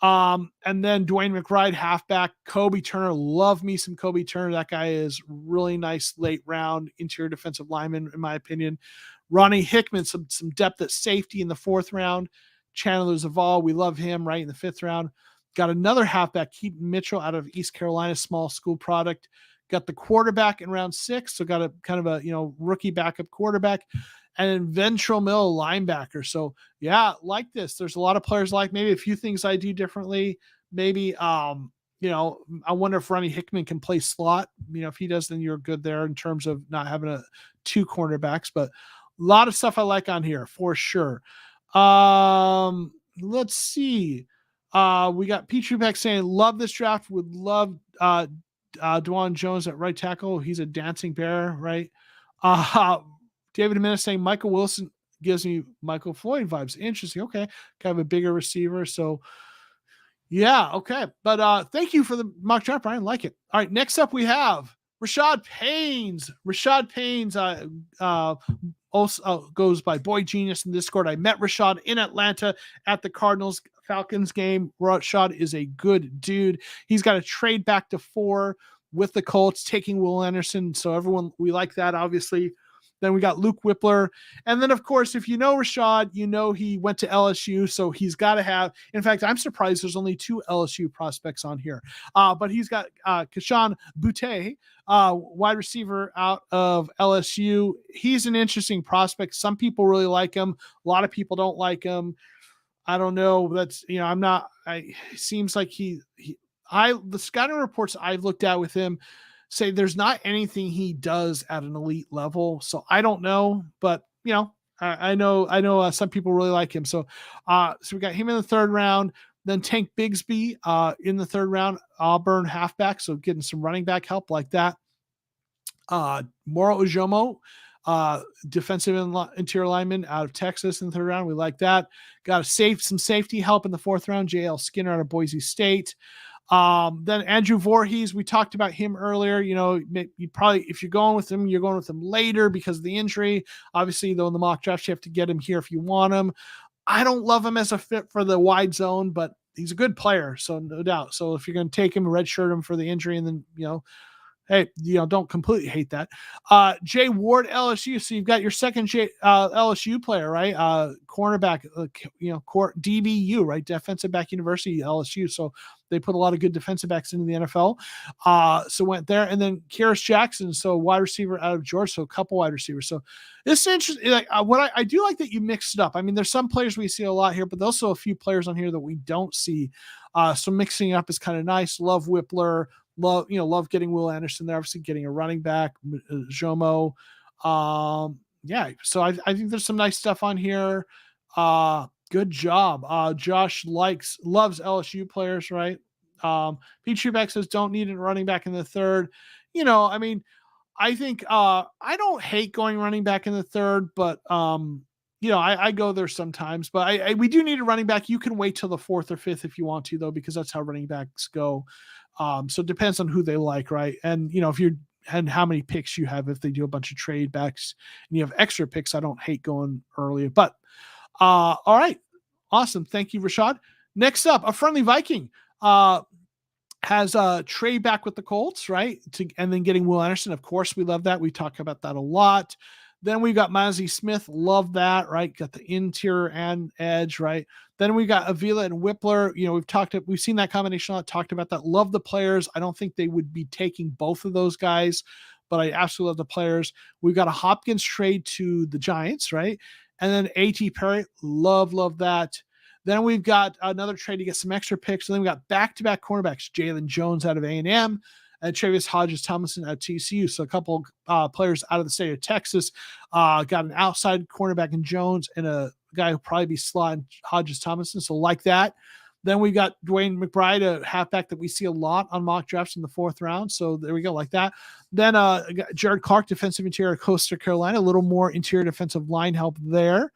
And then Dwayne McBride, halfback. Kobe Turner, love me some Kobe Turner. That guy is really nice late round interior defensive lineman, in my opinion. Ronnie Hickman, some depth at safety in the 4th round. Chandler Zaval, we love him, right, in the 5th round. Got another halfback, Keaton Mitchell out of East Carolina, small school product. Got the quarterback in round 6, so got a kind of a rookie backup quarterback. And then Ventrell Mill, linebacker. So yeah, like this. There's a lot of players like maybe a few things I do differently. Maybe I wonder if Ronnie Hickman can play slot. If he does, then you're good there in terms of not having 2 cornerbacks. But a lot of stuff I like on here for sure. Let's see. We got Pete Trubeck saying, love this draft. Would love DeJuan Jones at right tackle. He's a dancing bear, right? David Jimenez saying Michael Wilson gives me Michael Floyd vibes. Interesting. Okay. Kind of a bigger receiver. So yeah. Okay. But thank you for the mock draft, Brian. Like it. All right. Next up we have Rashad Paines. Rashad Paines also goes by Boy Genius in Discord. I met Rashad in Atlanta at the Cardinals Falcons game. Rashad is a good dude. He's got a trade back to 4 with the Colts, taking Will Anderson. So we like that, obviously. Then we got Luke Whippler. And then, of course, if you know Rashad, he went to LSU. So he's got to have, in fact, I'm surprised there's only 2 LSU prospects on here. But he's got Kashawn Butte, wide receiver out of LSU. He's an interesting prospect. Some people really like him. A lot of people don't like him. I don't know. That's, it seems like the scouting reports I've looked at with him say there's not anything he does at an elite level. So I don't know, but I know some people really like him. So we got him in the 3rd round, then Tank Bigsby in the 3rd round, Auburn halfback. So getting some running back help like that. Moro Ojomo, defensive interior lineman out of Texas in the 3rd round. We like that. Got some safety help in the 4th round. JL Skinner out of Boise State. Then Andrew Voorhees, we talked about him earlier. You probably, if you're going with him, you're going with him later because of the injury. Obviously, though, in the mock draft, you have to get him here if you want him. I don't love him as a fit for the wide zone, but he's a good player, so no doubt. So if you're going to take him, redshirt him for the injury, and then, hey, don't completely hate that. Jay Ward, LSU. So you've got your second LSU player, right? Cornerback, DBU, right? Defensive back university, LSU. So they put a lot of good defensive backs into the NFL. So went there. And then Kyrus Jackson, so wide receiver out of Georgia. So a couple wide receivers. So this is interesting. Like, what I do like that you mixed it up. I mean, there's some players we see a lot here, but there's also a few players on here that we don't see. So mixing it up is kind of nice. Love Whippler. Love getting Will Anderson there, obviously getting a running back, Jomo. So I think there's some nice stuff on here. Good job. Josh loves LSU players, right? Petrie Beck says don't need a running back in the third. I think I don't hate going running back in the third, but I go there sometimes, but we do need a running back. You can wait till the fourth or fifth if you want to, though, because that's how running backs go. So it depends on who they like, right? And and how many picks you have. If they do a bunch of trade backs and you have extra picks, I don't hate going early. But all right, awesome. Thank you, Rashad. Next up, a friendly Viking has Trey back with the Colts, right? And then getting Will Anderson. Of course, we love that. We talk about that a lot. Then we got Mozzie Smith. Love that, right? Got the interior and edge, right? Then we got Avila and Whippler. We've seen that combination a lot, talked about that. Love the players. I don't think they would be taking both of those guys, but I absolutely love the players. We've got a Hopkins trade to the Giants, right? And then A.T. Perry. Love that. Then we've got another trade to get some extra picks. And then we got back-to-back cornerbacks, Jalen Jones out of A&M and Travis Hodges-Tomlinson at TCU. So a couple players out of the state of Texas. Got an outside cornerback in Jones and a guy who'll probably be slot Hodges-Tomlinson. So like that. Then we got Dwayne McBride, a halfback that we see a lot on mock drafts in the fourth round. So there we go, like that. Then Jared Clark, defensive interior, Coastal Carolina, a little more interior defensive line help there.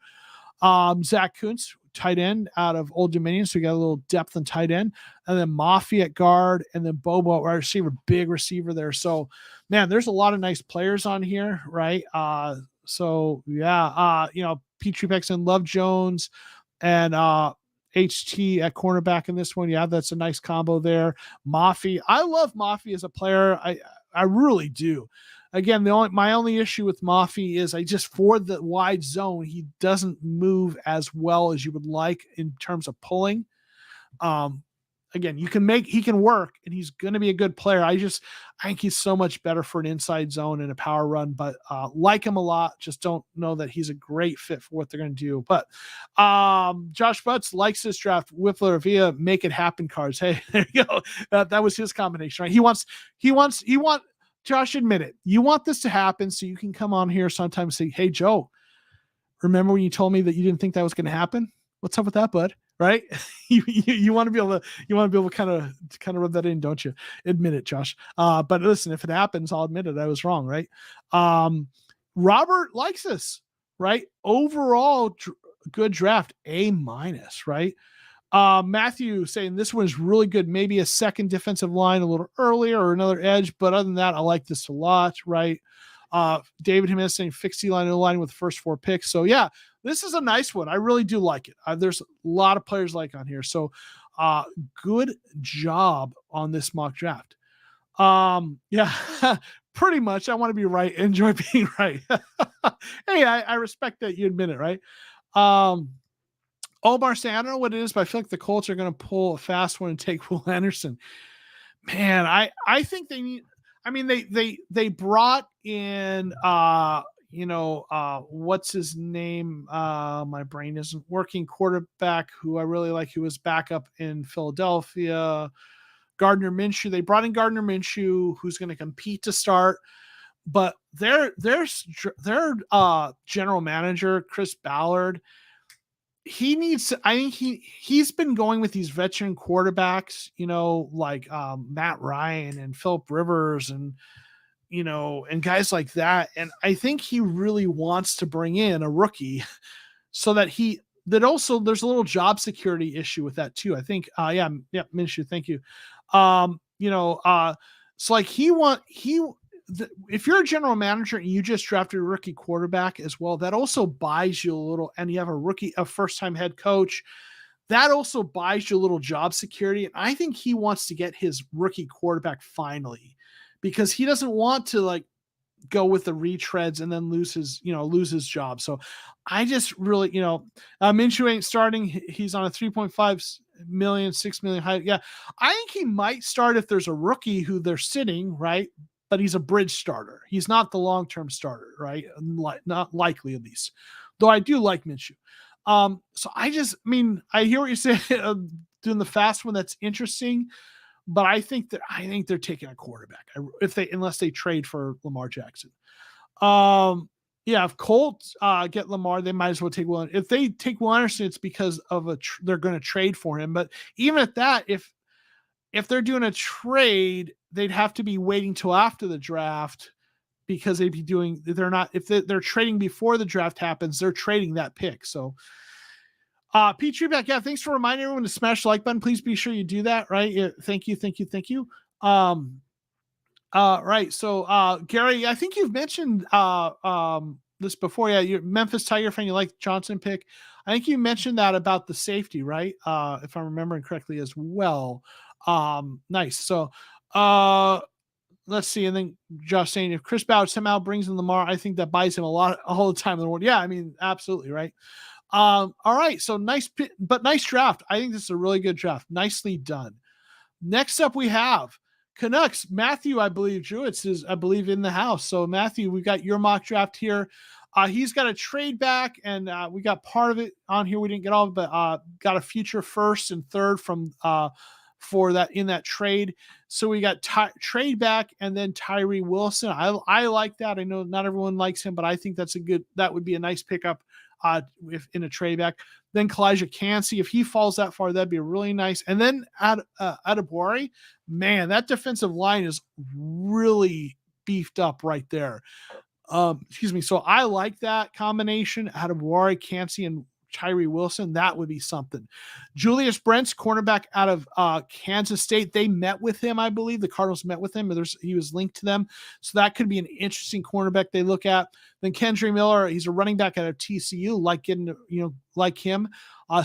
Zach Kuntz, tight end out of Old Dominion. So we got a little depth in tight end. And then Mafi at guard, and then Bobo at wide receiver, big receiver there. So, man, there's a lot of nice players on here, right? Petrie Beckson, Love Jones, and HT at cornerback in this one. Yeah, that's a nice combo there. Mafi. I love Mafi as a player. I really do. Again, my only issue with Mafi is for the wide zone, he doesn't move as well as you would like in terms of pulling. Again, he can work, and he's going to be a good player. I think he's so much better for an inside zone and a power run, but like him a lot. Just don't know that he's a great fit for what they're going to do. But Josh Butts likes this draft. Whippler via make it happen cards. Hey, there you go. That was his combination, right? He wants. Josh, admit it. You want this to happen so you can come on here sometimes and say, hey, Joe, remember when you told me that you didn't think that was going to happen? What's up with that, bud? Right? you want to be able to kind of rub that in, don't you? Admit it, Josh. But listen, if it happens, I'll admit it. I was wrong, right? Robert likes this, right? Overall, good draft, A-, right? Matthew saying this one is really good. Maybe a second defensive line a little earlier or another edge, but other than that, I like this a lot, right? David Jimenez saying fixed line in line with the first 4 picks. So yeah, this is a nice one. I really do like it. There's a lot of players like on here. So good job on this mock draft. Yeah, pretty much. I want to be right. Enjoy being right. Hey, I respect that you admit it, right? Omar saying, I don't know what it is, but I feel like the Colts are going to pull a fast one and take Will Anderson. Man, I think they need. I mean, they brought in what's his name? My brain isn't working. Quarterback who I really like, who was backup in Philadelphia. Gardner Minshew. They brought in Gardner Minshew, who's going to compete to start. But their general manager, Chris Ballard, he needs to, I think he's been going with these veteran quarterbacks, like Matt Ryan and Phillip Rivers and guys like that. And I think he really wants to bring in a rookie so that he that also there's a little job security issue with that too. I think, Minshew, thank you. So like if you're a general manager and you just drafted a rookie quarterback as well, that also buys you a little, and you have a first-time head coach, that also buys you a little job security. And I think he wants to get his rookie quarterback finally, because he doesn't want to like go with the retreads and then lose his job. So I just really, Minshew ain't starting. He's on a 3.5 million, 6 million height. Yeah. I think he might start if there's a rookie who they're sitting, right? But he's a bridge starter. He's not the long-term starter, right? Not likely, at least. Though I do like Minshew. So I hear what you're saying, doing the fast one. That's interesting. But I think they're taking a quarterback unless they trade for Lamar Jackson. If Colts get Lamar, they might as well take Will. If they take Will Anderson, it's because of they're going to trade for him. But even at that, if they're doing a trade, they'd have to be waiting till after the draft, because they'd be doing. If they're trading before the draft happens, they're trading that pick. So. Pete Treeback, thanks for reminding everyone to smash the like button. Please be sure you do that, right? Yeah, thank you. Right. So, Gary, I think you've mentioned this before. Yeah, you're Memphis Tiger fan. You like Johnson pick. I think you mentioned that about the safety, right? If I'm remembering correctly as well. Nice. So, let's see. And then Josh saying, if Chris Ballard somehow brings in Lamar, I think that buys him all the time in the world. Yeah, I mean, absolutely, right? All right. So nice draft. I think this is a really good draft. Nicely done. Next up, we have Canucks. Matthew, I believe, Drew, I believe, in the house. So Matthew, we got your mock draft here. He's got a trade back, and we got part of it on here. We didn't get all of it, but got a future first and third from for that in that trade. So we got trade back and then Tyree Wilson. I like that. I know not everyone likes him, but I think that would be a nice pickup. If in a trade back, then Kalijah Cansey, if he falls that far, that'd be really nice. And then Adebawore, man, that defensive line is really beefed up right there. So I like that combination. Adebawore, Cansey, and Tyree Wilson. That would be something. Julius Brents, cornerback out of Kansas State. They met with him, I believe. The Cardinals met with him. He was linked to them. So that could be an interesting cornerback they look at. Then Kendre Miller, he's a running back out of TCU, like him.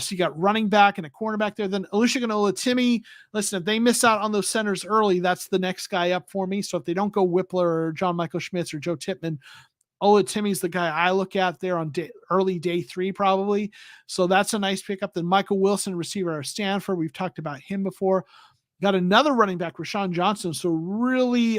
So you got running back and a cornerback there. Then Olusegun Olatimi. Listen, if they miss out on those centers early, that's the next guy up for me. So if they don't go Whippler or John Michael Schmitz or Joe Tippmann, Olatimi's the guy I look at there on early day 3, probably. So that's a nice pickup. Then Michael Wilson, receiver out of Stanford. We've talked about him before. Got another running back, Rashawn Johnson. So really,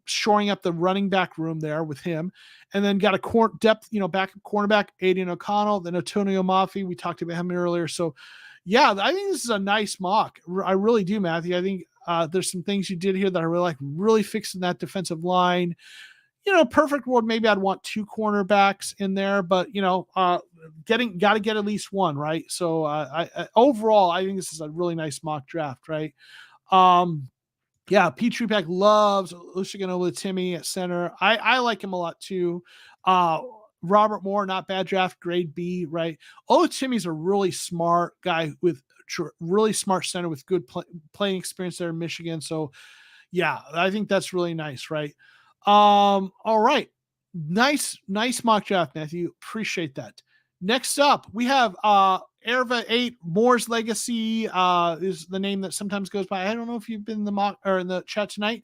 shoring up the running back room there with him. And then got a depth, backup cornerback, Aiden O'Connell, then Antonio Mafi. We talked about him earlier. So yeah, I think this is a nice mock. I really do, Matthew. I think there's some things you did here that I really like, really fixing that defensive line. Perfect world, maybe I'd want 2 cornerbacks in there, but got to get at least one, right? So overall, I think this is a really nice mock draft, right? Pete Treeback loves Olusegun Olatimi at center. I like him a lot too. Robert Moore, not bad draft, grade B, right? Olatimi's a really smart guy with really smart center with good playing experience there in Michigan. So yeah, I think that's really nice, right? All right. Nice mock draft, Matthew. Appreciate that. Next up, we have Erva 8, Moore's Legacy is the name that sometimes goes by. I don't know if you've been in the mock or in the chat tonight.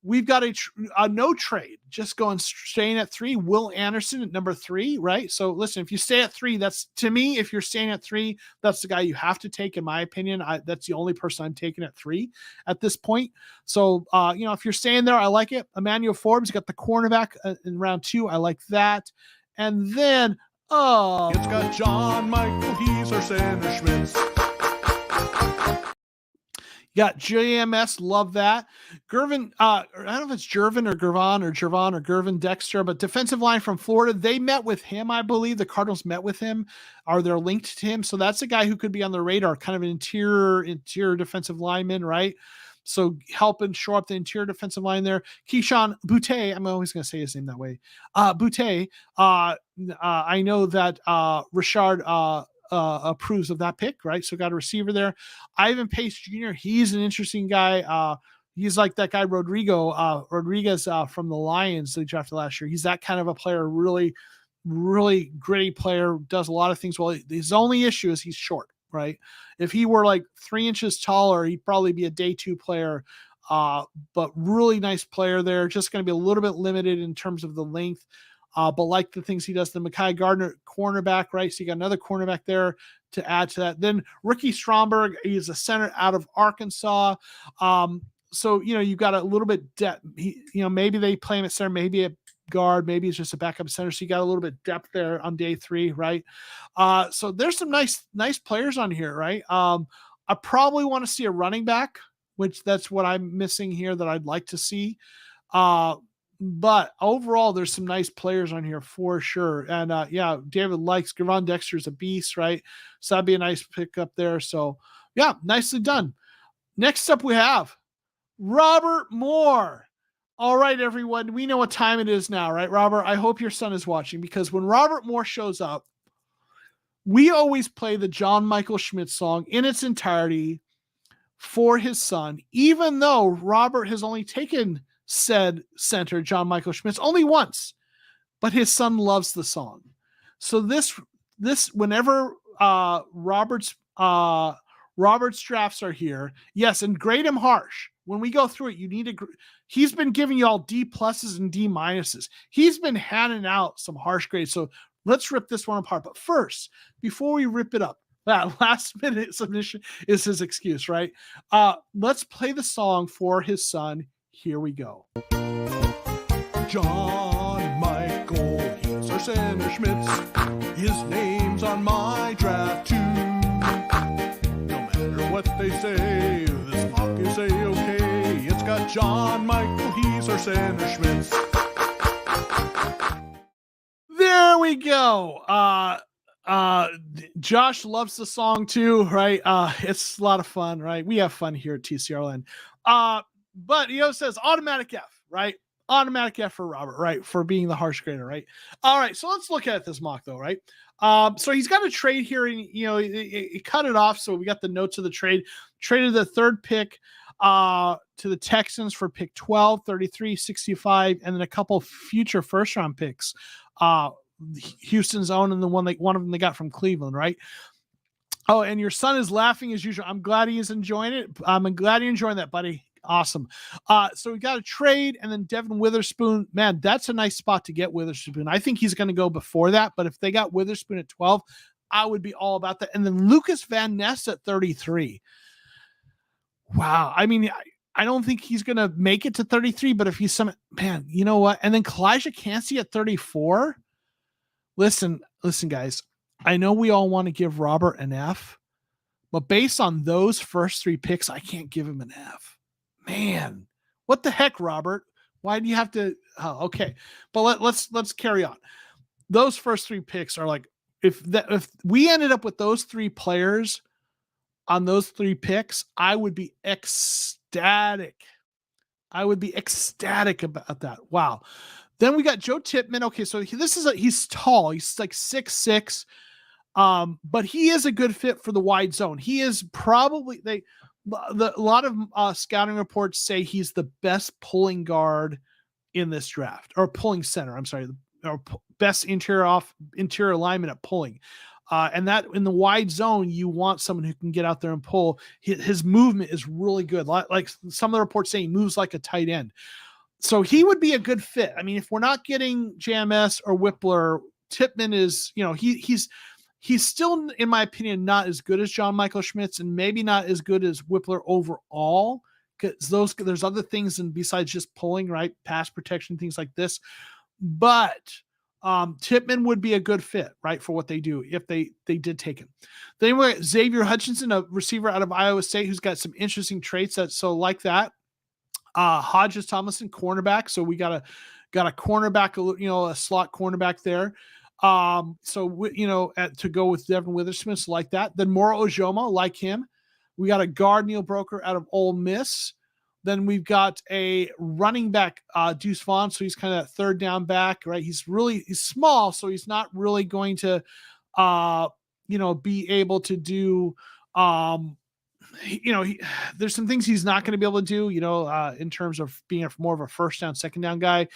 We've got a no trade, just staying at 3. Will Anderson at number 3, right? So listen, if you stay at 3, that's, to me, if you're staying at 3, that's the guy you have to take, in my opinion. That's the only person I'm taking at 3 at this point. So, if you're staying there, I like it. Emmanuel Forbes, got the cornerback in round 2. I like that. And then, It's got John Michael, he's our center Schmitz. got JMS, love that. Gervin, I don't know if it's Jervin or Gervin Dexter, but defensive line from Florida. They met with him, I believe. The Cardinals met with him, or they're linked to him. So that's a guy who could be on the radar, kind of an interior defensive lineman, right? So helping shore up the interior defensive line there. Keyshawn Boutte, I'm always going to say his name that way. Boutte, I know that Richard approves of that pick, right? So got a receiver there. Ivan Pace Jr., he's an interesting guy. He's like that guy Rodriguez from the Lions they drafted last year. He's that kind of a player, really, really gritty player, does a lot of things well. His only issue is he's short, right? If he were like 3 inches taller, he'd probably be a day 2 player. But really nice player there. Just going to be a little bit limited in terms of the length. But like the things he does, the Mekhi Gardner cornerback, right? So you got another cornerback there to add to that. Then Ricky Stromberg, he's a center out of Arkansas. So, you've got a little bit depth. Maybe they play him at center, maybe a guard, maybe it's just a backup center. So you got a little bit depth there on day 3, right? So there's some nice players on here, right? I probably want to see a running back, which that's what I'm missing here that I'd like to see. But overall, there's some nice players on here for sure. And David likes Gavon Dexter's a beast, right? So that'd be a nice pick up there. So yeah, nicely done. Next up we have Robert Moore. All right, everyone. We know what time it is now, right, Robert? I hope your son is watching, because when Robert Moore shows up, we always play the John Michael Schmidt song in its entirety for his son, even though Robert has only taken said center, John Michael Schmitz, only once, but his son loves the song. So this whenever Robert's drafts are here, yes, and grade him harsh. When we go through it, you need to. He's been giving you all D pluses and D minuses. He's been handing out some harsh grades. So let's rip this one apart. But first, before we rip it up, that last minute submission is his excuse, right? Let's play the song for his son. Here we go. John Michael, he's our center Schmitz. His name's on my draft too. No matter what they say, this mock is A-okay. It's got John Michael, he's our center Schmitz. There we go. Josh loves the song too, right? It's a lot of fun, right? We have fun here at TCR Land. But says automatic F, right? Automatic F for Robert, right? For being the harsh grader, right? All right, so let's look at this mock though, right? So he's got a trade here, and he cut it off. So we got the notes of the trade. Traded the 3rd pick to the Texans for pick 12, 33, 65, and then a couple future first-round picks. Houston's own, and one of them they got from Cleveland, right? Oh, and your son is laughing as usual. I'm glad he is enjoying it. I'm glad you're enjoying that, buddy. Awesome. So we got a trade, and then Devin Witherspoon. Man, that's a nice spot to get Witherspoon. I think he's going to go before that, but if they got Witherspoon at 12, I would be all about that. And then Lucas Van Ness at 33. Wow. I mean, I don't think he's going to make it to 33, but if he's man, you know what? And then Kalijah Cansey at 34. Listen, guys, I know we all want to give Robert an F, but based on those first 3 picks, I can't give him an F. Man, what the heck, Robert? Why do you have to? Oh, okay, but let's carry on. Those first 3 picks are like, if we ended up with those 3 players on those 3 picks, I would be ecstatic. I would be ecstatic about that. Wow. Then we got Joe Tippmann. Okay, so he's tall. He's like 6'6", but he is a good fit for the wide zone. He is probably a lot of scouting reports say he's the best pulling guard in this draft, or pulling center. I'm sorry, or best interior lineman at pulling. And that in the wide zone, you want someone who can get out there and pull. His movement is really good. Like some of the reports say he moves like a tight end. So he would be a good fit. I mean, if we're not getting JMS or Whippler, Tippmann is, he's still, in my opinion, not as good as John Michael Schmitz, and maybe not as good as Whippler overall, because there's other things and besides just pulling, right? Pass protection, things like this. But Tippmann would be a good fit, right, for what they do if they did take him. Then we got Xavier Hutchinson, a receiver out of Iowa State, who's got some interesting traits like that. Hodges Tomlinson, cornerback. So we got a cornerback, a slot cornerback there. To go with Devin Witherspoon, like that. Then Moro Ojomo, like him. We got a guard, Neil Broker, out of Ole Miss. Then we've got a running back, Deuce Vaughn. So he's kind of third down back, right? He's small, so he's not really going to, be able to do, there's some things he's not going to be able to do, in terms of being more of a first down, second down guy,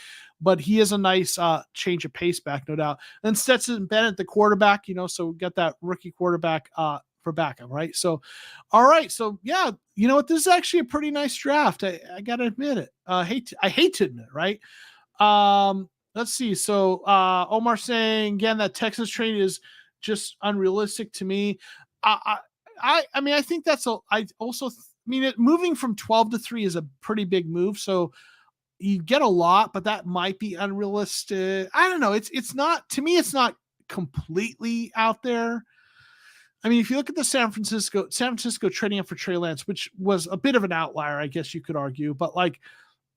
but he is a nice change of pace back, no doubt. And Stetson Bennett, the quarterback, so we got that rookie quarterback for backup, right? So, all right. So yeah, you know what? This is actually a pretty nice draft. I got to admit it. I hate to admit it, right? Let's see. So Omar saying again, that Texas trade is just unrealistic to me. I think moving from 12 to 3 is a pretty big move. So you get a lot, but that might be unrealistic. I don't know. It's not, to me, it's not completely out there. I mean, if you look at the San Francisco trading up for Trey Lance, which was a bit of an outlier, I guess you could argue, but like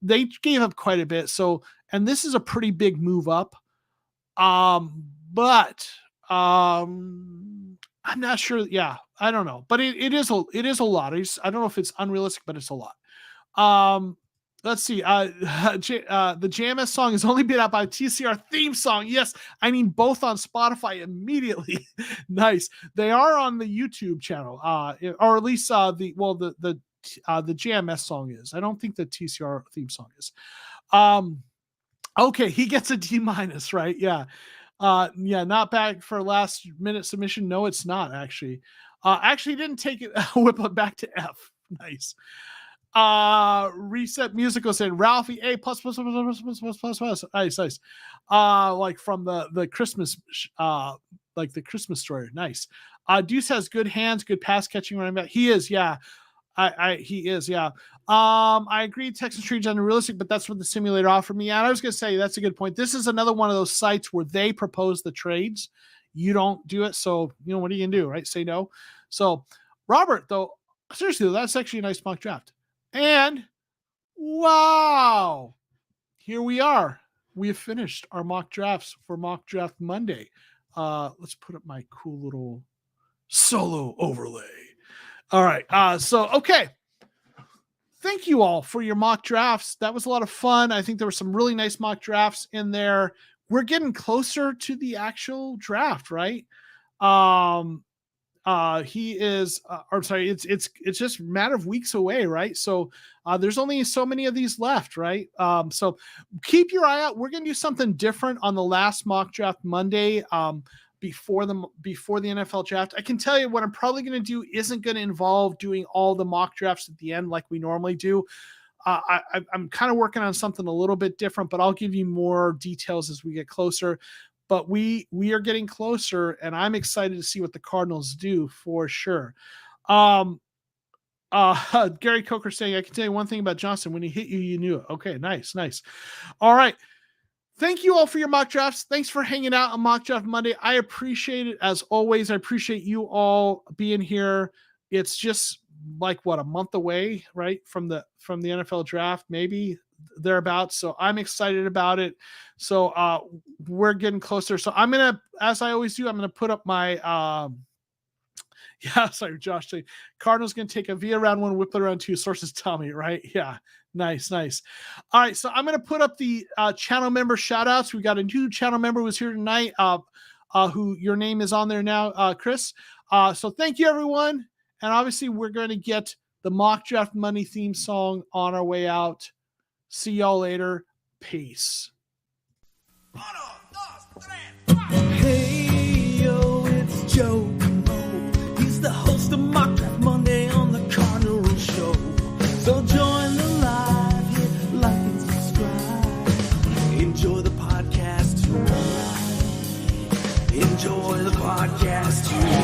they gave up quite a bit. So, and this is a pretty big move up. But I'm not sure. Yeah, I don't know, but it is a lot. I don't know if it's unrealistic, but it's a lot. Let's see. The JMS song has only been out by TCR theme song. Yes, I mean both on Spotify immediately. Nice. They are on the YouTube channel, or at least the JMS song is. I don't think the TCR theme song is. Okay, he gets a D-, right? Yeah. Not back for last minute submission. No, it's not actually. Actually didn't take it. Whip it back to F. Nice. Reset Musical saying Ralphie A plus. Nice. Like from the Christmas, like the Christmas story. Nice. Deuce has good hands, good pass catching running back. He is, yeah. He is, yeah. I agree Texas trades unrealistic, but that's what the simulator offered me. And I was gonna say that's a good point. This is another one of those sites where they propose the trades. You don't do it, so what are you gonna do, right? Say no. So Robert, though, seriously, that's actually a nice mock draft. And wow, here we are. We have finished our mock drafts for Mock Draft Monday. Let's put up my cool little solo overlay. All right. Okay. Thank you all for your mock drafts. That was a lot of fun. I think there were some really nice mock drafts in there. We're getting closer to the actual draft, right? It's just a matter of weeks away, right? So there's only so many of these left, right? So keep your eye out. We're going to do something different on the last Mock Draft Monday before the NFL draft. I can tell you what I'm probably going to do isn't going to involve doing all the mock drafts at the end like we normally do. I'm kind of working on something a little bit different, but I'll give you more details as we get closer. But we are getting closer, and I'm excited to see what the Cardinals do for sure. Gary Coker saying, I can tell you one thing about Johnson. When he hit you, you knew it. Okay, nice. All right. Thank you all for your mock drafts. Thanks for hanging out on Mock Draft Monday. I appreciate it as always. I appreciate you all being here. It's just like a month away, right, from the NFL draft, maybe thereabouts. So I'm excited about it. So we're getting closer. So I'm gonna, as I always do, I'm gonna put up my sorry, Josh saying Cardinals gonna take a via round 1, whip it around 2. Sources tell me, right? Yeah. Nice. All right, so I'm going to put up the channel member shout-outs. We got a new channel member who's here tonight, who your name is on there now, Chris. So thank you, everyone. And obviously, we're going to get the Mock Draft Money theme song on our way out. See y'all later. Peace. Hey, yo, it's Joe Mo. He's the host of Mock Draft Monday on the Cardinals show. So join the live, hit like and subscribe. Enjoy the podcast tonight. Enjoy the podcast tonight.